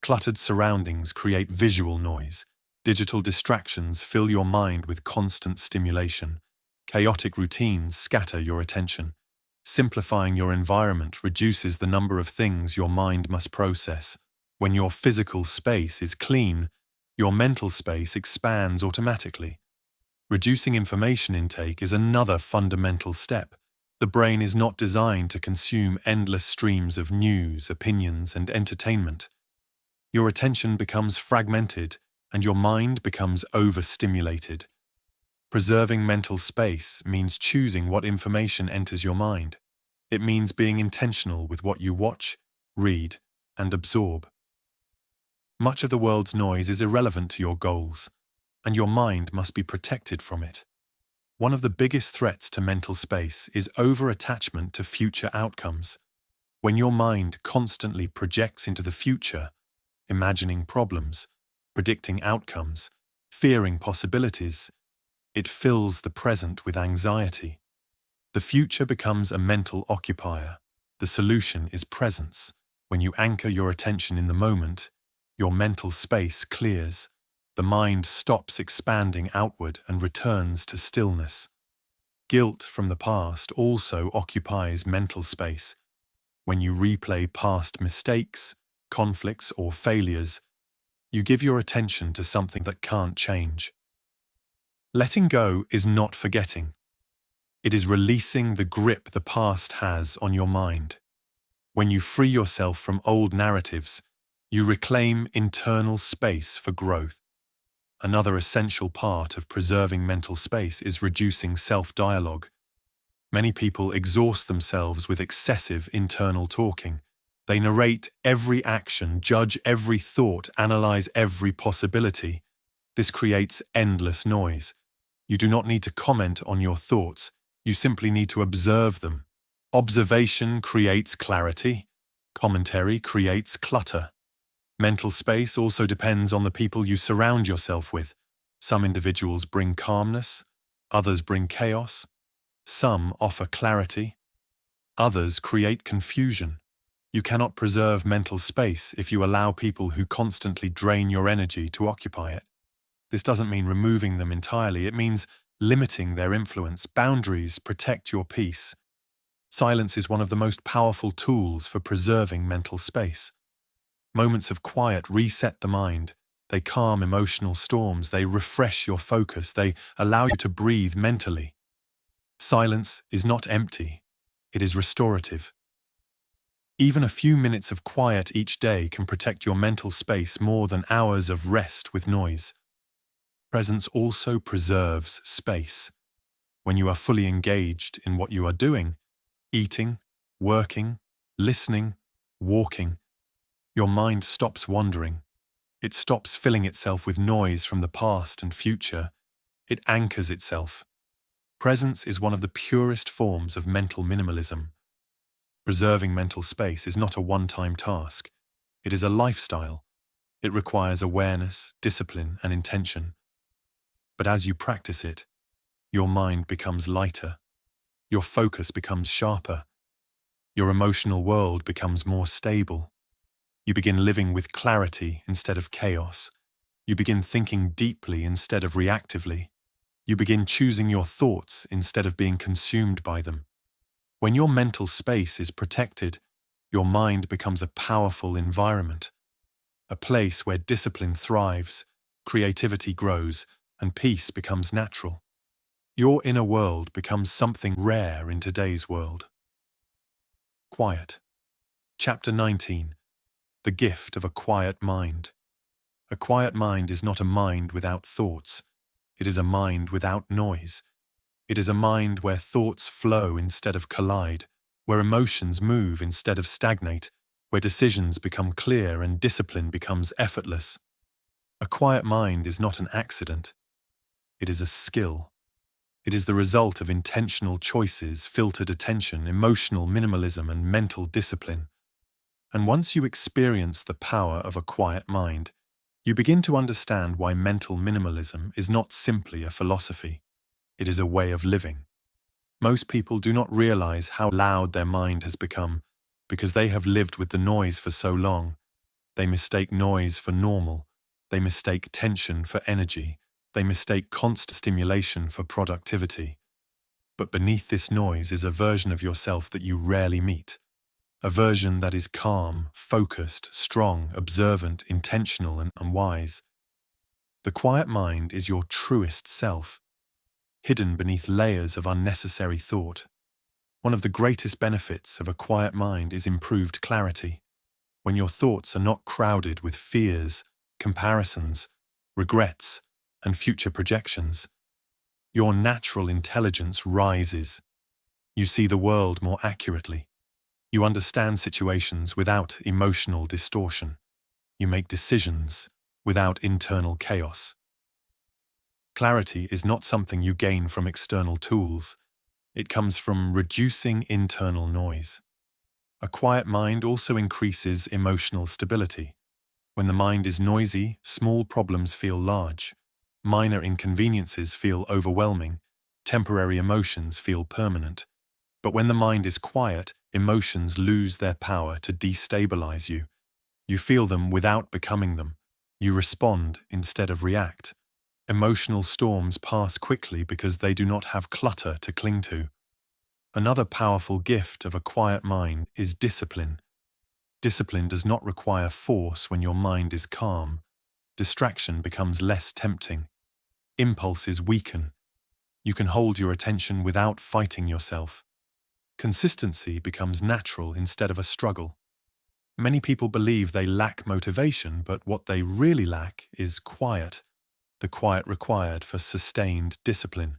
Cluttered surroundings create visual noise. Digital distractions fill your mind with constant stimulation. Chaotic routines scatter your attention. Simplifying your environment reduces the number of things your mind must process. When your physical space is clean, your mental space expands automatically. Reducing information intake is another fundamental step. The brain is not designed to consume endless streams of news, opinions, and entertainment. Your attention becomes fragmented, and your mind becomes overstimulated. Preserving mental space means choosing what information enters your mind. It means being intentional with what you watch, read, and absorb. Much of the world's noise is irrelevant to your goals, and your mind must be protected from it. One of the biggest threats to mental space is over-attachment to future outcomes. When your mind constantly projects into the future, imagining problems, predicting outcomes, fearing possibilities, it fills the present with anxiety. The future becomes a mental occupier. The solution is presence. When you anchor your attention in the moment, your mental space clears. The mind stops expanding outward and returns to stillness. Guilt from the past also occupies mental space. When you replay past mistakes, conflicts, or failures, you give your attention to something that can't change. Letting go is not forgetting. It is releasing the grip the past has on your mind. When you free yourself from old narratives, you reclaim internal space for growth. Another essential part of preserving mental space is reducing self-dialogue. Many people exhaust themselves with excessive internal talking. They narrate every action, judge every thought, analyze every possibility. This creates endless noise. You do not need to comment on your thoughts. You simply need to observe them. Observation creates clarity. Commentary creates clutter. Mental space also depends on the people you surround yourself with. Some individuals bring calmness, others bring chaos. Some offer clarity, others create confusion. You cannot preserve mental space if you allow people who constantly drain your energy to occupy it. This doesn't mean removing them entirely, it means limiting their influence. Boundaries protect your peace. Silence is one of the most powerful tools for preserving mental space. Moments of quiet reset the mind. They calm emotional storms. They refresh your focus. They allow you to breathe mentally. Silence is not empty. It is restorative. Even a few minutes of quiet each day can protect your mental space more than hours of rest with noise. Presence also preserves space. When you are fully engaged in what you are doing, eating, working, listening, walking, your mind stops wandering. It stops filling itself with noise from the past and future. It anchors itself. Presence is one of the purest forms of mental minimalism. Preserving mental space is not a one-time task. It is a lifestyle. It requires awareness, discipline, and intention. But as you practice it, your mind becomes lighter. Your focus becomes sharper. Your emotional world becomes more stable. You begin living with clarity instead of chaos. You begin thinking deeply instead of reactively. You begin choosing your thoughts instead of being consumed by them. When your mental space is protected, your mind becomes a powerful environment, a place where discipline thrives, creativity grows, and peace becomes natural. Your inner world becomes something rare in today's world. Quiet. Chapter 19. The gift of a quiet mind. A quiet mind is not a mind without thoughts. It is a mind without noise. It is a mind where thoughts flow instead of collide, where emotions move instead of stagnate, where decisions become clear and discipline becomes effortless. A quiet mind is not an accident. It is a skill. It is the result of intentional choices, filtered attention, emotional minimalism, and mental discipline. And once you experience the power of a quiet mind, you begin to understand why mental minimalism is not simply a philosophy. It is a way of living. Most people do not realize how loud their mind has become because they have lived with the noise for so long. They mistake noise for normal. They mistake tension for energy. They mistake constant stimulation for productivity. But beneath this noise is a version of yourself that you rarely meet. A version that is calm, focused, strong, observant, intentional, and wise. The quiet mind is your truest self, hidden beneath layers of unnecessary thought. One of the greatest benefits of a quiet mind is improved clarity. When your thoughts are not crowded with fears, comparisons, regrets, and future projections, your natural intelligence rises. You see the world more accurately. You understand situations without emotional distortion. You make decisions without internal chaos. Clarity is not something you gain from external tools. It comes from reducing internal noise. A quiet mind also increases emotional stability. When the mind is noisy, small problems feel large. Minor inconveniences feel overwhelming. Temporary emotions feel permanent. But when the mind is quiet, emotions lose their power to destabilize you. You feel them without becoming them. You respond instead of react. Emotional storms pass quickly because they do not have clutter to cling to. Another powerful gift of a quiet mind is discipline. Discipline does not require force when your mind is calm. Distraction becomes less tempting. Impulses weaken. You can hold your attention without fighting yourself. Consistency becomes natural instead of a struggle. Many people believe they lack motivation, but what they really lack is quiet, the quiet required for sustained discipline.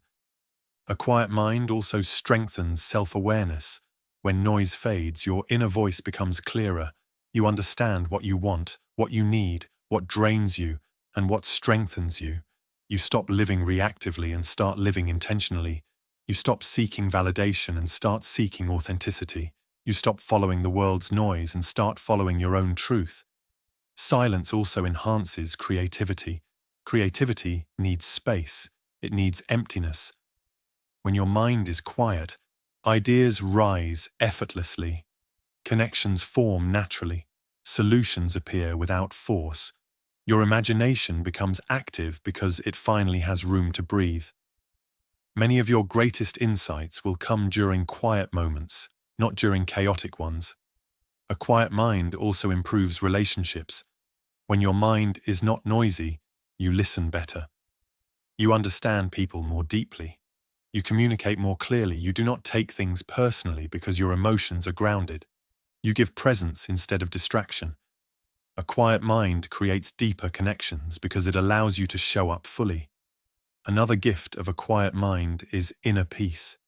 A quiet mind also strengthens self-awareness. When noise fades, your inner voice becomes clearer. You understand what you want, what you need, what drains you, and what strengthens you. You stop living reactively and start living intentionally. You stop seeking validation and start seeking authenticity. You stop following the world's noise and start following your own truth. Silence also enhances creativity. Creativity needs space. It needs emptiness. When your mind is quiet, ideas rise effortlessly. Connections form naturally. Solutions appear without force. Your imagination becomes active because it finally has room to breathe. Many of your greatest insights will come during quiet moments, not during chaotic ones. A quiet mind also improves relationships. When your mind is not noisy, you listen better. You understand people more deeply. You communicate more clearly. You do not take things personally because your emotions are grounded. You give presence instead of distraction. A quiet mind creates deeper connections because it allows you to show up fully. Another gift of a quiet mind is inner peace.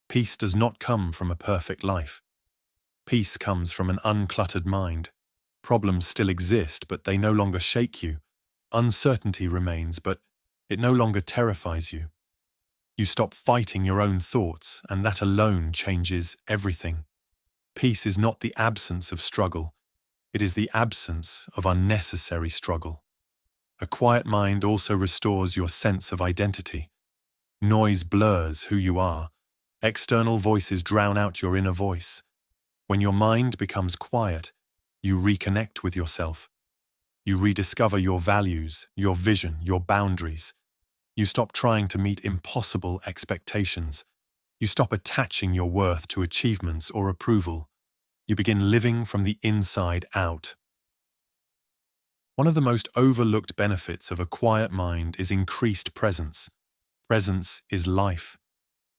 Peace does not come from a perfect life. Peace comes from an uncluttered mind. Problems still exist, but they no longer shake you. Uncertainty remains, but it no longer terrifies you. You stop fighting your own thoughts, and that alone changes everything. Peace is not the absence of struggle. It is the absence of unnecessary struggle. A quiet mind also restores your sense of identity. Noise blurs who you are. External voices drown out your inner voice. When your mind becomes quiet, you reconnect with yourself. You rediscover your values, your vision, your boundaries. You stop trying to meet impossible expectations. You stop attaching your worth to achievements or approval. You begin living from the inside out. One of the most overlooked benefits of a quiet mind is increased presence. Presence is life.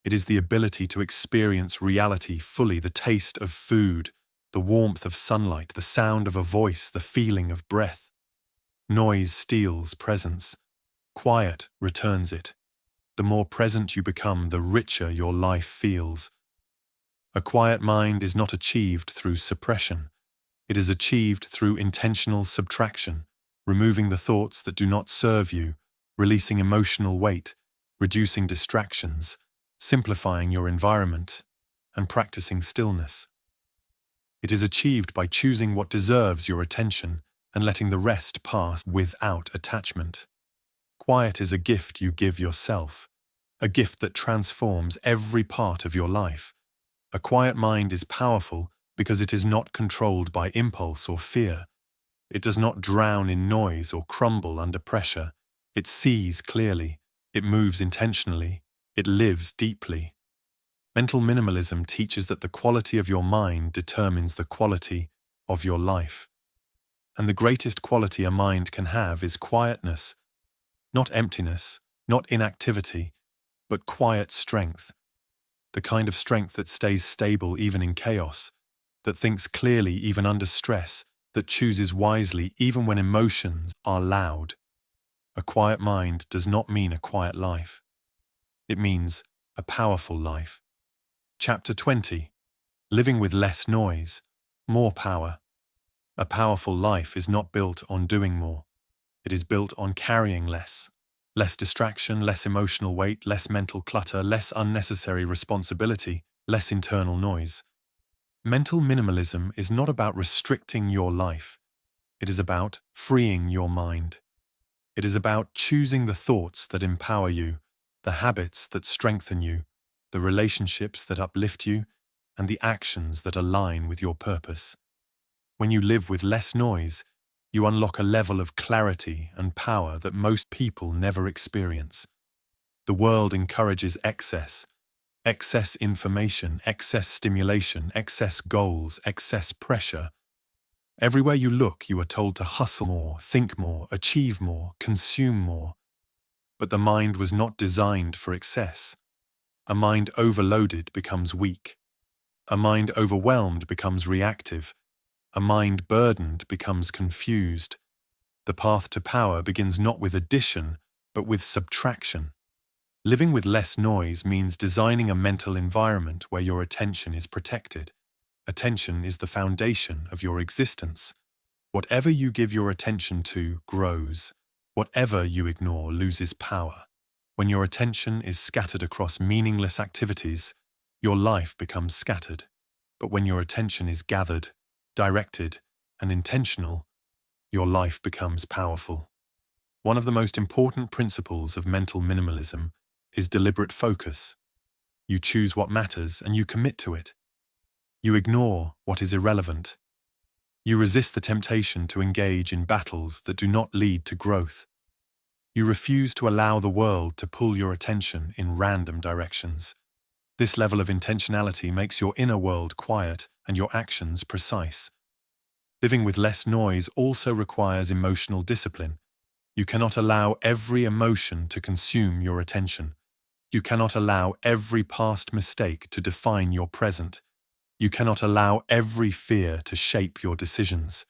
It is the ability to experience reality fully, the taste of food, the warmth of sunlight, the sound of a voice, the feeling of breath. Noise steals presence. Quiet returns it. The more present you become, the richer your life feels. A quiet mind is not achieved through suppression. It is achieved through intentional subtraction, removing the thoughts that do not serve you, releasing emotional weight, reducing distractions, simplifying your environment, and practicing stillness. It is achieved by choosing what deserves your attention and letting the rest pass without attachment. Quiet is a gift you give yourself, a gift that transforms every part of your life. A quiet mind is powerful because it is not controlled by impulse or fear. It does not drown in noise or crumble under pressure. It sees clearly. It moves intentionally. It lives deeply. Mental minimalism teaches that the quality of your mind determines the quality of your life. And the greatest quality a mind can have is quietness. Not emptiness, not inactivity, but quiet strength. The kind of strength that stays stable even in chaos, that thinks clearly even under stress, that chooses wisely even when emotions are loud. A quiet mind does not mean a quiet life. It means a powerful life. Chapter 20. Living with less noise, more power. A powerful life is not built on doing more. It is built on carrying less. Less distraction, less emotional weight, less mental clutter, less unnecessary responsibility, less internal noise. Mental minimalism is not about restricting your life. It is about freeing your mind. It is about choosing the thoughts that empower you, the habits that strengthen you, the relationships that uplift you, and the actions that align with your purpose. When you live with less noise, you unlock a level of clarity and power that most people never experience. The world encourages excess information, excess stimulation, excess goals, excess pressure. Everywhere you look, you are told to hustle more, think more, achieve more, consume more. But the mind was not designed for excess. A mind overloaded becomes weak. A mind overwhelmed becomes reactive. A mind burdened becomes confused. The path to power begins not with addition, but with subtraction. Living with less noise means designing a mental environment where your attention is protected. Attention is the foundation of your existence. Whatever you give your attention to grows. Whatever you ignore loses power. When your attention is scattered across meaningless activities, your life becomes scattered. But when your attention is gathered, directed, and intentional, your life becomes powerful. One of the most important principles of mental minimalism is deliberate focus. You choose what matters and you commit to it. You ignore what is irrelevant. You resist the temptation to engage in battles that do not lead to growth. You refuse to allow the world to pull your attention in random directions. This level of intentionality makes your inner world quiet and your actions precise. Living with less noise also requires emotional discipline. You cannot allow every emotion to consume your attention. You cannot allow every past mistake to define your present. You cannot allow every fear to shape your decisions.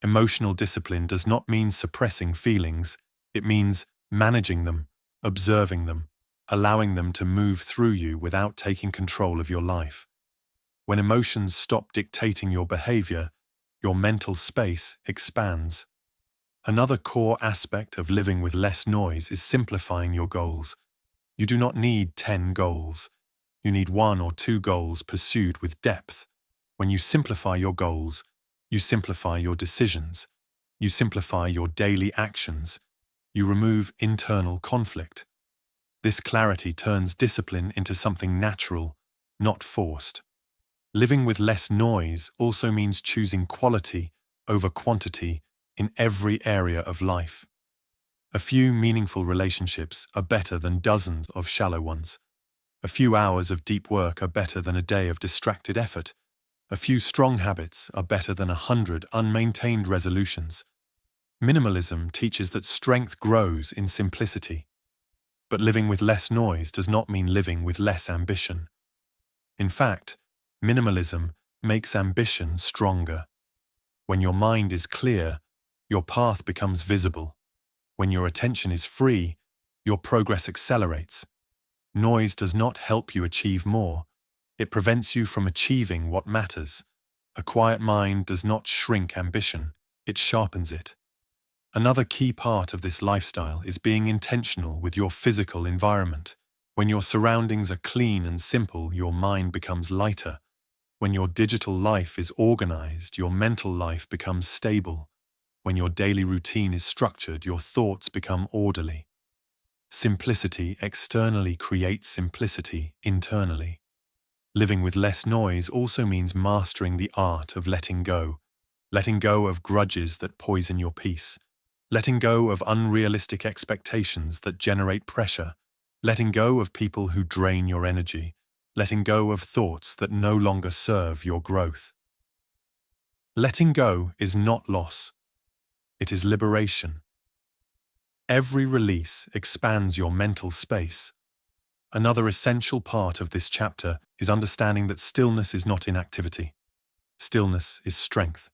Emotional discipline does not mean suppressing feelings. It means managing them, observing them, allowing them to move through you without taking control of your life. When emotions stop dictating your behavior, your mental space expands. Another core aspect of living with less noise is simplifying your goals. You do not need 10 goals. You need 1 or 2 goals pursued with depth. When you simplify your goals, you simplify your decisions. You simplify your daily actions. You remove internal conflict. This clarity turns discipline into something natural, not forced. Living with less noise also means choosing quality over quantity in every area of life. A few meaningful relationships are better than dozens of shallow ones. A few hours of deep work are better than a day of distracted effort. A few strong habits are better than 100 unmaintained resolutions. Minimalism teaches that strength grows in simplicity. But living with less noise does not mean living with less ambition. In fact, minimalism makes ambition stronger. When your mind is clear, your path becomes visible. When your attention is free, your progress accelerates. Noise does not help you achieve more. It prevents you from achieving what matters. A quiet mind does not shrink ambition, it sharpens it. Another key part of this lifestyle is being intentional with your physical environment. When your surroundings are clean and simple, your mind becomes lighter. When your digital life is organized, your mental life becomes stable. When your daily routine is structured, your thoughts become orderly. Simplicity externally creates simplicity internally. Living with less noise also means mastering the art of letting go of grudges that poison your peace, letting go of unrealistic expectations that generate pressure, letting go of people who drain your energy, letting go of thoughts that no longer serve your growth. Letting go is not loss. It is liberation. Every release expands your mental space. Another essential part of this chapter is understanding that stillness is not inactivity. Stillness is strength.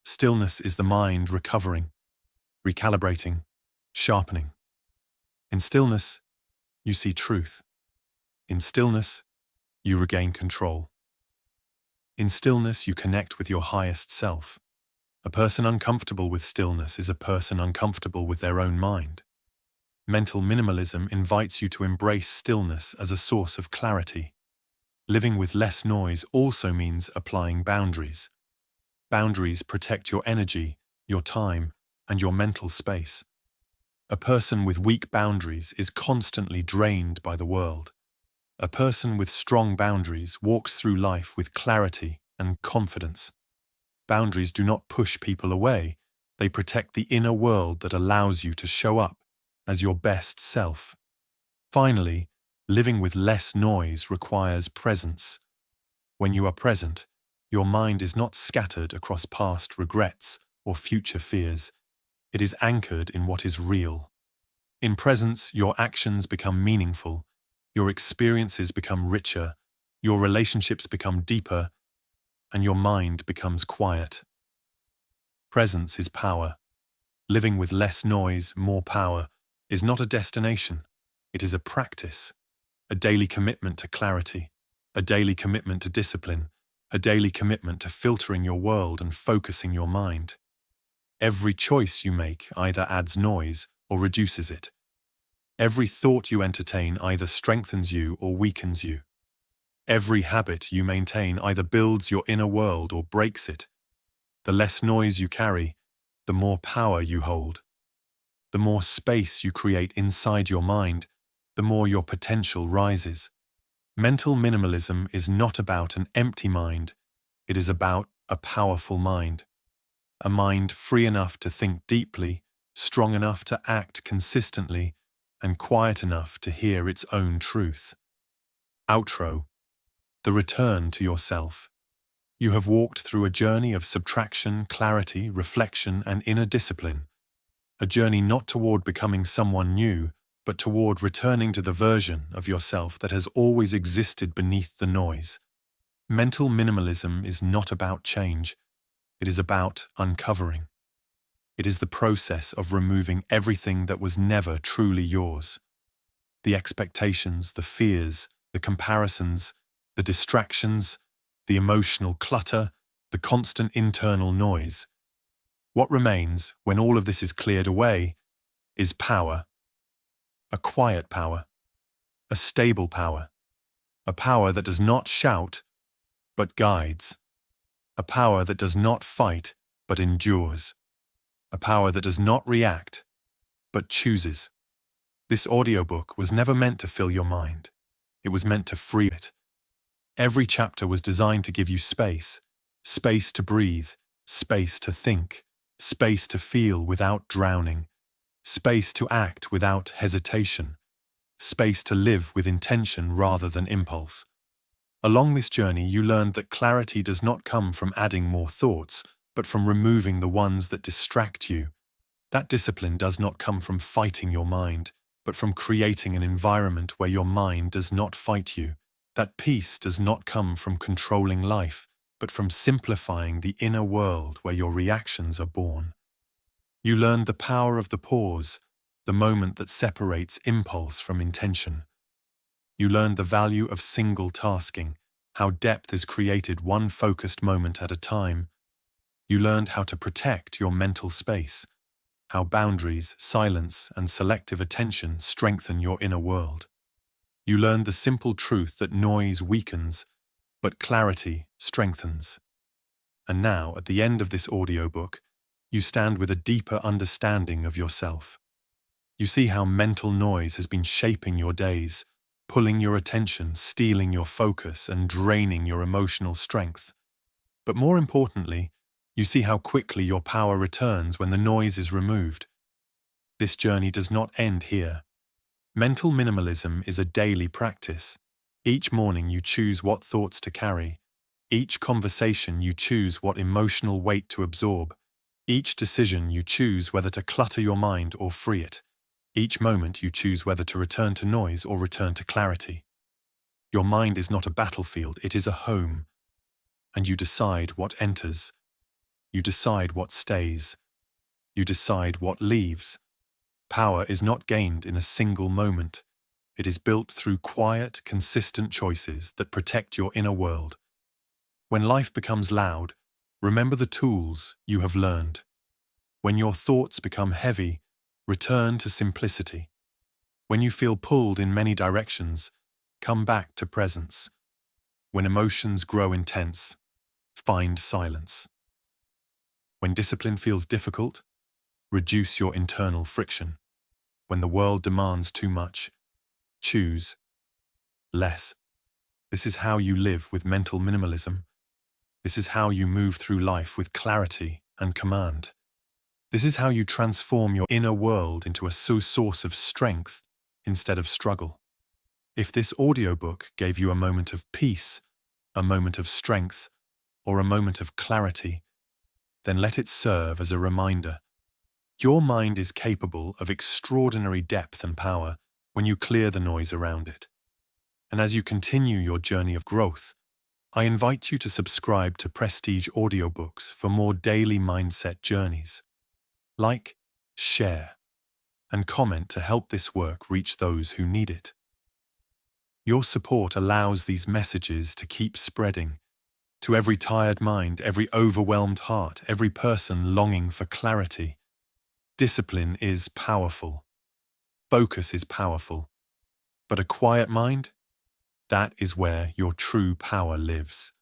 Stillness is the mind recovering, recalibrating, sharpening. In stillness, you see truth. In stillness, you regain control. In stillness, you connect with your highest self. A person uncomfortable with stillness is a person uncomfortable with their own mind. Mental minimalism invites you to embrace stillness as a source of clarity. Living with less noise also means applying boundaries. Boundaries protect your energy, your time, and your mental space. A person with weak boundaries is constantly drained by the world. A person with strong boundaries walks through life with clarity and confidence. Boundaries do not push people away. They protect the inner world that allows you to show up as your best self. Finally, living with less noise requires presence. When you are present, your mind is not scattered across past regrets or future fears. It is anchored in what is real. In presence, your actions become meaningful, your experiences become richer, your relationships become deeper, and your mind becomes quiet. Presence is power. Living with less noise, more power, is not a destination. It is a practice, a daily commitment to clarity, a daily commitment to discipline, a daily commitment to filtering your world and focusing your mind. Every choice you make either adds noise or reduces it. Every thought you entertain either strengthens you or weakens you. Every habit you maintain either builds your inner world or breaks it. The less noise you carry, the more power you hold. The more space you create inside your mind, the more your potential rises. Mental minimalism is not about an empty mind. It is about a powerful mind. A mind free enough to think deeply, strong enough to act consistently, and quiet enough to hear its own truth. Outro. The return to yourself. You have walked through a journey of subtraction, clarity, reflection, and inner discipline. A journey not toward becoming someone new, but toward returning to the version of yourself that has always existed beneath the noise. Mental minimalism is not about change. It is about uncovering. It is the process of removing everything that was never truly yours. The expectations, the fears, the comparisons, the distractions, the emotional clutter, the constant internal noise. What remains, when all of this is cleared away, is power. A quiet power. A stable power. A power that does not shout, but guides. A power that does not fight, but endures. A power that does not react, but chooses. This audiobook was never meant to fill your mind. It was meant to free it. Every chapter was designed to give you space. Space to breathe, space to think, space to feel without drowning, space to act without hesitation, space to live with intention rather than impulse. Along this journey, you learned that clarity does not come from adding more thoughts, but from removing the ones that distract you. That discipline does not come from fighting your mind, but from creating an environment where your mind does not fight you. That peace does not come from controlling life, but from simplifying the inner world where your reactions are born. You learned the power of the pause, the moment that separates impulse from intention. You learned the value of single tasking, how depth is created one focused moment at a time. You learned how to protect your mental space, how boundaries, silence, and selective attention strengthen your inner world. You learned the simple truth that noise weakens, but clarity strengthens. And now, at the end of this audiobook, you stand with a deeper understanding of yourself. You see how mental noise has been shaping your days, pulling your attention, stealing your focus, and draining your emotional strength. But more importantly, you see how quickly your power returns when the noise is removed. This journey does not end here. Mental minimalism is a daily practice. Each morning you choose what thoughts to carry. Each conversation you choose what emotional weight to absorb. Each decision you choose whether to clutter your mind or free it. Each moment you choose whether to return to noise or return to clarity. Your mind is not a battlefield, it is a home. And you decide what enters. You decide what stays. You decide what leaves. Power is not gained in a single moment. It is built through quiet, consistent choices that protect your inner world. When life becomes loud, remember the tools you have learned. When your thoughts become heavy, return to simplicity. When you feel pulled in many directions, come back to presence. When emotions grow intense, find silence. When discipline feels difficult, reduce your internal friction. When the world demands too much, choose. less. This is how you live with mental minimalism. This is how you move through life with clarity and command. This is how you transform your inner world into a source of strength instead of struggle. If this audiobook gave you a moment of peace, a moment of strength, or a moment of clarity, then let it serve as a reminder. Your mind is capable of extraordinary depth and power when you clear the noise around it. And as you continue your journey of growth, I invite you to subscribe to Prestige Audiobooks for more daily mindset journeys. Like, share, and comment to help this work reach those who need it. Your support allows these messages to keep spreading to every tired mind, every overwhelmed heart, every person longing for clarity. Discipline is powerful. Focus is powerful. But a quiet mind? That is where your true power lives.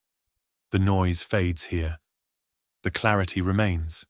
The noise fades here. The clarity remains.